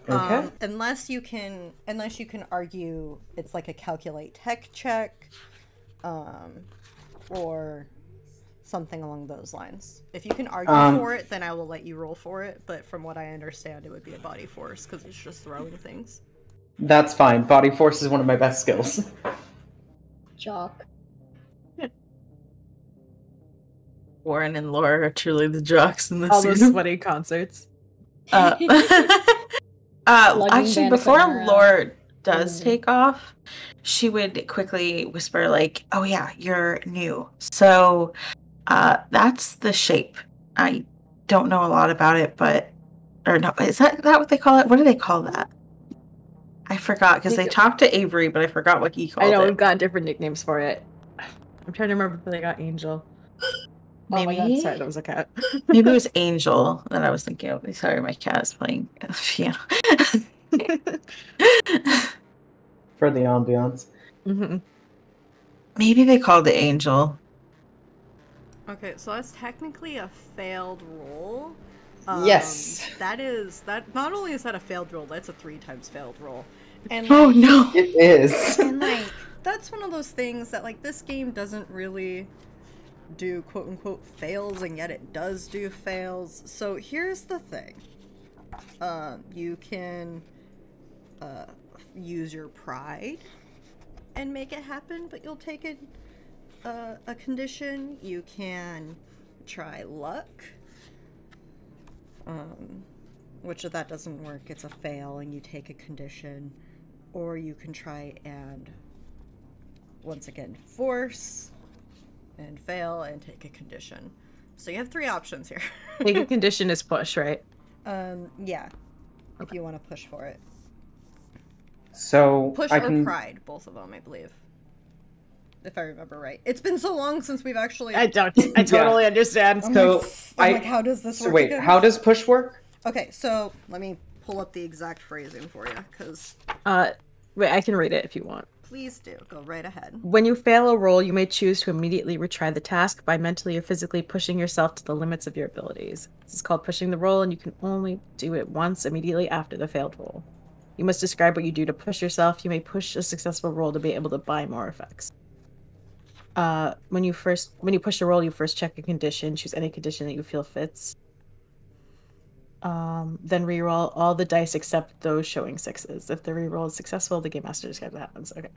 Okay. Unless you can argue it's like a calculate tech check, or something along those lines. If you can argue for it, then I will let you roll for it. But from what I understand, it would be a body force because it's just throwing things. That's fine. Body force is one of my best skills. Jock. Warren and Laura are truly the jocks in this All those scene. sweaty concerts. Actually, before Bandicoot Laura does take off, she would quickly whisper, like, "Oh yeah, you're new. So, that's the shape. I don't know a lot about it, but or no, is that what they call it? What do they call that? I forgot because they talked to Avery, but I forgot what he called it. I know we've got different nicknames for it. I'm trying to remember if they got Angel. Maybe. Oh my God, sorry, that was a cat. Maybe it was Angel that I was thinking of. Sorry, my cat is playing piano. For the ambiance. Mm-hmm. Maybe they called it Angel. Okay, so that's technically a failed roll. Yes. That not only is that a failed roll, that's a 3 times failed roll. And Oh no. It is. And like that's one of those things that like this game doesn't really do quote unquote fails, and yet it does do fails. So here's the thing. You can use your pride and make it happen, but you'll take a condition. You can try luck, which if that doesn't work, it's a fail and you take a condition. Or you can try and once again force and fail and take a condition. So you have 3 options here. Take a condition is push, right? Yeah. If you want to push for it. So Push I or can. pride, both of them, I believe. If I remember right. It's been so long since we've actually... I totally understand. I'm like, how does this work wait, again? how does push work? Okay, so let me pull up the exact phrasing for you, because... Wait, I can read it if you want. Please do. Go right ahead. When you fail a roll, you may choose to immediately retry the task by mentally or physically pushing yourself to the limits of your abilities. This is called pushing the roll, and you can only do it once immediately after the failed roll. You must describe what you do to push yourself. You may push a successful roll to be able to buy more effects. When you push a roll, you first check a condition. Choose any condition that you feel fits. Then reroll all the dice except those showing 6s. If the reroll is successful, the game master describes what happens. Okay.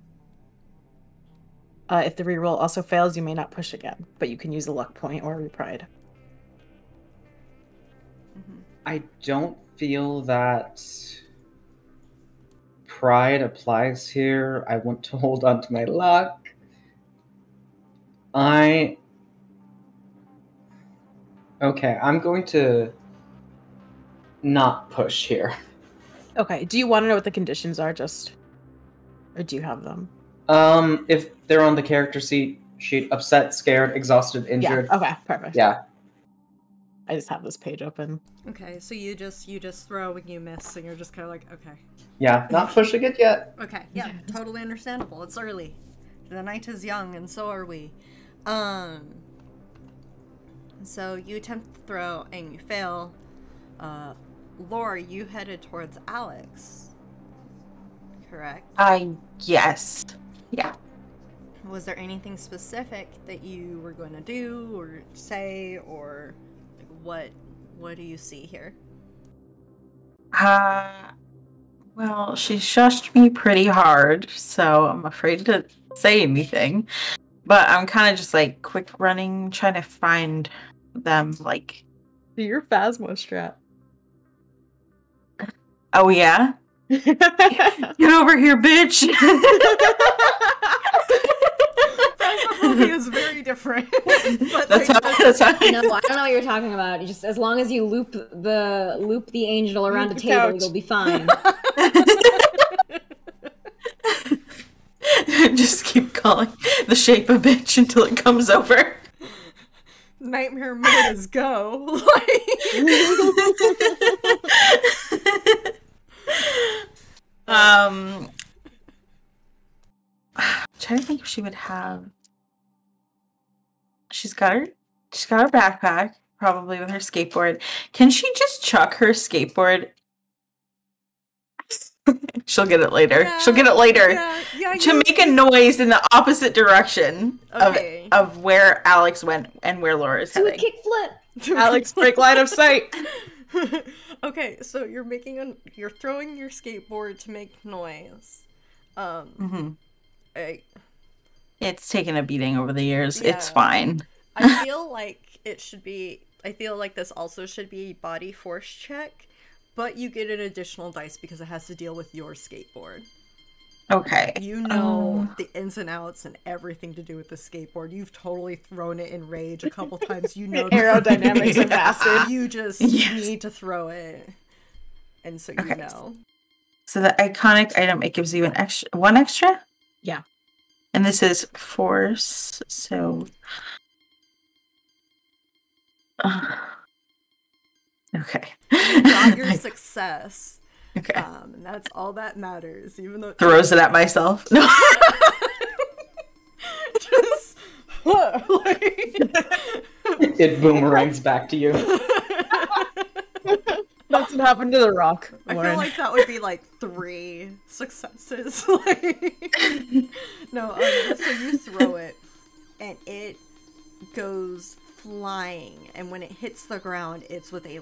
If the reroll also fails, you may not push again, but you can use a luck point or a pride. I don't feel that pride applies here. I want to hold on to my luck. Okay, I'm going to not push here. Okay, do you want to know what the conditions are, or do you have them? If they're on the character sheet, upset, scared, exhausted, injured. Yeah, okay, perfect. Yeah. I just have this page open. Okay, so you just throw and you miss, and you're just kind of like, okay. Yeah, not pushing it yet. Okay, yeah, totally understandable. It's early. The night is young, and so are we. So you attempt to throw, and you fail. Laura, you headed towards Alex. Correct? Yes. Yeah. Was there anything specific that you were going to do, or say, or like, what do you see here? Well, she shushed me pretty hard, so I'm afraid to say anything. But I'm kind of just like quick running, trying to find them, like... Do your Phasmo strat. Oh, yeah? Get over here, bitch! Phasmophobia is very different. But that's how No, I don't know what you're talking about. You just as long as you loop the angel around a table, couch. you'll be fine. Just keep calling the shape a bitch until it comes over. Nightmare mode is go. Trying to think if she would have. She's got her backpack. probably with her skateboard. Can she just chuck her skateboard? She'll get it later. Yeah, She'll get it later. Yeah, To make a noise in the opposite direction Okay. of where Alex went and where Laura's Do a heading. kickflip. Alex, break line of sight. Okay, so you're throwing your skateboard to make noise. It's taken a beating over the years. Yeah. It's fine. I feel like this also should be a body force check, but you get an additional dice because it has to deal with your skateboard. Okay. You know the ins and outs and everything to do with the skateboard. You've totally thrown it in rage a couple times. You know Aerodynamics and acid. You just need to throw it. And so you know. So the iconic item, it gives you one extra? Yeah. And this is force, so... okay. You got your success. Okay. And that's all that matters, even though Throws it at myself. No. Just like... It boomerangs back to you. That's what happened to the rock. I Lauren. feel like that would be like 3 successes. Like, no, so you throw it, and it goes flying, and when it hits the ground, it's with a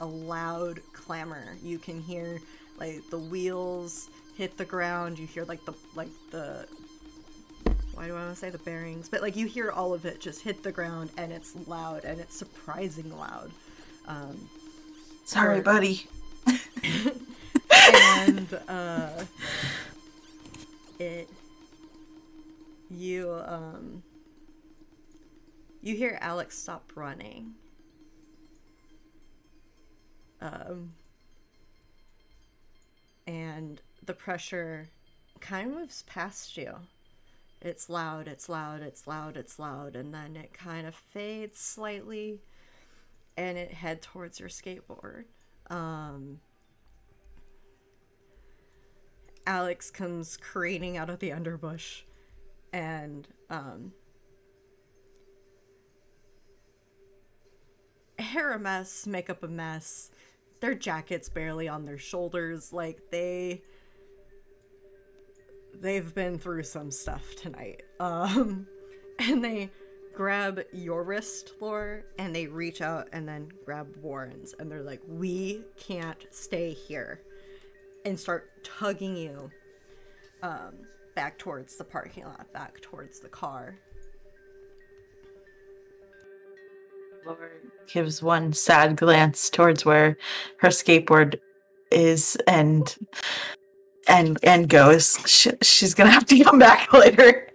loud clamor. You can hear like the wheels hit the ground. You hear like the why do I want to say the bearings? But like you hear all of it just hit the ground, and it's loud, and it's surprisingly loud. Sorry, buddy. And you hear Alex stop running. And the pressure kind of moves past you. It's loud, it's loud, it's loud, it's loud, and then it kind of fades slightly, and it head towards your skateboard. Alex comes careening out of the underbush, and hair a mess, makeup a mess, their jackets barely on their shoulders, like they've been through some stuff tonight. And they grab your wrist, Laura, and they reach out and then grab Warren's, and they're like, we can't stay here, and start tugging you back towards the parking lot, back towards the car. Laura gives one sad glance towards where her skateboard is and goes, she's gonna have to come back later.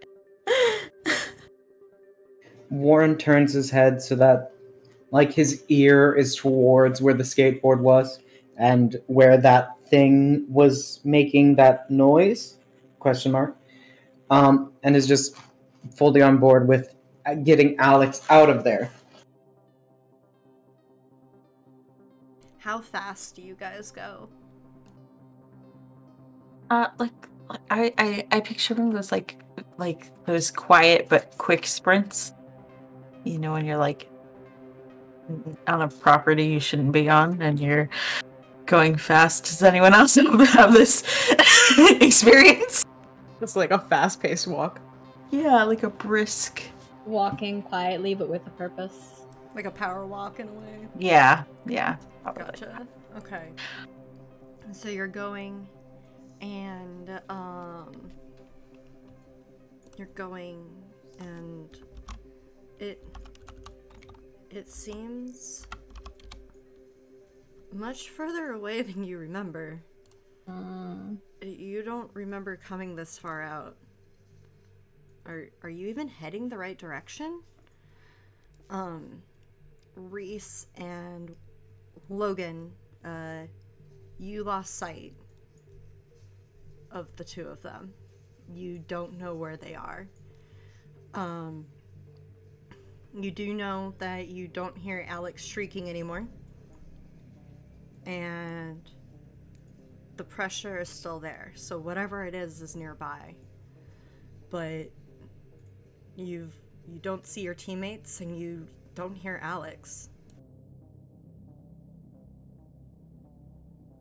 Warren turns his head so that, like, his ear is towards where the skateboard was and where that thing was making that noise, ? And is just fully on board with getting Alex out of there. How fast do you guys go? I picture them as like those quiet but quick sprints. You know, when you're like on a property you shouldn't be on and you're going fast. Does anyone else have this experience? It's like a fast-paced walk. Yeah, like a brisk. Walking quietly but with a purpose. Like a power walk in a way? Yeah. Probably. Gotcha. Okay. So you're going, and it seems much further away than you remember. You don't remember coming this far out. Are you even heading the right direction? Reese and Logan, you lost sight of the two of them. You don't know where they are. You do know that you don't hear Alex shrieking anymore. And the pressure is still there. So whatever it is nearby. But you don't see your teammates, and you don't hear Alex.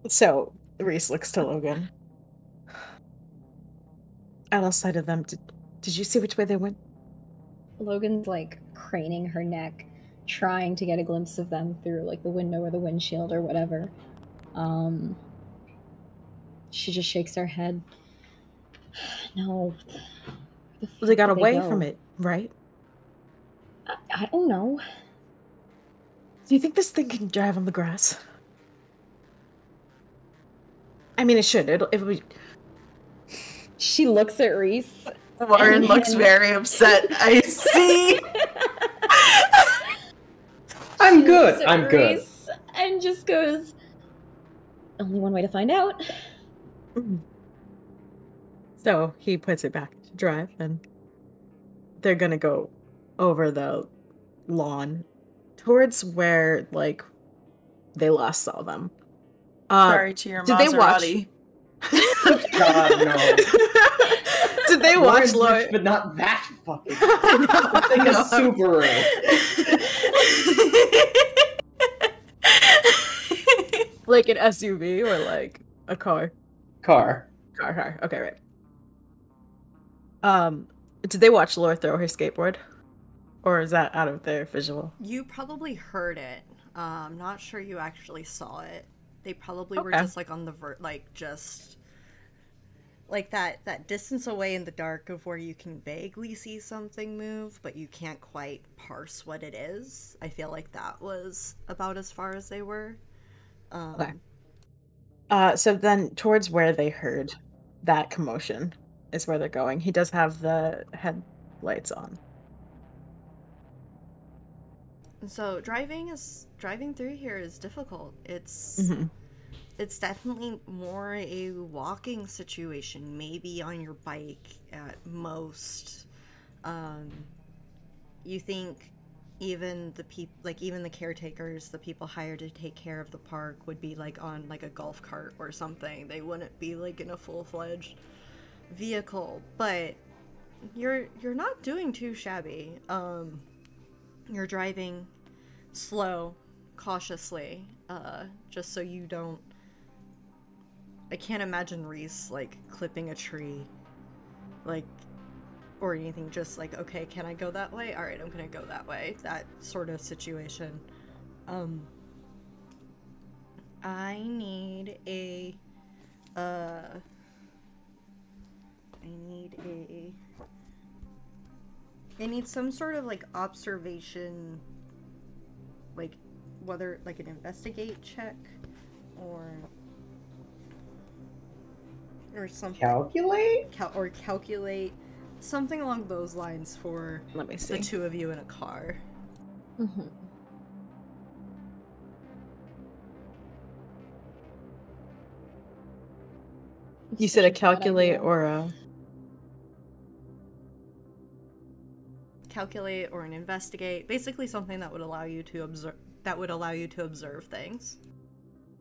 So Reese looks to Logan. I lost sight of them. Did you see which way they went? Logan's like craning her neck, trying to get a glimpse of them through like the window or the windshield or whatever. She just shakes her head. No. They got away from it, right? I don't know. Do you think this thing can drive on the grass? I mean, it should. It'll be... She looks at Reese. Lauren looks very upset. I see. I'm good. I'm good. Reese and just goes, only one way to find out. So he puts it back to drive, and they're gonna go over the lawn towards where, like, they last saw them. Sorry to your Maserati. God, no. Did they watch Lauren? But not that fucking. It's like a Subaru. Like an SUV or like a car? Car. Okay, right. Did they watch Laura throw her skateboard? Or is that out of their visual? You probably heard it. Not sure you actually saw it. They probably were just like on the just like that distance away in the dark of where you can vaguely see something move, but you can't quite parse what it is. I feel like that was about as far as they were. Okay. So then towards where they heard that commotion is where they're going. He does have the headlights on. So driving through here is difficult. It's definitely more a walking situation, maybe on your bike at most. You think even the caretakers, the people hired to take care of the park, would be like on like a golf cart or something. They wouldn't be like in a full-fledged vehicle, but you're not doing too shabby. You're driving slow, cautiously, just so you don't... I can't imagine Reese, like, clipping a tree, like, or anything, just like, okay, can I go that way? Alright, I'm gonna go that way. That sort of situation. I need some sort of, like, observation, like, whether, like, an investigate check, or something. Calculate something along those lines for Let me see. the two of you in a car. Mm-hmm. You said a calculate or a... Calculate or an investigate, basically something that would allow you to observe things.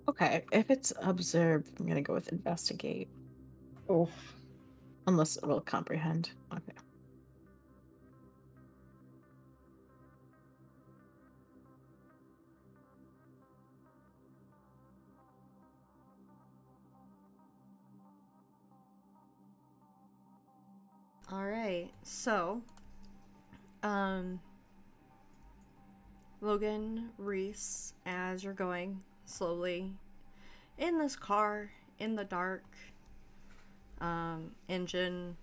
Okay, if it's observed, I'm gonna go with investigate. Oof. Unless it will comprehend. Okay. Alright, so Logan, Reese, as you're going slowly in this car in the dark, engine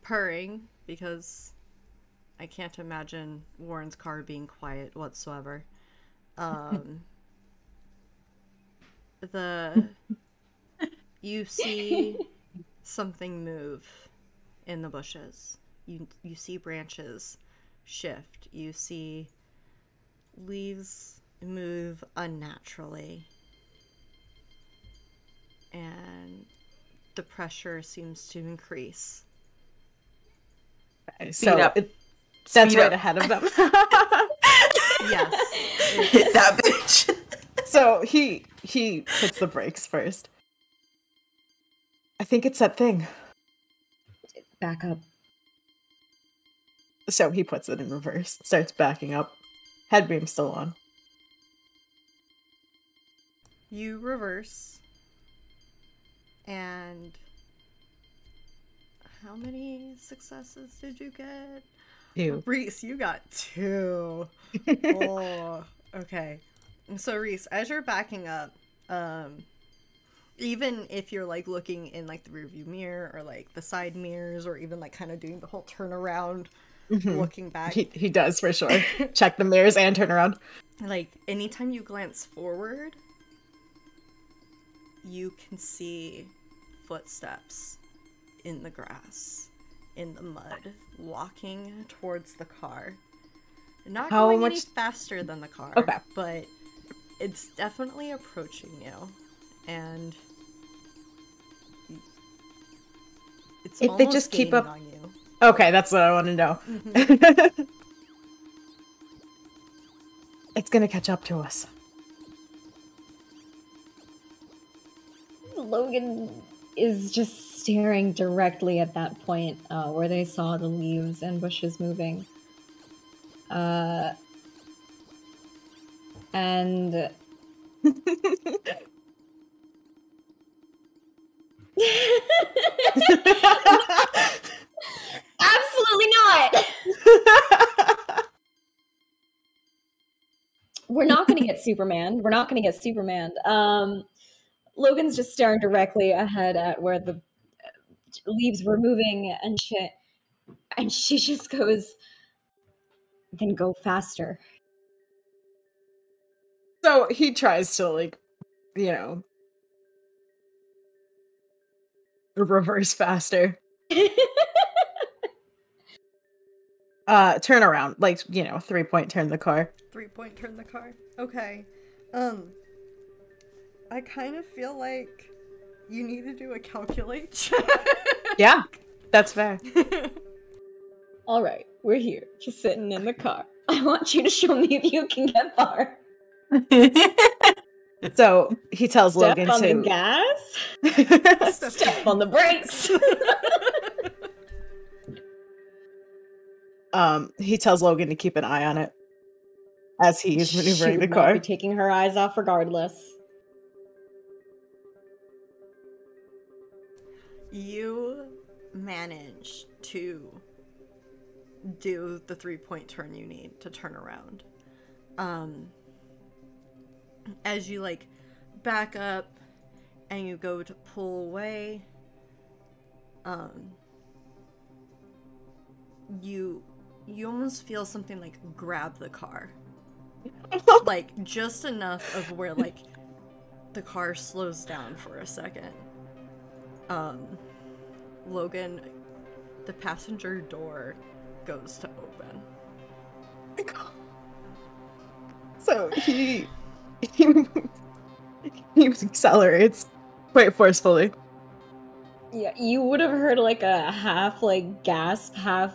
purring, because I can't imagine Warren's car being quiet whatsoever. You see something move in the bushes. You see branches shift. You see leaves move unnaturally. And the pressure seems to increase. Okay, so that's right ahead of them. Yes. Hit that bitch. So he hits the brakes first. I think it's that thing. Back up. So he puts it in reverse, starts backing up. Headbeam's still on. You reverse. And how many successes did you get? 2. Reese, you got 2. Oh, okay. So Reese, as you're backing up, even if you're like looking in like the rearview mirror or like the side mirrors or even like kind of doing the whole turnaround, looking back. He does for sure. Check the mirrors and turn around. Like anytime you glance forward, you can see footsteps in the grass, in the mud, walking towards the car. Not going any faster than the car, okay, but it's definitely approaching you, and it's if they just keep up on you. Okay, that's what I want to know. It's gonna catch up to us. Logan is just staring directly at that point where they saw the leaves and bushes moving. And absolutely not. We're not going to get Superman. We're not going to get Superman. Logan's just staring directly ahead at where the leaves were moving, and she just goes, "Then go faster." So he tries to, like, you know, reverse faster. Turn around, like, you know, 3-point turn the car. 3-point turn the car. Okay. I kind of feel like you need to do a calculate check. Yeah, that's fair. All right, we're here, just sitting in the car. I want you to show me if you can get far. So he tells Step Logan on to the gas. Step on the brakes. He tells Logan to keep an eye on it as he's maneuvering the She would car. not be taking her eyes off regardless. You manage to do the 3-point turn you need to turn around. As you like back up and you go to pull away, you almost feel something like grab the car. Like just enough of where like the car slows down for a second. Logan, the passenger door goes to open. So he accelerates quite forcefully. Yeah, you would have heard like a half like gasp, half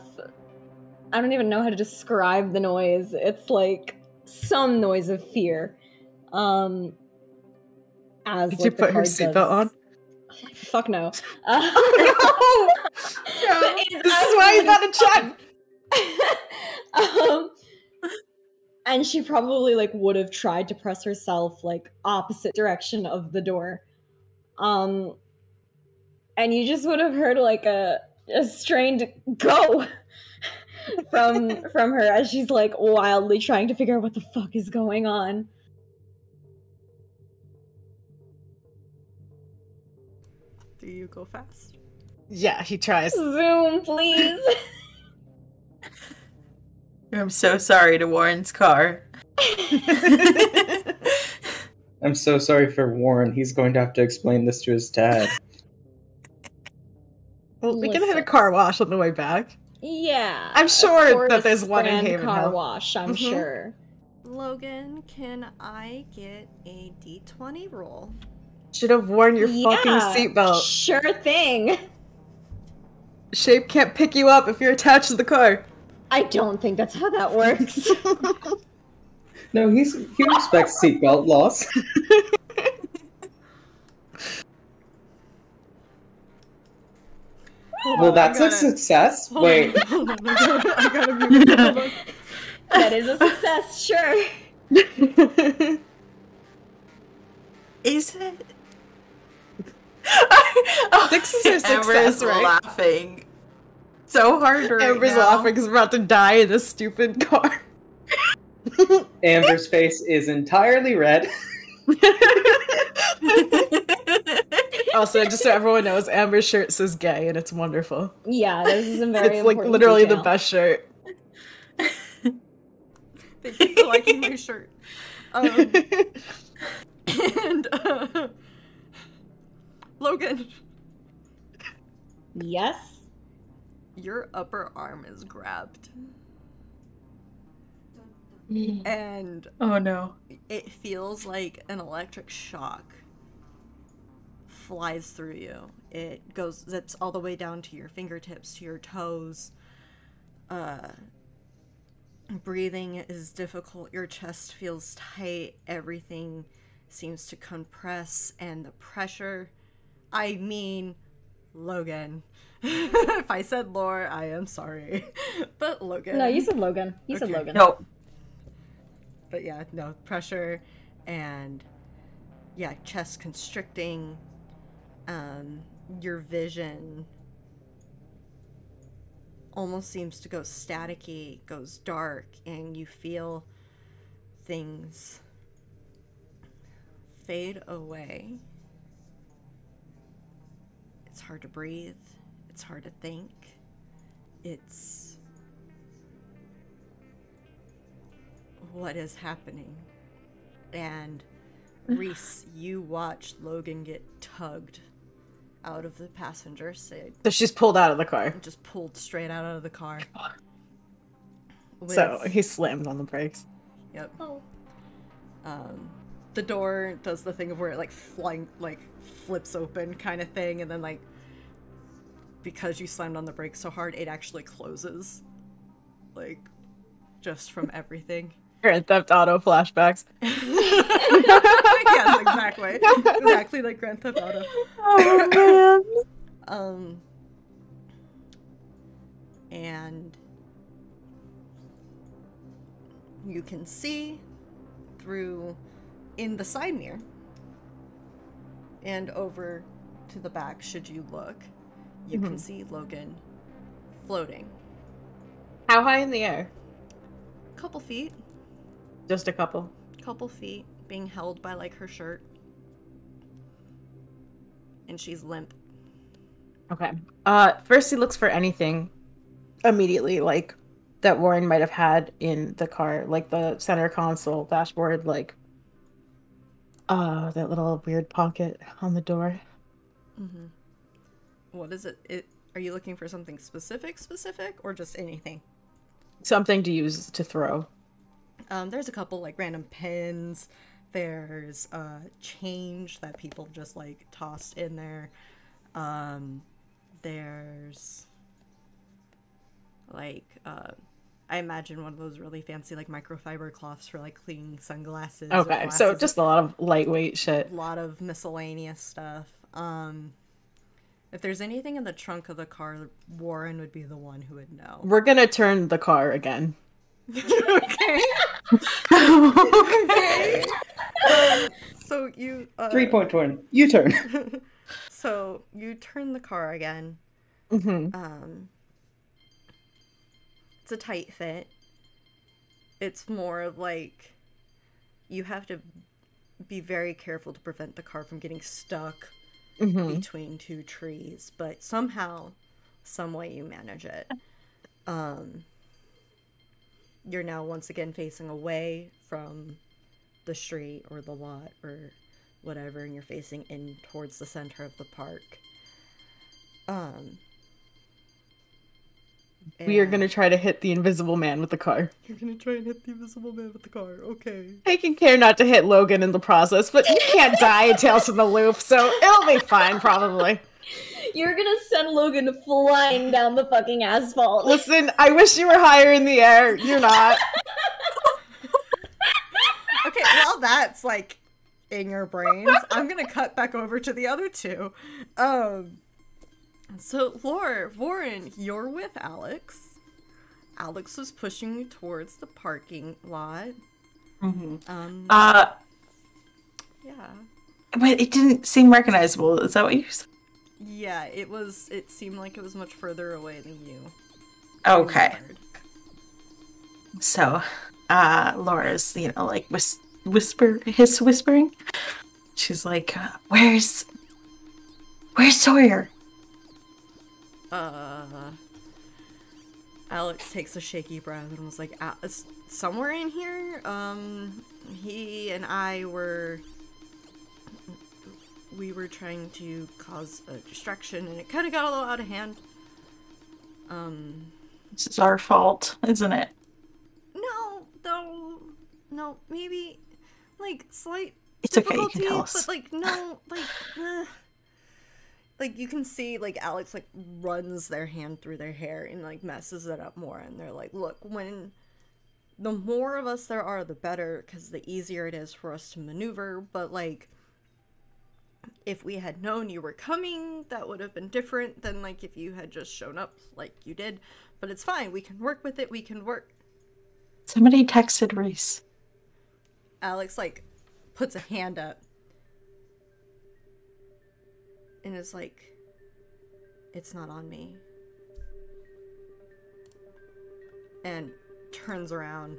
I don't even know how to describe the noise. It's like some noise of fear. As Did like, you the put her car seatbelt does... on? Fuck no. Oh no! No, this is why you got to check. And she probably like would have tried to press herself like opposite direction of the door. And you just would have heard like a strained go from her as she's like wildly trying to figure out what the fuck is going on. Do you go fast? Yeah, he tries. Zoom, please. I'm so sorry to Warren's car. I'm so sorry for Warren. He's going to have to explain this to his dad. Well, we can hit a car wash on the way back. Yeah. I'm sure that there's one in Haven car Hill. wash, I'm sure. Logan, can I get a D20 roll? Should have worn your fucking seatbelt. Sure thing. Shape can't pick you up if you're attached to the car. I don't think that's how that works. No, he respects seatbelt laws. Well, that's a success. Wait. I gotta be That is a success, sure. Is it? Six is a Amber's success, right? laughing so hard right Amber's now. laughing because we're about to die in this stupid car. Amber's face is entirely red. Also, just so everyone knows, Amber's shirt says gay, and it's wonderful. Yeah, this is a very It's like important literally detail. the best shirt. Thank you for liking my shirt. And Logan, Yes? your upper arm is grabbed, and Oh no. it feels like an electric shock flies through you. It zips all the way down to your fingertips, to your toes. Breathing is difficult. Your chest feels tight. Everything seems to compress, and the pressure. I mean, Logan. If I said Lore, I am sorry. But Logan. No, you said Logan. You said Okay. Logan. Nope. But yeah, no, pressure and yeah, chest constricting. Your vision almost seems to go staticky, goes dark, and you feel things fade away. It's hard to breathe. It's hard to think. It's what is happening. And Reese, you watch Logan get tugged out of the passenger seat. So she's pulled out of the car. Just pulled straight out of the car. So he slams on the brakes. Yep. Oh. The door does the thing of where it flips open kind of thing, and then like because you slammed on the brakes so hard, it actually closes. Like just from everything. Grand Theft Auto flashbacks. Yes, exactly. Exactly like Grand Theft Auto. Oh And you can see through in the side mirror and over to the back, should you look, you can see Logan floating. How high in the air? Couple feet, Just a couple. being held by like her shirt. And she's limp. Okay. First he looks for anything immediately, like that Warren might have had in the car, like the center console, dashboard, like that little weird pocket on the door. Mm-hmm. What is it? Are you looking for something specific, or just anything? Something to use to throw. There's a couple like random pins. There's change that people just like tossed in there. There's like I imagine one of those really fancy like microfiber cloths for like cleaning sunglasses. or Okay, glasses. so just a lot of lightweight shit. A lot of miscellaneous stuff. If there's anything in the trunk of the car, Warren would be the one who would know. We're gonna turn the car again. Okay. Okay. So you 3-point turn. U-turn. So you turn the car again. Mm-hmm. It's a tight fit. It's more of like you have to be very careful to prevent the car from getting stuck between two trees, but somehow, some way you manage it. You're now once again facing away from the street or the lot or whatever, and you're facing in towards the center of the park. We are gonna try to hit the invisible man with the car. You're gonna try and hit the invisible man with the car, okay. Taking care not to hit Logan in the process, but you can't die in Tales from the Loop, so it'll be fine, probably. You're gonna send Logan flying down the fucking asphalt. Listen, I wish you were higher in the air. You're not. Okay, while that's like in your brains, I'm gonna cut back over to the other two. So Warren, you're with Alex. Alex was pushing you towards the parking lot. Mm-hmm. Yeah. But it didn't seem recognizable. Is that what you said? Yeah, it seemed like it was much further away than you. Okay. So, Laura's, like whispering. She's like, where's Sawyer? Alex takes a shaky breath and was like, somewhere in here, he and I were trying to cause a distraction, and it kind of got a little out of hand. This is our fault, isn't it? No, maybe, like, slight it's okay, you difficulty, can tell us. but, like, no, like, like, you can see, like, Alex, like, runs their hand through their hair and, like, messes it up more, and they're like, look, when the more of us there are, the better, because the easier it is for us to maneuver, but, like, if we had known you were coming, that would have been different than, like, if you had just shown up like you did, but it's fine, we can work with it, we can work. Somebody texted Reese. Alex, like, puts a hand up and is like, it's not on me. And turns around.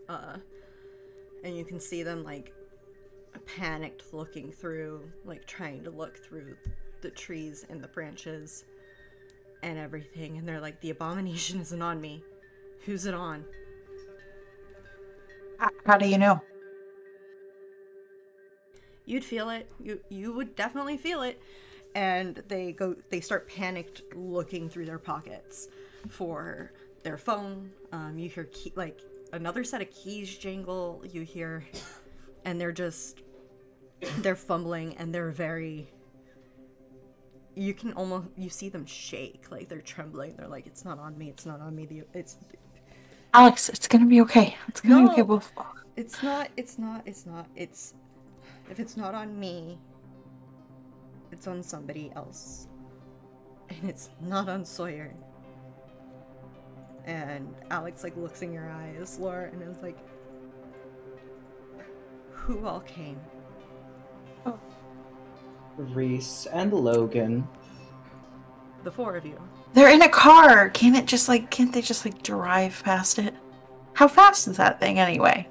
And you can see them, like, panicked looking through, like, trying to look through the trees and the branches and everything. And they're like, the abomination isn't on me. Who's it on? How do you know? You'd feel it. You would definitely feel it. And they start panicked looking through their pockets for their phone. You hear like another set of keys jangle. You hear, and they're fumbling, and they're very. You see them shake, like they're trembling. They're like, it's not on me. It's not on me. It's. Alex, it's gonna be okay. It's gonna be okay. It's not. If it's not on me, it's on somebody else. And it's not on Sawyer. And Alex, like, looks in your eyes, Laura, and is like, who all came? Oh. Reese and Logan. The four of you. They're in a car. Can't they just drive past it? How fast is that thing anyway?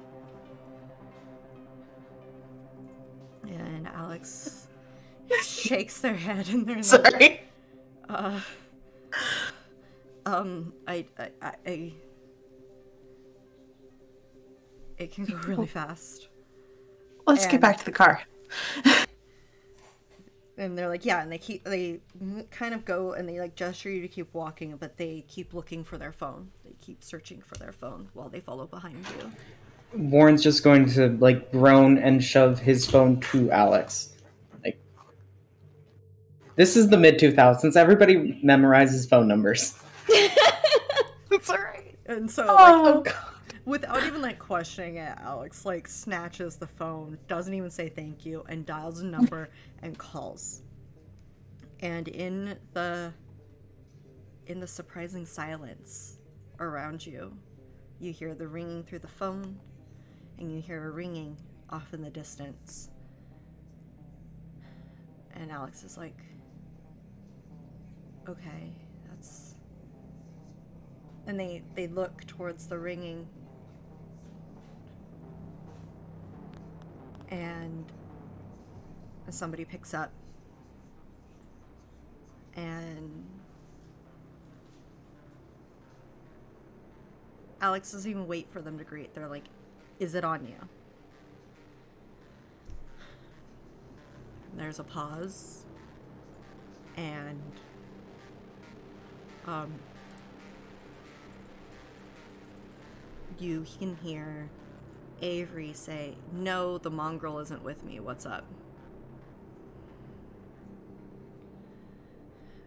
And Alex shakes their head and they're Sorry. like, it can go really fast. Let's get back to the car. And they're like, yeah, and they kind of go and they, like, gesture you to keep walking, but they keep looking for their phone. They keep searching for their phone while they follow behind you. Warren's just going to, like, groan and shove his phone to Alex. Like, this is the mid-2000s. Everybody memorizes phone numbers. It's alright. And so, like, without even, like, questioning it, Alex, like, snatches the phone, doesn't even say thank you, and dials a number and calls. And in the surprising silence around you, you hear the ringing through the phone, and you hear a ringing off in the distance. And Alex is like, okay, that's... And they look towards the ringing, and somebody picks up, and Alex doesn't even wait for them to greet. They're like, is it on you? And there's a pause, and you can hear Avery say, no, the mongrel isn't with me, what's up?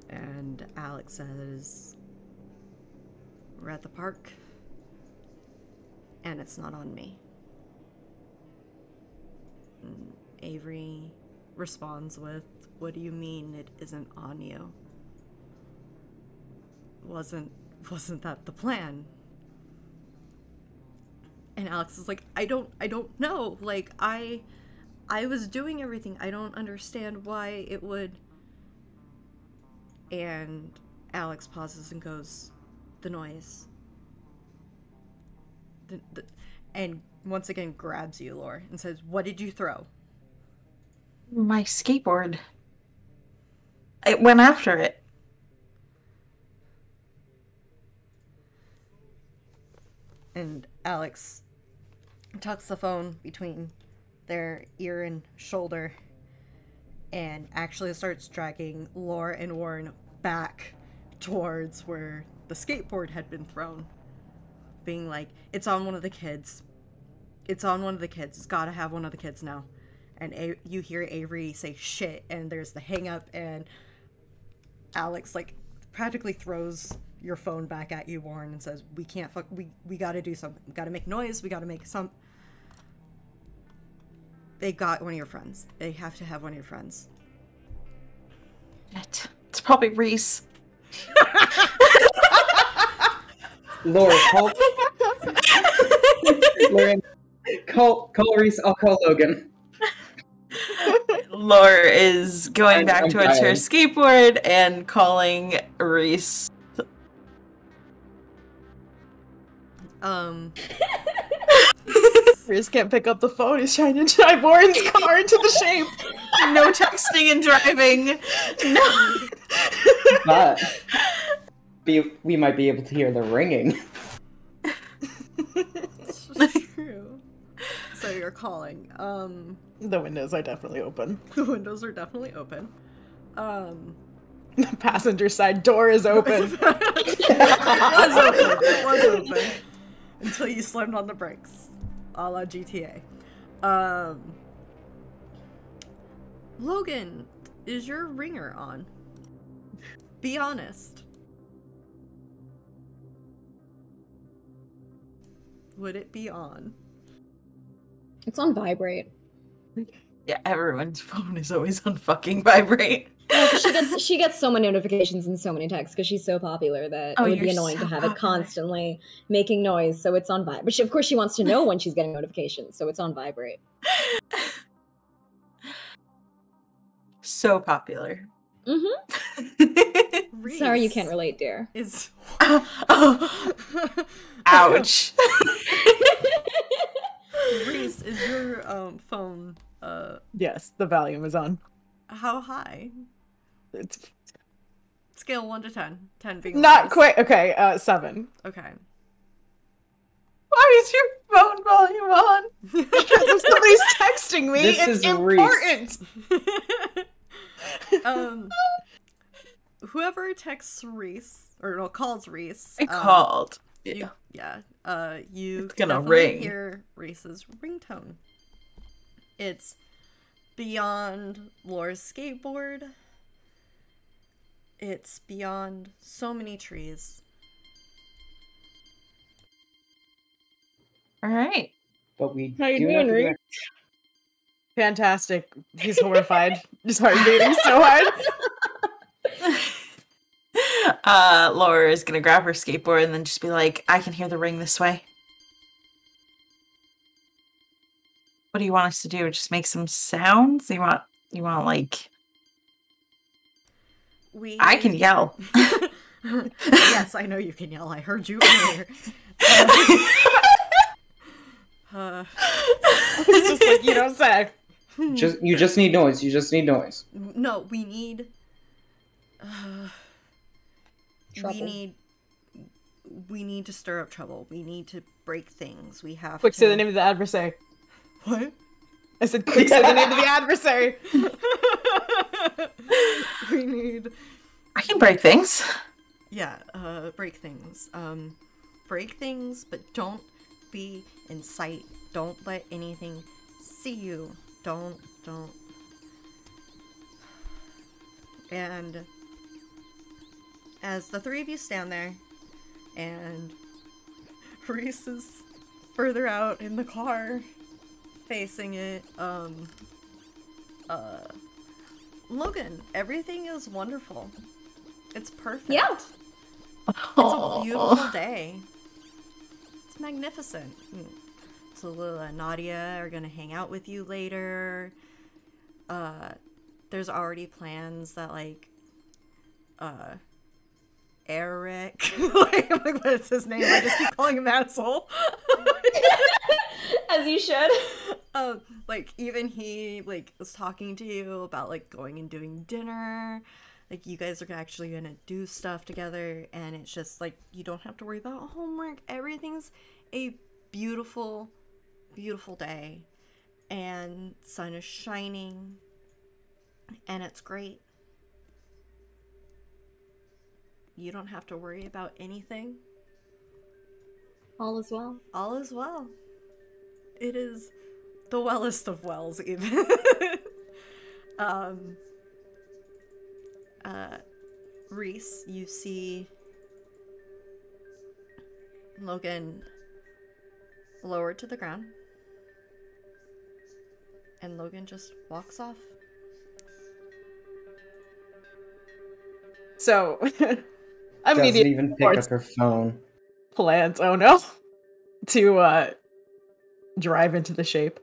And Alex says, we're at the park, and it's not on me. And Avery responds with, what do you mean it isn't on you? Wasn't wasn't that the plan? And Alex is like, I don't know. Like, I was doing everything. I don't understand why it would. And Alex pauses and goes, the noise. And once again grabs you, Lore, and says, what did you throw? My skateboard. I went after it. And Alex tucks the phone between their ear and shoulder and actually starts dragging Lore and Warren back towards where the skateboard had been thrown. Being like, it's on one of the kids. It's on one of the kids. It's gotta have one of the kids now. And you hear Avery say shit, and there's the hang up, and Alex, like, practically throws your phone back at you, Warren, and says, we can't we gotta do something. We gotta make noise. We gotta make some. They got one of your friends. They have to have one of your friends. It's probably Reese. Laura, call Reese. I'll call Logan. Laura is going back towards her skateboard and calling Reese. Reese can't pick up the phone. He's trying to drive Warren's car into the shape. No texting and driving. No. But we might be able to hear the ringing. True. So you're calling. The windows are definitely open. The windows are definitely open. The passenger side door is open. It was open. Until you slammed on the brakes. A la GTA. Logan, is your ringer on? Be honest. Would it be on? It's on vibrate. Yeah, everyone's phone is always on fucking vibrate. Yeah, she gets so many notifications and so many texts because she's so popular that it would be annoying to have it constantly making noise. So it's on vibrate. But of course, she wants to know when she's getting notifications, so it's on vibrate. So popular. Mm-hmm. Sorry, you can't relate, dear. Ouch. Reese, is your phone? Yes, the volume is on. How high? It's Scale 1 to 10. 10 being not lowest. quite. Okay, 7. Okay. Why is your phone volume on? Because somebody's texting me. This it's is important. Whoever texts Reese or calls Reese. I called. You It's gonna definitely ring. hear Reese's ringtone. It's beyond Laura's skateboard. It's beyond so many trees. All right. But we How you do doing, have to Reese? Fantastic. He's horrified. His heart beating so hard. Laura is gonna grab her skateboard and then just be like, I can hear the ring this way. What do you want us to do? Just make some sounds? You want like I can yell. Yes, I know you can yell. I heard you earlier. It's just like, you don't say. You just need noise. You just need noise. No, we need. Trouble. We need to stir up trouble. We need to break things. We have Quick, to. say the name of the adversary. What? I said, quick, say the name of the adversary. We need. I can break things. Yeah, break things. Break things, but don't be in sight. Don't let anything see you. Don't. And as the three of you stand there, and Reese is further out in the car, facing it, Logan, everything is wonderful. It's perfect. Yeah. It's a beautiful day. It's magnificent. So Lila and Nadia are gonna hang out with you later. There's already plans that Eric, like what's his name? I just keep calling him asshole. As you should. Even he was talking to you about going and doing dinner. You guys are actually gonna do stuff together, and it's just you don't have to worry about homework. Everything's a beautiful, beautiful day, and sun is shining, and it's great. You don't have to worry about anything. All is well. All is well. It is the wellest of wells, even. Reese, you see Logan lowered to the ground, and Logan just walks off. So, Doesn't even pick up her phone. Plans, oh no, to drive into the shape.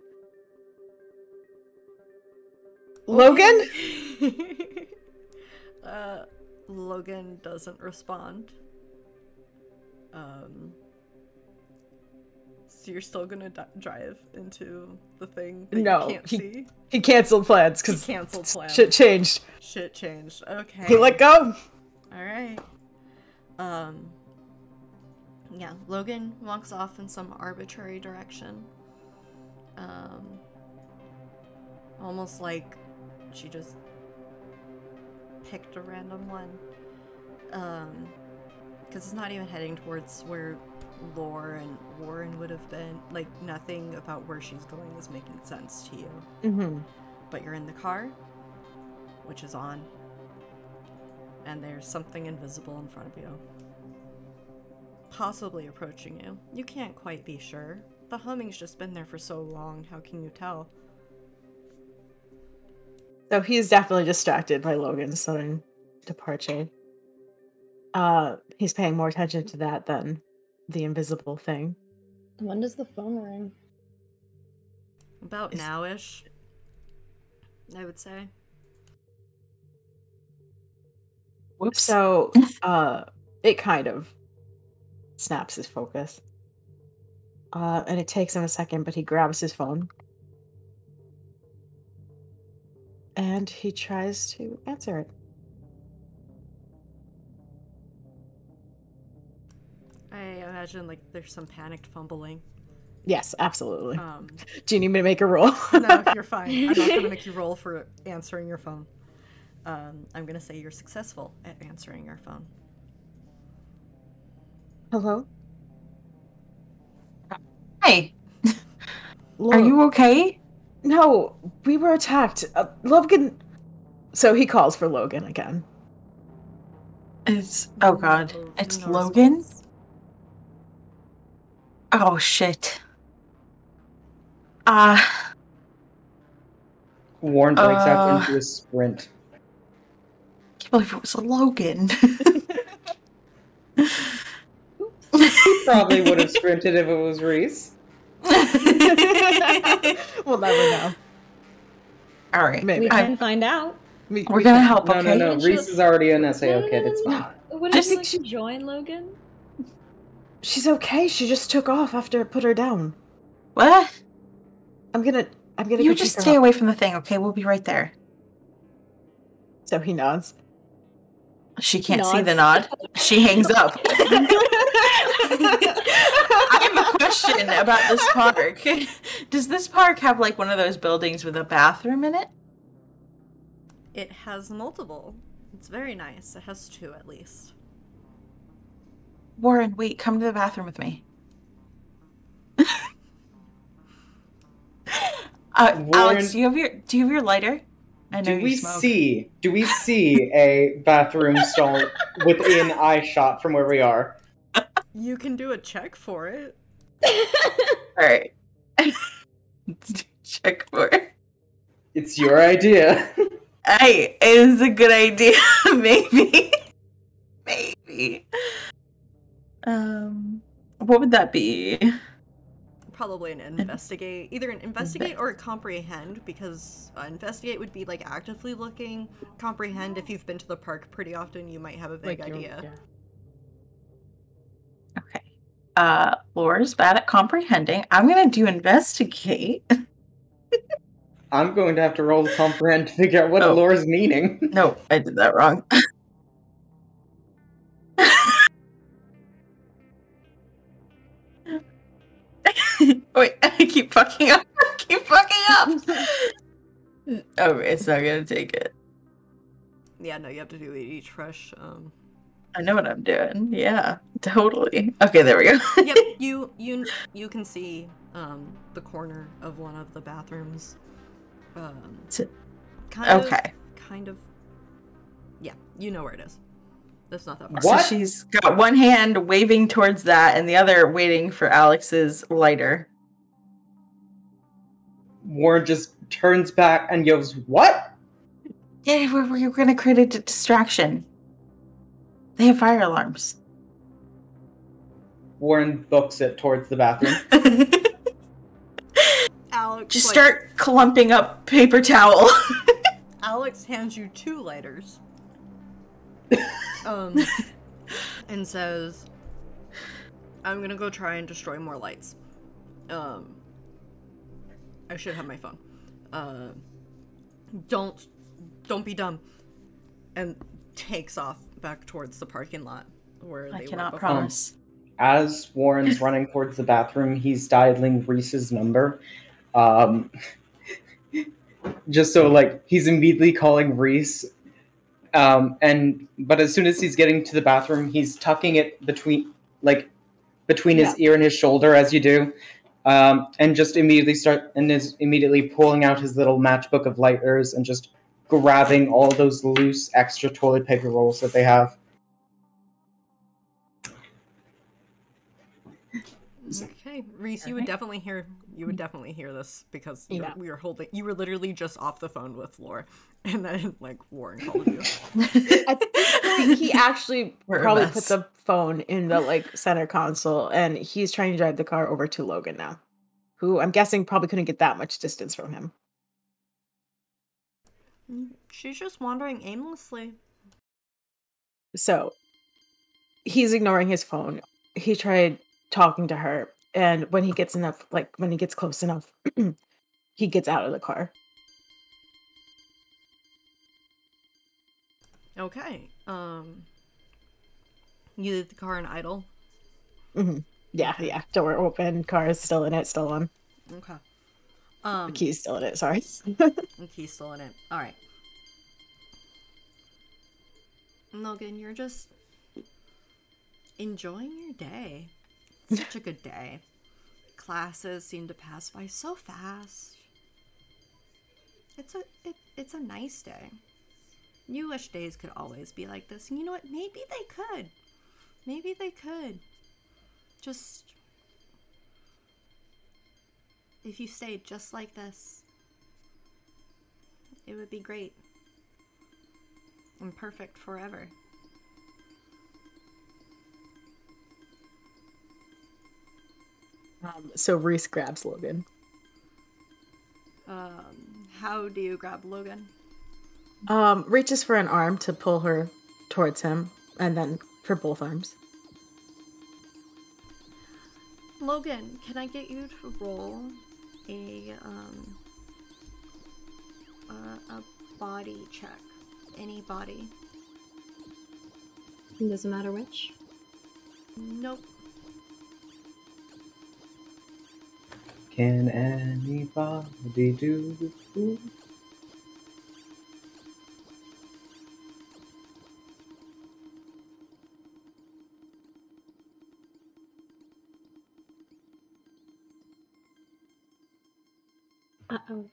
Logan? Logan doesn't respond. So you're still gonna drive into the thing that No, you can't see? He canceled plans because canceled plans. Shit changed. Shit changed. Okay. He let go. Alright. Yeah, Logan walks off in some arbitrary direction. Almost like she just picked a random one. Because it's not even heading towards where Lore and Warren would have been. Nothing about where she's going is making sense to you. Mm-hmm. But you're in the car, which is on. And there's something invisible in front of you. Possibly approaching you. You can't quite be sure. The humming's just been there for so long, how can you tell? So he's definitely distracted by Logan's sudden departure. He's paying more attention to that than the invisible thing. When does the phone ring? About now-ish, I would say. Whoops. So, it kind of snaps his focus. And it takes him a second, but he grabs his phone. And he tries to answer it. I imagine there's some panicked fumbling. Yes, absolutely. Do you need me to make a roll? No, you're fine. I'm not going to make you roll for answering your phone. I'm going to say you're successful at answering your phone. Hello? Hi. Are you okay? No, we were attacked. Logan... So he calls for Logan again. Oh god. It's No Logan? response. Oh shit. Warren breaks out into a sprint. Can't believe it was a Logan. He probably would have sprinted if it was Reese. We'll never know. Alright. Maybe. We can find out. We're gonna help, No, okay? no. Reese is already an SAO kid. It's fine. Would Just- you like to join Logan? She's okay. She just took off after I put her down. What? I'm gonna You go just pick her stay up. away from the thing, okay? We'll be right there. So he nods. She can't see Nods. the nod. She hangs up. I have a question about this park. Does this park have one of those buildings with a bathroom in it? It has multiple. It's very nice. It has 2 at least. Warren, wait, come to the bathroom with me. Alex, do you have your lighter? I know Do we you smoke. do we see a bathroom stall within eye shot from where we are? You can do a check for it. Alright. Check for it. It's your idea. Hey, it is a good idea. Maybe. Maybe. What would that be? Probably an investigate. Either an investigate or a comprehend, because investigate would be like actively looking. Comprehend, if you've been to the park pretty often, you might have a vague idea. Yeah. Okay. Laura's bad at comprehending. I'm gonna do investigate. I'm going to have to roll the comprehend to figure out what Laura's meaning. No, I did that wrong. Wait, I keep fucking up. Oh, it's not gonna take it. Yeah, no, you have to do it each fresh. I know what I'm doing. Yeah, totally. Okay, there we go. Yep, you can see the corner of one of the bathrooms. Kind of. Yeah, you know where it is. That's not that far. What? So she's got one hand waving towards that and the other waiting for Alex's lighter. Warren just turns back and yells, "What?" Yeah, we're gonna create a distraction. They have fire alarms. Warren books it towards the bathroom. Alex, just start clumping up paper towel. Alex hands you 2 lighters. And says, "I'm gonna go try and destroy more lights. I should have my phone. Don't be dumb." And takes off back towards the parking lot where they cannot were promise. As Warren's running towards the bathroom, he's dialing Reese's number. Just so, like, he's immediately calling Reese. But as soon as he's getting to the bathroom, he's tucking it between his ear and his shoulder, as you do. And just is immediately pulling out his little matchbook of lighters and just grabbing all those loose extra toilet paper rolls that they have. Okay, Reese, you would definitely hear this because you were literally just off the phone with Laura, and then Warren called you. At this point, he actually probably put the phone in the center console, and he's trying to drive the car over to Logan now, who I'm guessing probably couldn't get that much distance from him. She's just wandering aimlessly. So he's ignoring his phone. He tried talking to her, and when he gets close enough, he gets out of the car. Okay. You leave the car in idle? Mm-hmm. Yeah. Door open, car is still in it, still on. Okay. The key's still in it, sorry. The key's still in it. Alright. Logan, you're just enjoying your day. Such a good day. Classes seem to pass by so fast. It's a nice day. You wish days could always be like this. And you know what? Maybe they could. Maybe they could. Just if you stayed just like this, it would be great. And perfect forever. So Reese grabs Logan. How do you grab Logan? Reaches for an arm to pull her towards him, and then for both arms. Logan, can I get you to roll a body check? Any body? It doesn't matter which. Nope. Can anybody do? Uh-oh.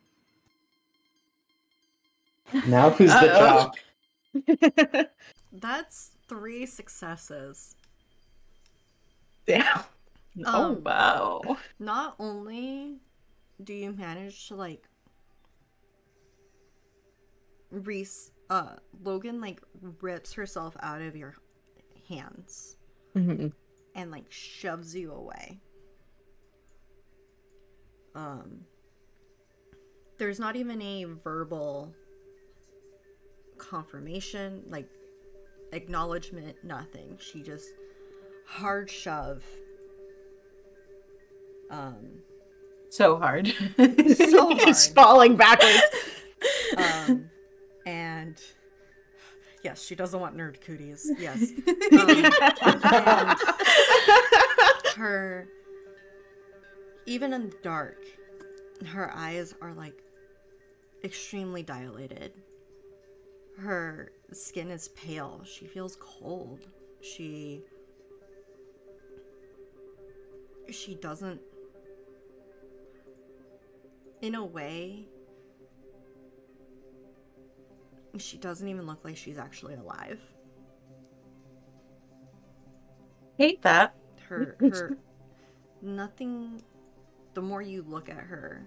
Now who's the jock? That's 3 successes. Damn. Oh, wow. Not only do you manage to Logan rips herself out of your hands. Mm-hmm. and like shoves you away. There's not even a verbal confirmation, like acknowledgement, nothing. She just hard shove. So hard. So hard. It's falling backwards. And yes, she doesn't want nerd cooties. Yes. And her, even in the dark, her eyes are like extremely dilated. Her skin is pale. She feels cold. She doesn't, in a way, she doesn't even look like she's actually alive. Hate that. Her nothing, the more you look at her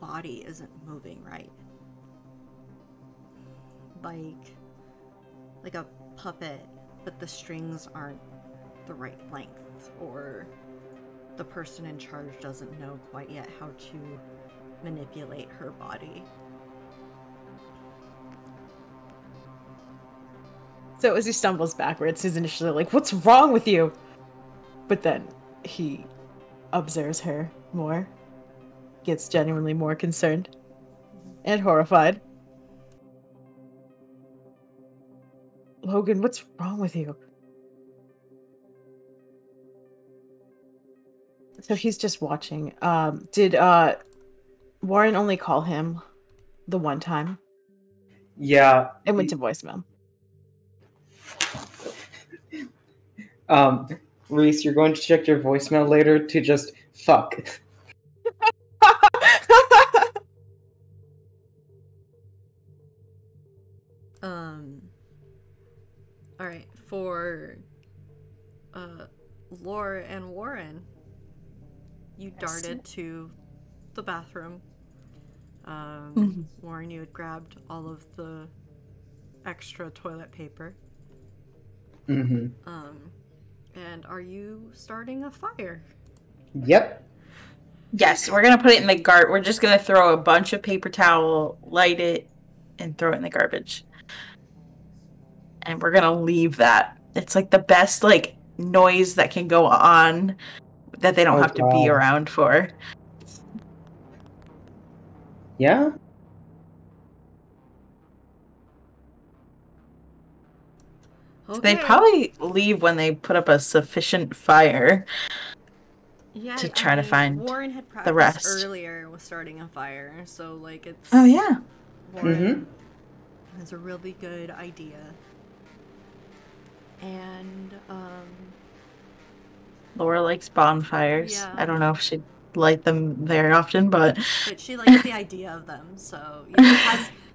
body isn't moving right. Like a puppet, but the strings aren't the right length, or the person in charge doesn't know quite yet how to manipulate her body. So as he stumbles backwards, he's initially like, "What's wrong with you?" But then he observes her more, gets genuinely more concerned and horrified. Logan, what's wrong with you? So he's just watching. Did Warren only call him the one time? Yeah. It went to voicemail. Reese, you're going to check your voicemail later to just fuck. Alright, for Laura and Warren, you darted to the bathroom. Warren, you had grabbed all of the extra toilet paper. Mm-hmm. And are you starting a fire? Yep. Yes, we're gonna put it in the We're just gonna throw a bunch of paper towel, light it, and throw it in the garbage. And we're gonna leave that. It's like the best like noise that can go on that they don't have to be around for. Yeah? Okay. They probably leave when they put up a sufficient fire to try to find Warren had practiced the rest earlier with starting a fire, so like it's... Oh yeah. Warren has a really good idea. And Laura likes bonfires. Yeah. I don't know if she'd light them very often, but she likes the idea of them, so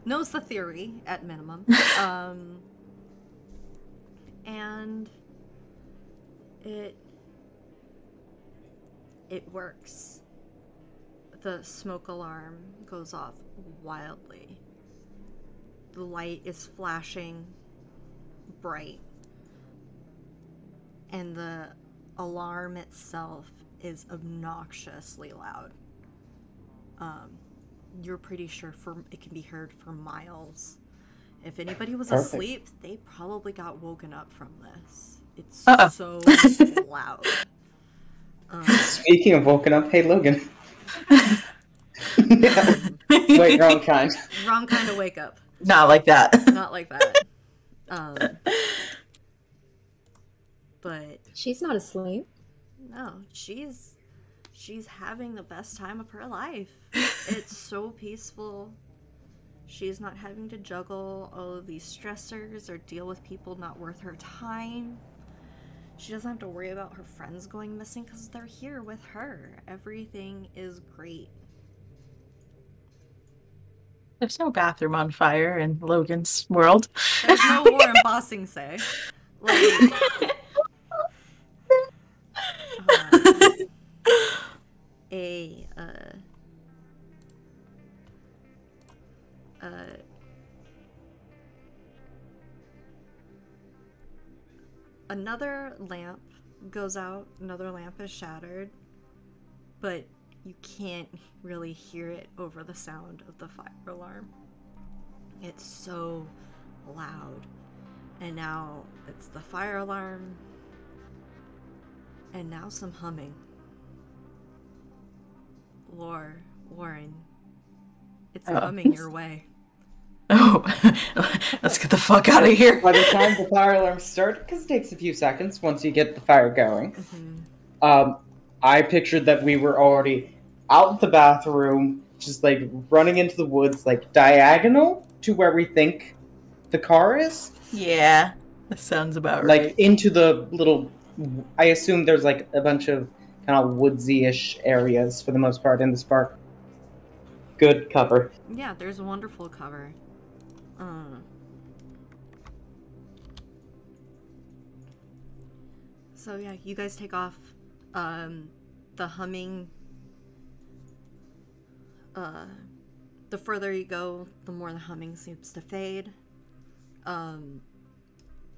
knows the theory at minimum. And it works. The smoke alarm goes off wildly. The light is flashing bright, and the alarm itself is obnoxiously loud. You're pretty sure it can be heard for miles. If anybody was asleep, they probably got woken up from this. It's so loud. Speaking of woken up, hey Logan. Wait, wrong kind. Wrong kind of wake up. Not like that. Not like that. But she's not asleep. No, she's having the best time of her life. It's so peaceful. She's not having to juggle all of these stressors or deal with people not worth her time. She doesn't have to worry about her friends going missing because they're here with her. Everything is great. There's no bathroom on fire in Logan's world. There's no war in Bossing Say. Like... another lamp goes out, another lamp is shattered, but you can't really hear it over the sound of the fire alarm. It's so loud. And now it's the fire alarm, and now some humming. Warren, it's coming your way. Oh, let's get the fuck out of here. By the time the fire alarm starts, because it takes a few seconds once you get the fire going, I pictured that we were already out the bathroom, just like running into the woods, like diagonal to where we think the car is. Yeah, that sounds about right. right. Like into the little, I assume there's like a bunch of kind of woodsy-ish areas for the most part in this park. Good cover. Yeah, there's a wonderful cover. So yeah, you guys take off. The humming. The further you go, the more the humming seems to fade.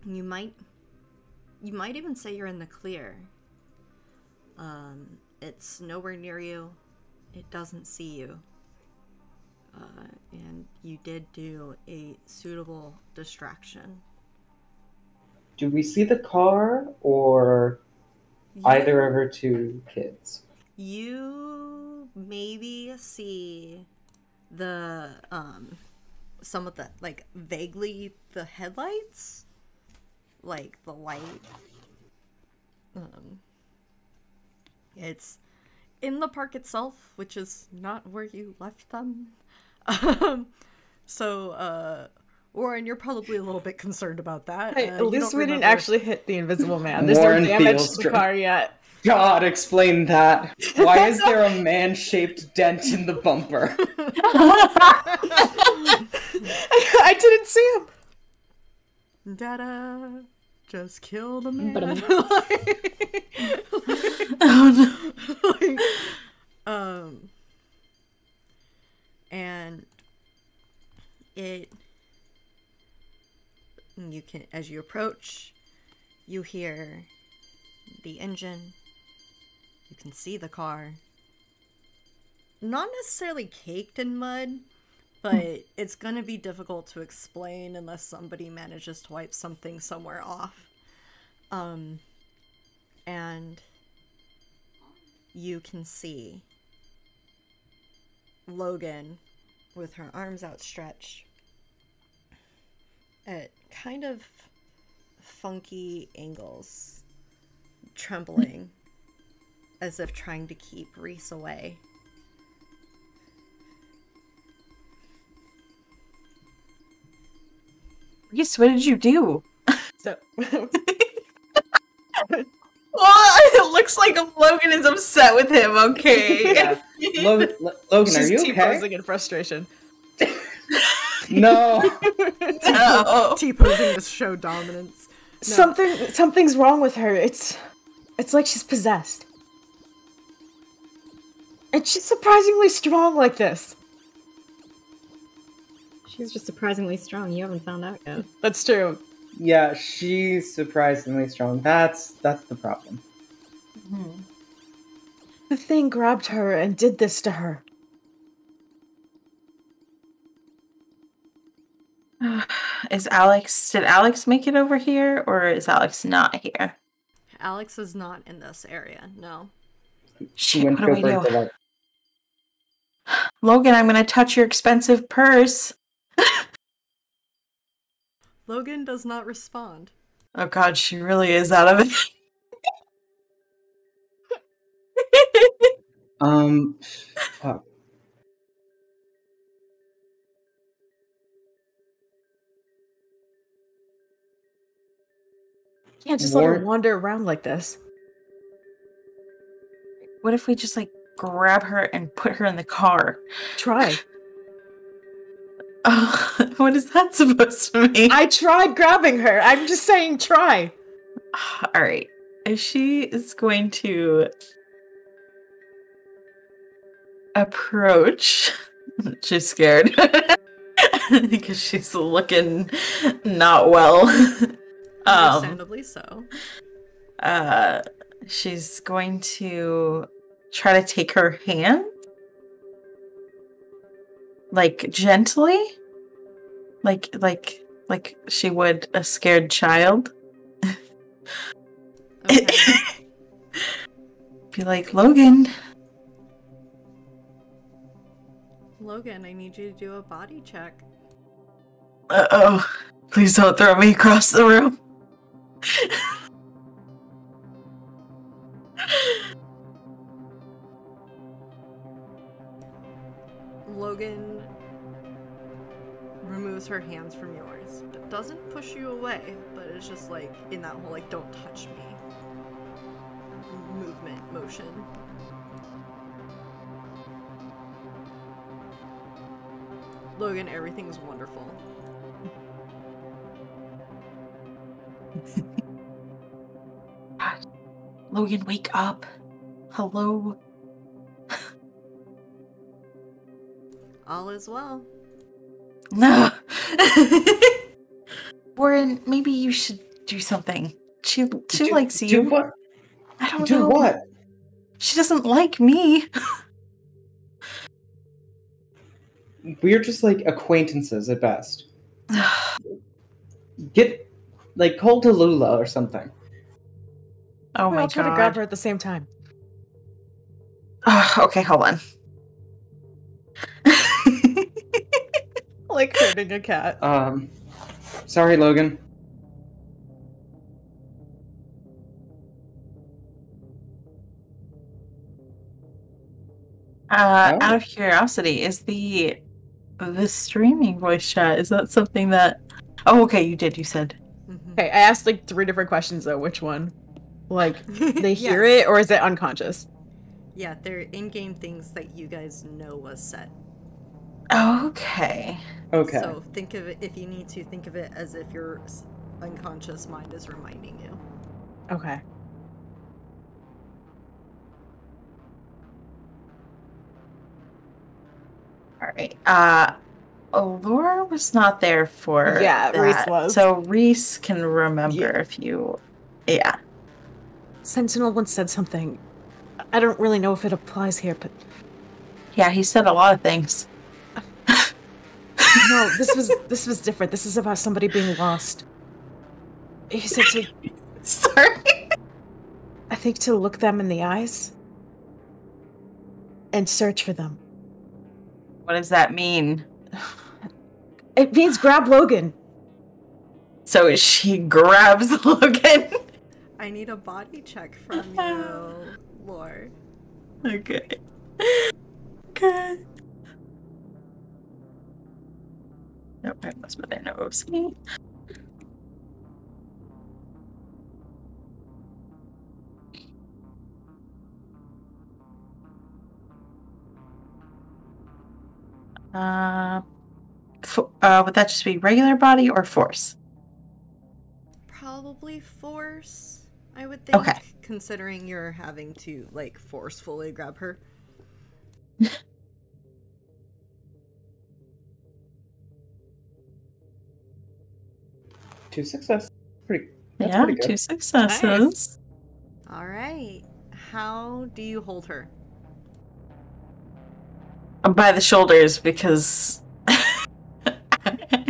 You might even say you're in the clear. It's nowhere near you. It doesn't see you. And you did do a suitable distraction. Do we see the car or either of her two kids? You maybe see the some of the, like, vaguely the headlights, like the light. It's in the park itself, which is not where you left them. Warren, you're probably a little bit concerned about that. Hey, at least we didn't remember... actually hit the Invisible Man. There's Warren no damage feels to the car yet. God, explain that. Why is there a man-shaped dent in the bumper? I didn't see him. Dada, just kill the man. Oh no. And you can, as you approach, you hear the engine. You can see the car. Not necessarily caked in mud, but it's gonna be difficult to explain unless somebody manages to wipe something somewhere off. And you can see Logan with her arms outstretched at kind of funky angles, trembling as if trying to keep Reese away. Reese, what did you do? So Well, it looks like Logan is upset with him, okay? Yeah. Logan, are you okay? T-posing in frustration. No. No. T-posing to show dominance. No. Something's wrong with her. It's like she's possessed. And she's surprisingly strong like this. She's just surprisingly strong. You haven't found out yet. That's true. Yeah, she's surprisingly strong. That's the problem. Hmm. The thing grabbed her and did this to her. Did Alex make it over here, or is Alex not here? Alex is not in this area, no. She went What do we over do? to like, Logan, I'm gonna touch your expensive purse. Logan does not respond. Oh god, she really is out of it. fuck. Can't just let her wander around like this. What if we just, like, grab her and put her in the car? Try. Oh, what is that supposed to mean? I tried grabbing her. I'm just saying try. Alright. She is going to approach. She's scared. Because she's looking not well. Understandably so. She's going to try to take her hand, like gently, like she would a scared child. Okay. Be like, Logan. Logan, I need you to do a body check. Uh-oh. Please don't throw me across the room. Logan removes her hands from yours, but doesn't push you away, but it's just like in that whole like don't touch me motion. Logan, everything's wonderful. Logan, wake up. Hello. All is well. No. Warren, maybe you should do something. She likes you. Do what? I don't Do know. what? She doesn't like me. We're just like acquaintances at best. Get like call Tallulah or something. Oh my I'll try to grab her at the same time. Okay, hold on. Like hurting a cat. Sorry, Logan. Out of curiosity, is the streaming voice chat, is that something that... Oh, okay, you said. Mm-hmm. Okay, I asked like 3 different questions though. Which one? Like, they hear it or is it unconscious? Yeah, they're in-game things that you guys know was said. Okay. Okay. So think of it, if you need to, think of it as if your unconscious mind is reminding you. Okay. Alright. Laura was not there for Yeah, that. Reese was. So Reese can remember Yeah. if you... Yeah. Sentinel once said something. I don't really know if it applies here, but... Yeah, he said a lot of things. No, this was different. This is about somebody being lost. He said to... Sorry. I think to look them in the eyes and search for them. What does that mean? It means grab Logan. So she grabs Logan. I need a body check from you, Lore. Okay. Okay. Nope, I must put in OC. Would that just be regular body or force? Probably force, I would think. Okay. Considering you're having to, like, forcefully grab her. 2 successes. That's yeah, pretty good. 2 successes. Alright. How do you hold her? By the shoulders because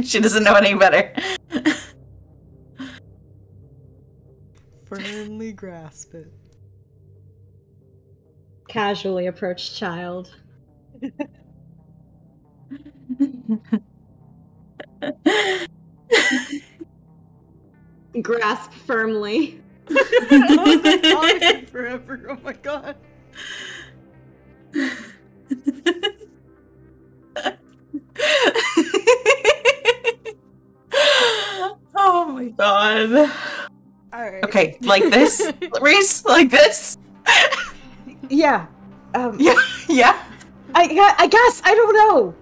she doesn't know any better. Firmly grasp it. Casually approach child. Grasp firmly. Forever. Oh my god. Oh my god. Alright. Okay, like this? Reese, like this? Yeah. Yeah. I guess. I don't know.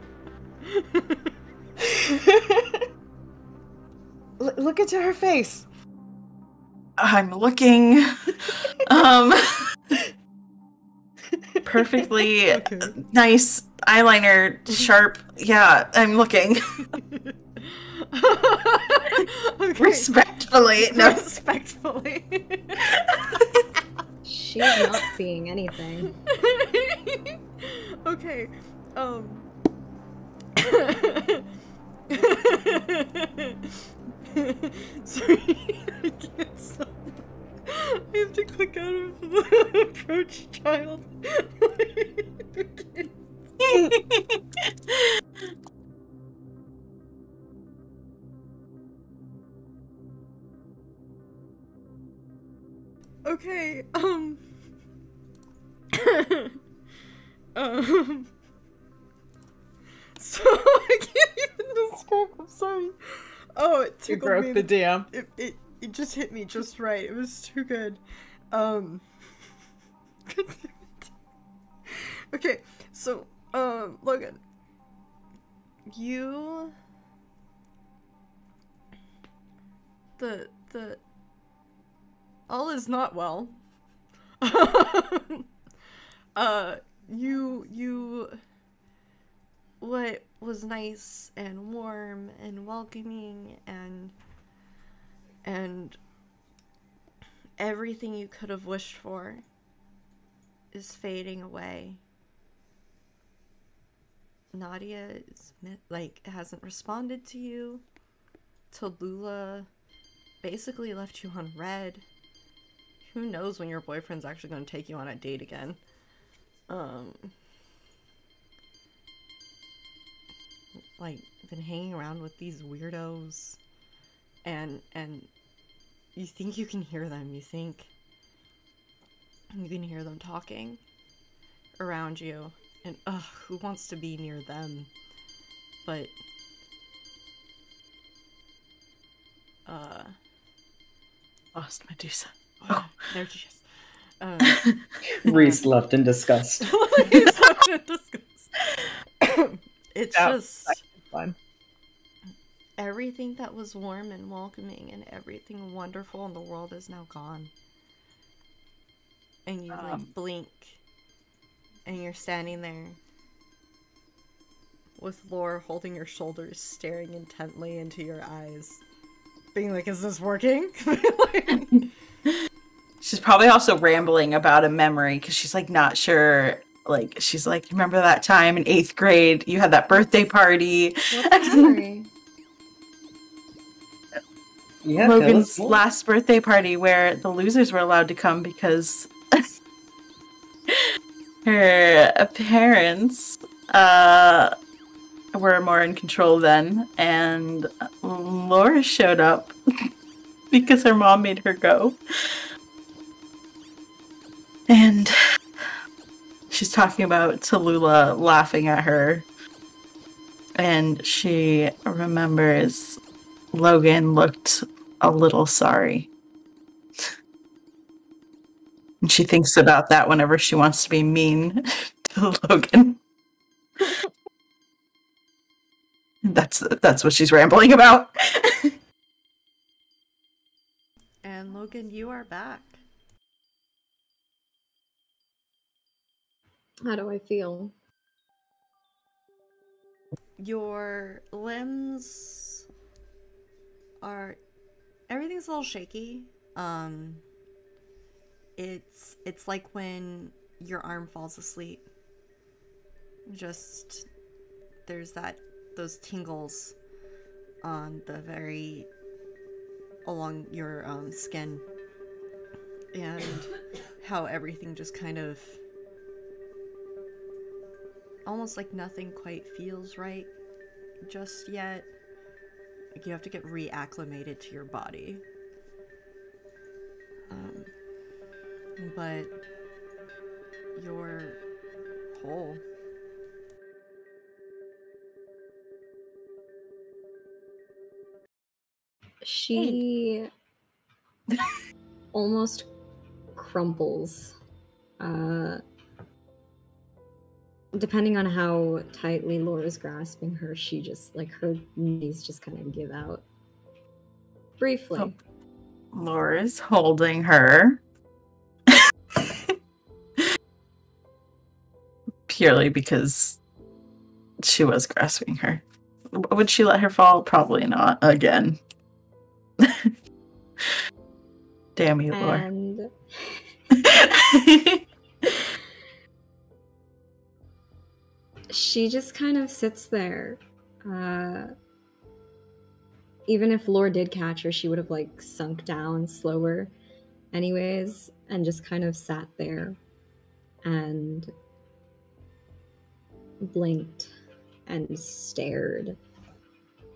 Look into her face. I'm looking. Perfectly Okay. nice eyeliner, sharp. Yeah, I'm looking. Okay. Respectfully, no. Respectfully. She's not seeing anything. Okay. Sorry, I can't stop. I have to click out of the approach child. Okay, so I can't even describe, I'm sorry. Oh, it You tickled me. broke the DM. It just hit me just right. It was too good. Okay, so, Logan. You... The... All is not well. What was nice and warm and welcoming and everything you could have wished for is fading away. Nadia is hasn't responded to you. Tallulah basically left you on red. Who knows when your boyfriend's actually going to take you on a date again? Been hanging around with these weirdos, and you think you can hear them. You think you can hear them talking around you, and who wants to be near them? But Lost Medusa. oh, there she is. Reese left in disgust. It's just fun. Everything that was warm and welcoming and everything wonderful in the world is now gone. And you blink, and you're standing there with Lore holding your shoulders, staring intently into your eyes, being like, "Is this working?" She's probably also rambling about a memory because she's not sure. She's like, remember that time in 8th grade? You had that birthday party. What's the memory? Yeah, Logan's last birthday party where the losers were allowed to come because her parents were more in control then, and Laura showed up because her mom made her go. And she's talking about Tallulah laughing at her, and she remembers Logan looked a little sorry. And she thinks about that whenever she wants to be mean to Logan. That's what she's rambling about. And Logan, you are back. How do I feel? Your limbs are... everything's a little shaky. It's like when your arm falls asleep. Just there's those tingles on the along your skin, and how everything just kind of almost like nothing quite feels right just yet. Like you have to get reacclimated to your body. But you're whole. She almost crumples. Depending on how tightly Laura's grasping her, she just, her knees just kind of give out. Briefly. Oh. Laura's holding her. Purely because she was grasping her. Would she let her fall? Probably not. Again. Damn you, Laura. And she just kind of sits there. Even if Lore did catch her, she would have like sunk down slower anyways, and just kind of sat there and blinked and stared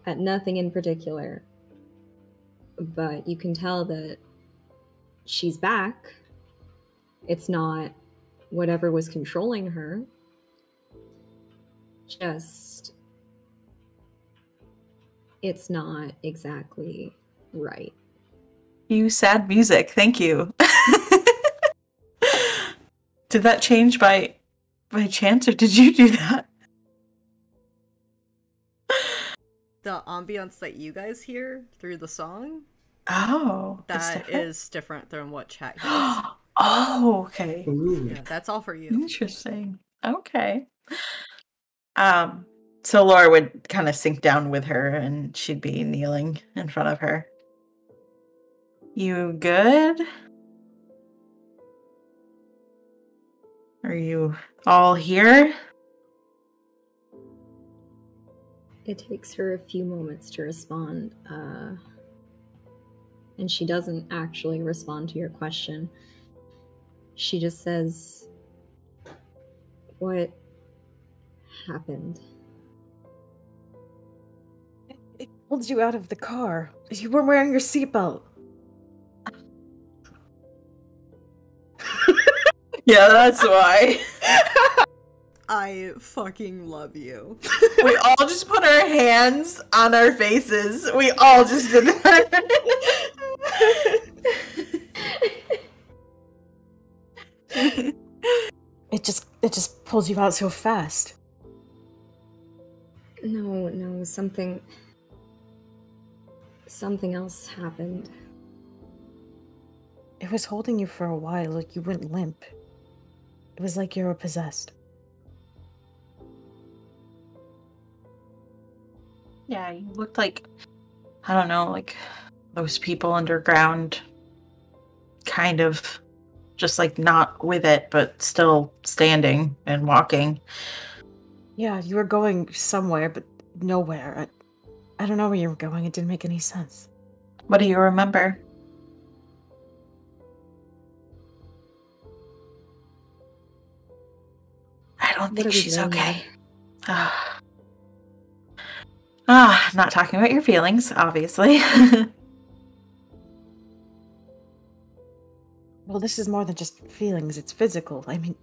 at nothing in particular. But you can tell that she's back. It's not whatever was controlling her. Just, it's not exactly right. You sad music, thank you. Did that change by chance, or did you do that? The ambiance that you guys hear through the song, Oh, that is different than what chat hears. Oh, okay. Ooh. Yeah, that's all for you. Interesting. Okay. So Laura would kind of sink down with her, and she'd be kneeling in front of her. You good? Are you all here? It takes her a few moments to respond, and she doesn't actually respond to your question. She just says, "What happened?" It pulled you out of the car. You weren't wearing your seatbelt. Yeah, that's why. I fucking love you. We all just put our hands on our faces. We all just did that. It just pulls you out so fast. No, something else happened. It was holding you for a while, like you went limp. It was like you were possessed. Yeah, you looked like, I don't know, like those people underground, kind of just like not with it, but still standing and walking. Yeah, you were going somewhere, but nowhere. I don't know where you were going. It didn't make any sense. What do you remember? I don't What think are we she's doing okay. here? Not talking about your feelings, obviously. Well, this is more than just feelings. It's physical. I mean,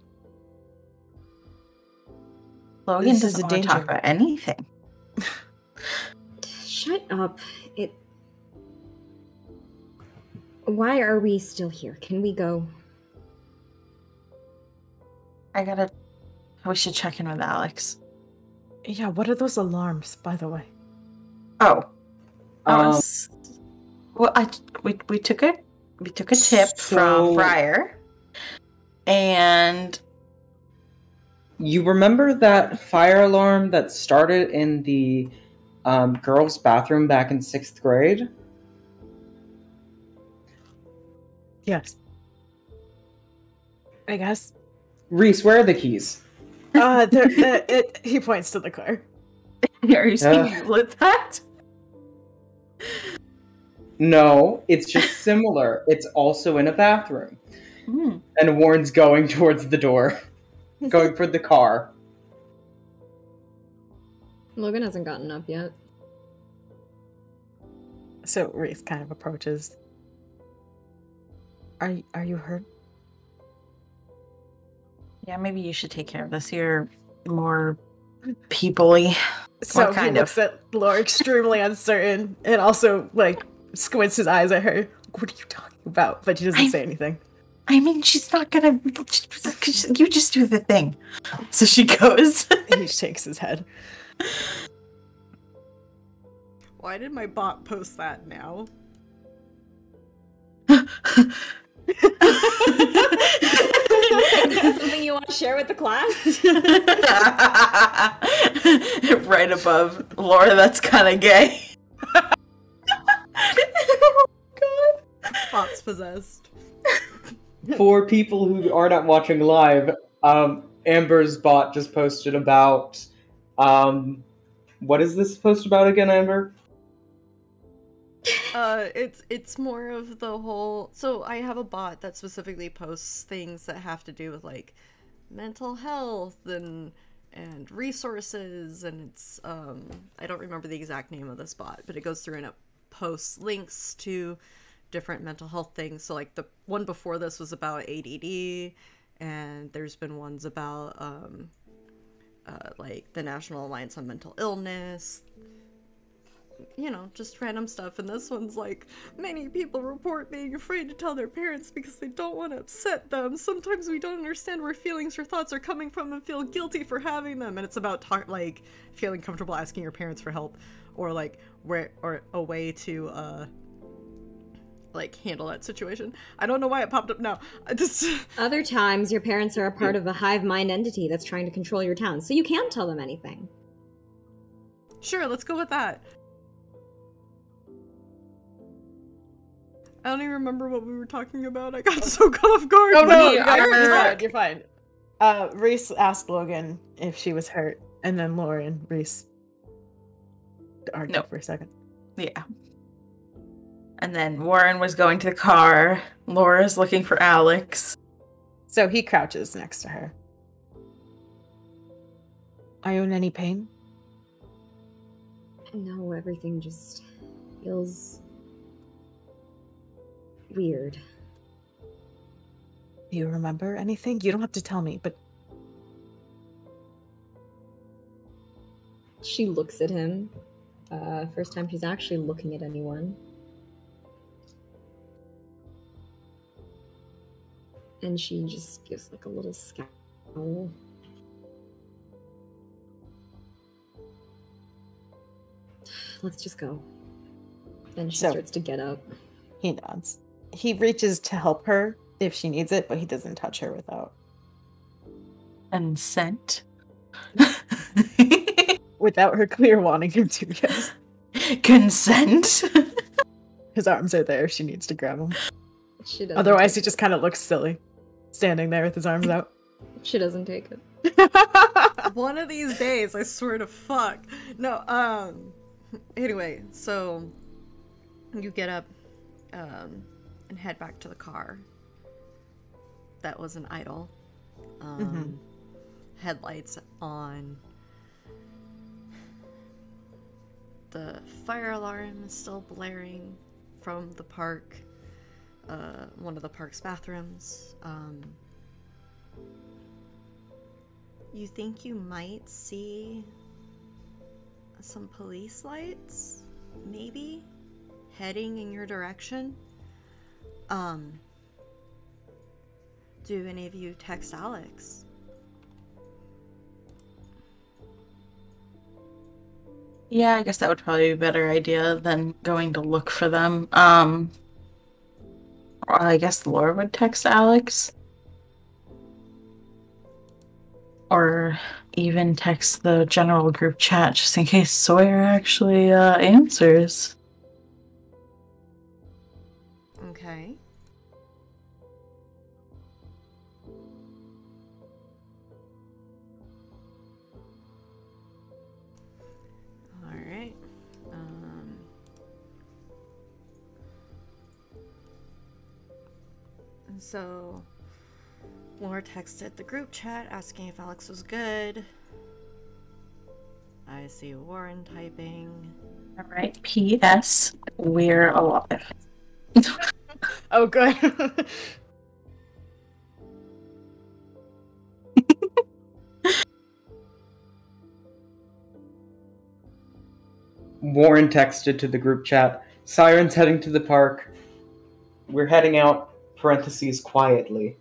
Logan This is doesn't a want to talk danger. about anything. Shut up. Why are we still here? Can we go? We should check in with Alex. yeah, what are those alarms, by the way? Oh. Um, Well, we took a tip from Briar, and You remember that fire alarm that started in the girls' bathroom back in 6th grade? Yes. I guess. Reese, where are the keys? He points to the car. are you saying you lit that? No, it's just similar. It's also in a bathroom. Hmm. And Warren's going towards the door. Going for the car. Logan hasn't gotten up yet. So Reese kind of approaches. Are you hurt? Yeah, maybe you should take care of this. You're more people-y. So What kind he looks at Laura extremely uncertain and also like squints his eyes at her. What are you talking about? But she doesn't say anything. I mean, she's not gonna. You just do the thing. So she goes. He shakes his head. Why did my bot post that now? Is that something you want to share with the class? Right above Laura, that's kind of gay. Oh, God. Bot's possessed. For people who are not watching live, Amber's bot just posted about what is this post about again, Amber? It's more of the whole. So I have a bot that specifically posts things that have to do with like mental health and resources, and it's I don't remember the exact name of this bot, but it goes through and it posts links to different mental health things. So like the one before this was about ADD, and there's been ones about like the National Alliance on Mental Illness, you know, just random stuff. And this one's like, many people report being afraid to tell their parents because they don't want to upset them. Sometimes we don't understand where feelings or thoughts are coming from and feel guilty for having them. And it's about like feeling comfortable asking your parents for help, or like where, or a way to like handle that situation. I don't know why it popped up now. I just Other times your parents are a part of a hive mind entity that's trying to control your town, so you can't tell them anything. Sure, let's go with that. I don't even remember what we were talking about. I got so caught off guard. Oh no, We are- you're fine. Reese asked Logan if she was hurt, and then Lauren, Reese argued No. for a second. Yeah. And then Warren was going to the car. Laura's looking for Alex. So he crouches next to her. Are you in any pain? No, everything just feels weird. Do you remember anything? You don't have to tell me, but She looks at him. First time she's actually looking at anyone. And she just gives like a little scowl. Let's just go. And she So- starts to get up. he nods. He reaches to help her if she needs it, but he doesn't touch her without. Consent. Without her clear wanting him to, yes. Consent. His arms are there if she needs to grab him. She doesn't Otherwise, he take just kind of looks silly, standing there with his arms out. it. She doesn't take it. One of these days, I swear to fuck. No, anyway, so you get up, and head back to the car. That was an idle. Headlights on. The fire alarm is still blaring from the park, one of the park's bathrooms. You think you might see some police lights, maybe, heading in your direction? Do any of you text Alex? Yeah, I guess that would probably be a better idea than going to look for them. Or I guess Laura would text Alex. Or even text the general group chat just in case Sawyer actually answers. Okay. Alright. And so Laura texted the group chat asking if Alex was good. I see Warren typing. Alright, P.S. We're alive. Oh, good. Warren texted to the group chat, "Siren's heading to the park. We're heading out, parentheses, quietly."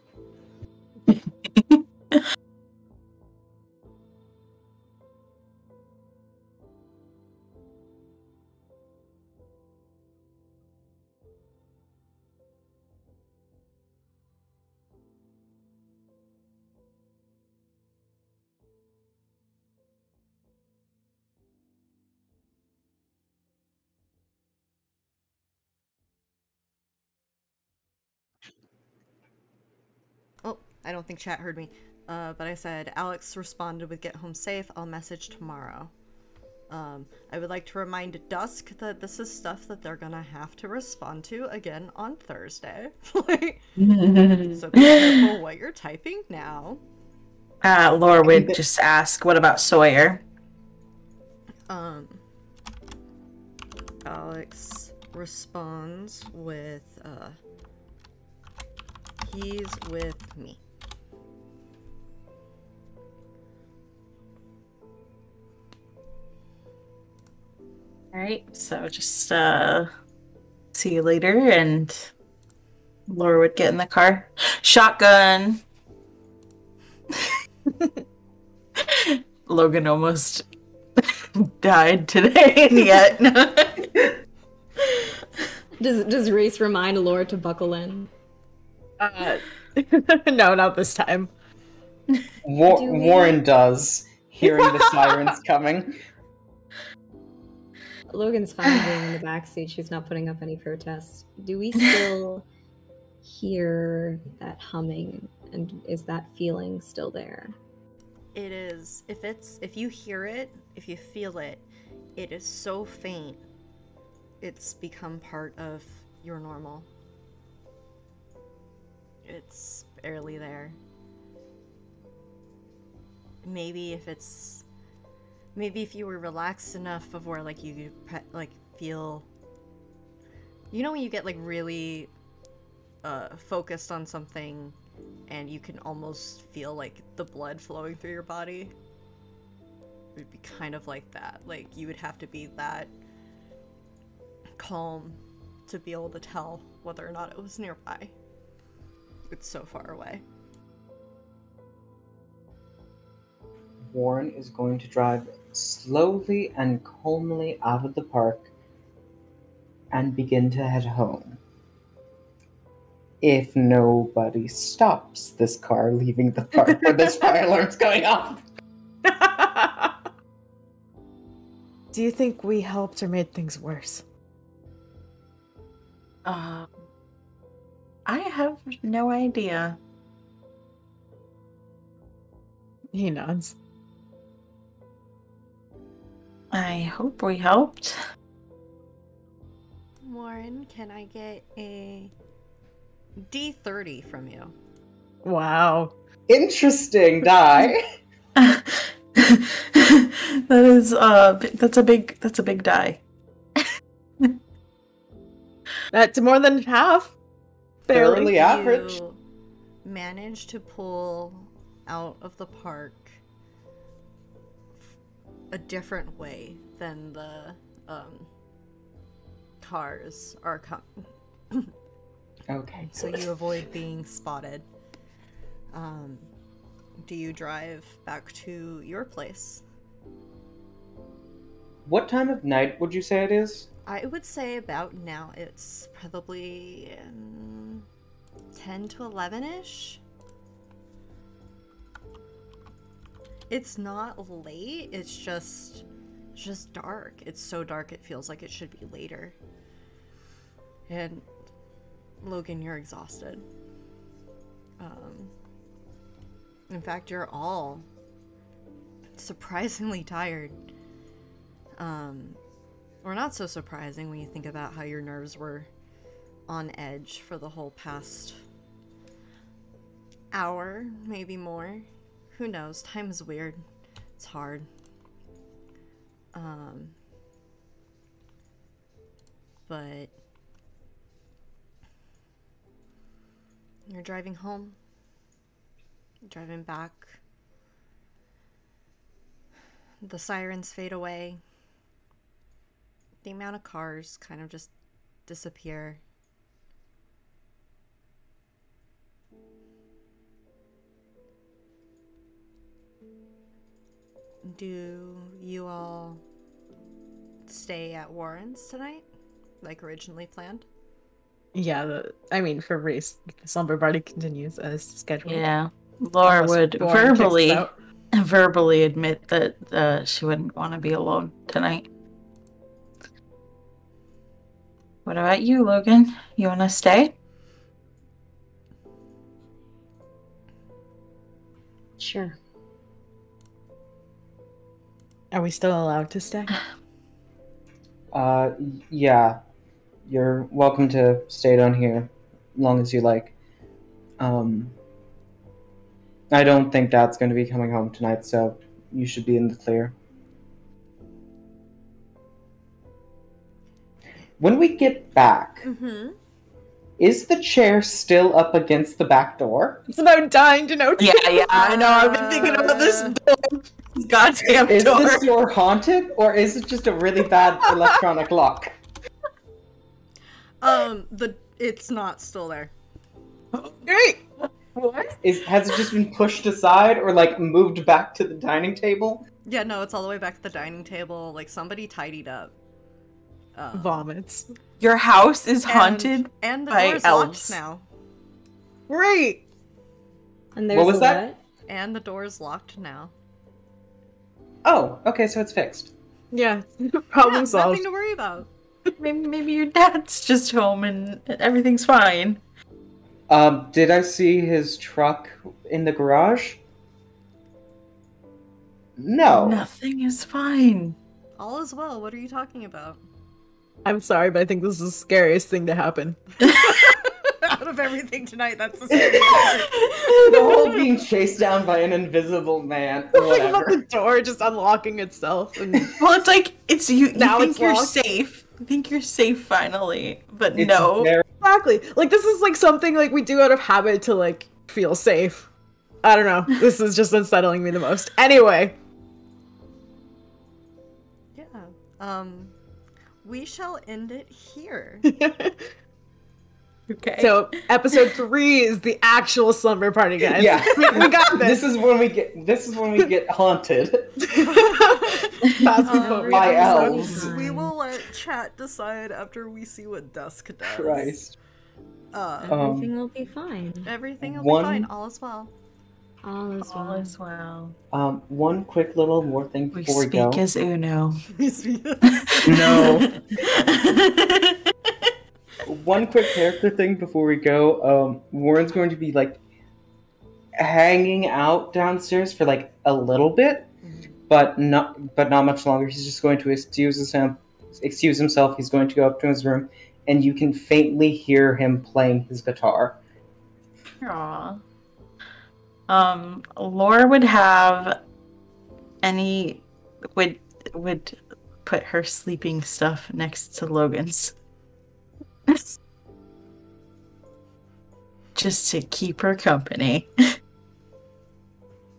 I don't think chat heard me. But I said, Alex responded with get home safe. I'll message tomorrow. I would like to remind Dusk that this is stuff that they're gonna have to respond to again on Thursday. Like, so be careful what you're typing now. Laura would just ask, what about Sawyer? Alex responds with, he's with me. Alright, so just see you later, and Laura would get in the car. Shotgun! Logan almost died today, and yet. Does Reese remind Laura to buckle in? No, not this time. Warren does, hearing the sirens coming. Logan's fine being in the backseat. She's not putting up any protests. Do we still hear that humming? And is that feeling still there? It is. If you hear it, if you feel it, it is so faint. It's become part of your normal. It's barely there. Maybe if you were relaxed enough before, like, you could like feel, you know, when you get like really focused on something and you can almost feel like the blood flowing through your body. It would be kind of like that. Like, you would have to be that calm to be able to tell whether or not it was nearby. It's so far away. Warren is going to drive slowly and calmly out of the park and begin to head home. If nobody stops this car leaving the park where this fire alarm's going off. Do you think we helped or made things worse? I have no idea. He nods. I hope we helped. Warren, can I get a D30 from you? Wow. Interesting die. That's a big die. That's more than half. Barely average. You manage to pull out of the park a different way than the cars are coming. Okay. So you avoid being spotted. Do you drive back to your place? What time of night would you say it is? I would say about now it's probably 10 to 11-ish. It's not late, it's just dark. It's so dark it feels like it should be later. And Logan, you're exhausted. In fact, you're all surprisingly tired. Or not so surprising when you think about how your nerves were on edge for the whole past hour, maybe more. Who knows? Time is weird. It's hard. But you're driving home. Driving back. The sirens fade away. The amount of cars kind of just disappear. Do you all stay at Warren's tonight, like originally planned? Yeah, for Reese, the slumber party continues as scheduled. Yeah. Laura Unless would Warren kicks us out. verbally admit that she wouldn't want to be alone tonight. What about you, Logan? You want to stay? Sure. Are we still allowed to stay? Yeah. You're welcome to stay down here as long as you like. I don't think Dad's going to be coming home tonight, so you should be in the clear. When we get back, is the chair still up against the back door? It's about dying to know. Yeah, I know. I've been thinking about this door. Goddamn Is door. this door haunted, or is it just a really bad electronic lock? It's not still there. Great. What? Has it just been pushed aside, or like moved back to the dining table? Yeah, no, it's all the way back to the dining table. Like somebody tidied up. Vomits. Your house is haunted and the by door's elves. locked now. Great. And there's What was a that? what? And the door's locked now. Oh, okay, so it's fixed. Yeah. Problem Yeah, solved. nothing to worry about. Maybe your dad's just home and everything's fine. Did I see his truck in the garage? No. Nothing is fine. All is well. What are you talking about? I'm sorry, but I think this is the scariest thing to happen. Out of everything tonight, that's the scariest part. The whole being chased down by an invisible man. Like about Whatever. the door just unlocking itself. And Well, it's like it's you. Now You think it's you're locked. safe. You think you're safe finally, but It's no. very- exactly. Like this is like something like we do out of habit to like feel safe. I don't know. This is just unsettling me the most. Anyway. Yeah. We shall end it here. Okay. So episode 3 is the actual slumber party, guys. Yeah. we got this. This is when we get haunted. Fast forward By episodes. elves. We will let chat decide after we see what dusk does. Christ. Everything will be fine. Everything will One- be fine. All is well. All is All well. is well. One quick little more thing We before we speak go. as Uno. No. One quick character thing before we go. Warren's going to be like hanging out downstairs for like a little bit, but not much longer. He's just going to excuse himself. He's going to go up to his room, and you can faintly hear him playing his guitar. Aww. Laura would have would put her sleeping stuff next to Logan's. Just to keep her company.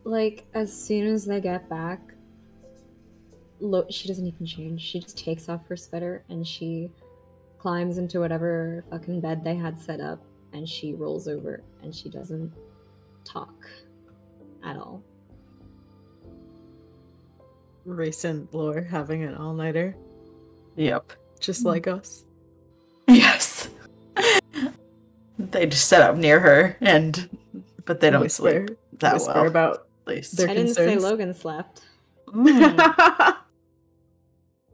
Like, as soon as they get back, she doesn't even change. She just takes off her sweater and she climbs into whatever fucking bed they had set up and she rolls over and she doesn't talk at all. Recent lore having an all-nighter, Yep. just like us. Yes. They just set up near her but they don't Whisper- sleep that Whisper well. about At least. their I didn't say concerns. Logan slept.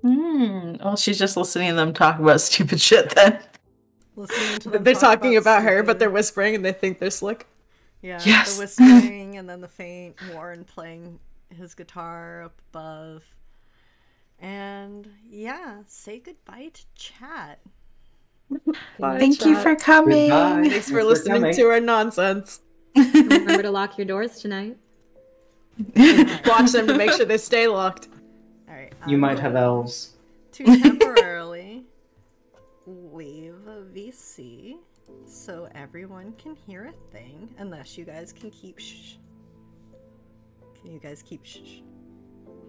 Well, she's just listening to them talk about stupid shit then. Listening to them They're talk talking about her, but stupid- they're whispering and they think they're slick. Yeah, Yes. the whispering and then the faint Warren playing his guitar up above. And yeah, say goodbye to chat. Bye. Thank you for coming. Goodbye. Thanks for listening coming. to our nonsense. Remember to lock your doors tonight. Watch them to make sure they stay locked. Alright. You might have elves. To temporarily leave VC so everyone can hear a thing, unless you guys can keep shh. Can you guys keep shh?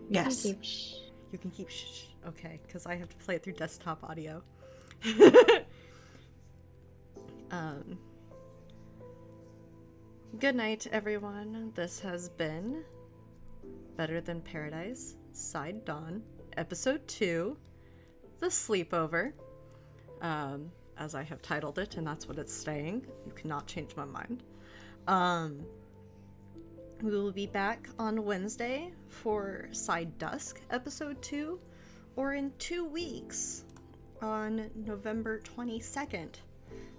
Yes. You can keep shh. Okay, because I have to play it through desktop audio. Good night, everyone. This has been Better Than Paradise, Side Dawn, Episode 2, The Sleepover, as I have titled it, and that's what it's staying. You cannot change my mind. We will be back on Wednesday for Side Dusk, Episode 2, or in 2 weeks on November 22nd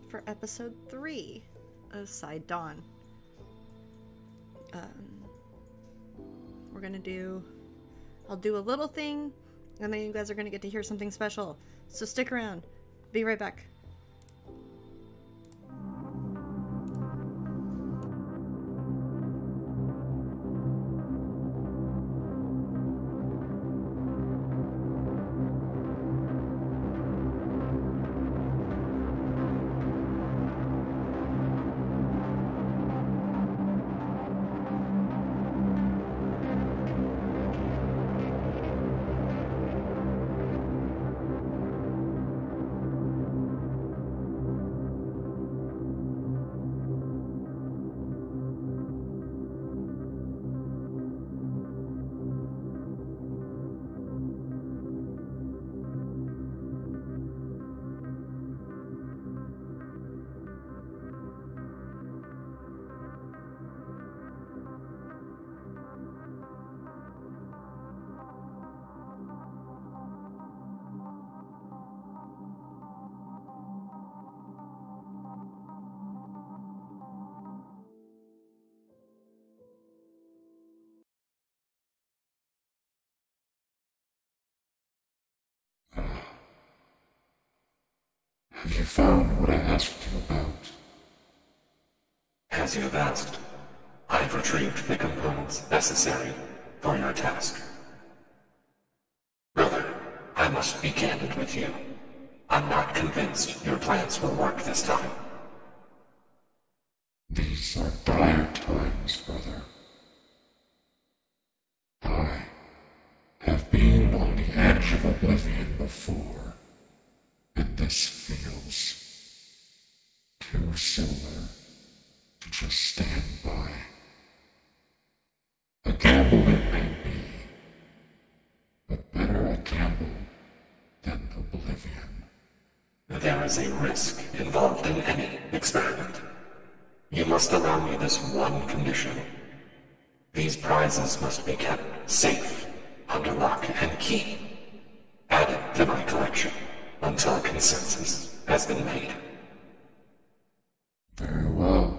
for Episode 3 of Side Dawn. we're gonna do... I'll do a little thing, and then you guys are gonna get to hear something special. So stick around. Be right back. Have you found what I asked you about? As you have asked, I've retrieved the components necessary for your task. Brother, I must be candid with you. I'm not convinced your plans will work this time. These are dire times, brother. I have been on the edge of oblivion before, and this feels too similar to just stand by. A gamble it may be, but better a gamble than oblivion. There is a risk involved in any experiment. You must allow me this one condition. These prizes must be kept safe, under lock and key, added to my collection until a consensus has been made. Very well.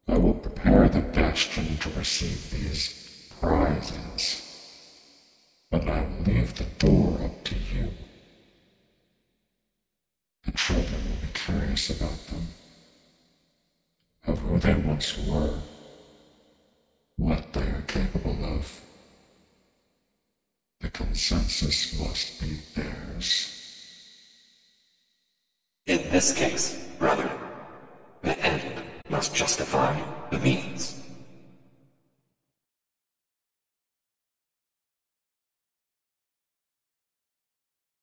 I will prepare the bastion to receive these prizes, but I will leave the door up to you. The children will be curious about them, of who they once were, what they are capable of. The consensus must be theirs. In this case, brother, the end must justify the means.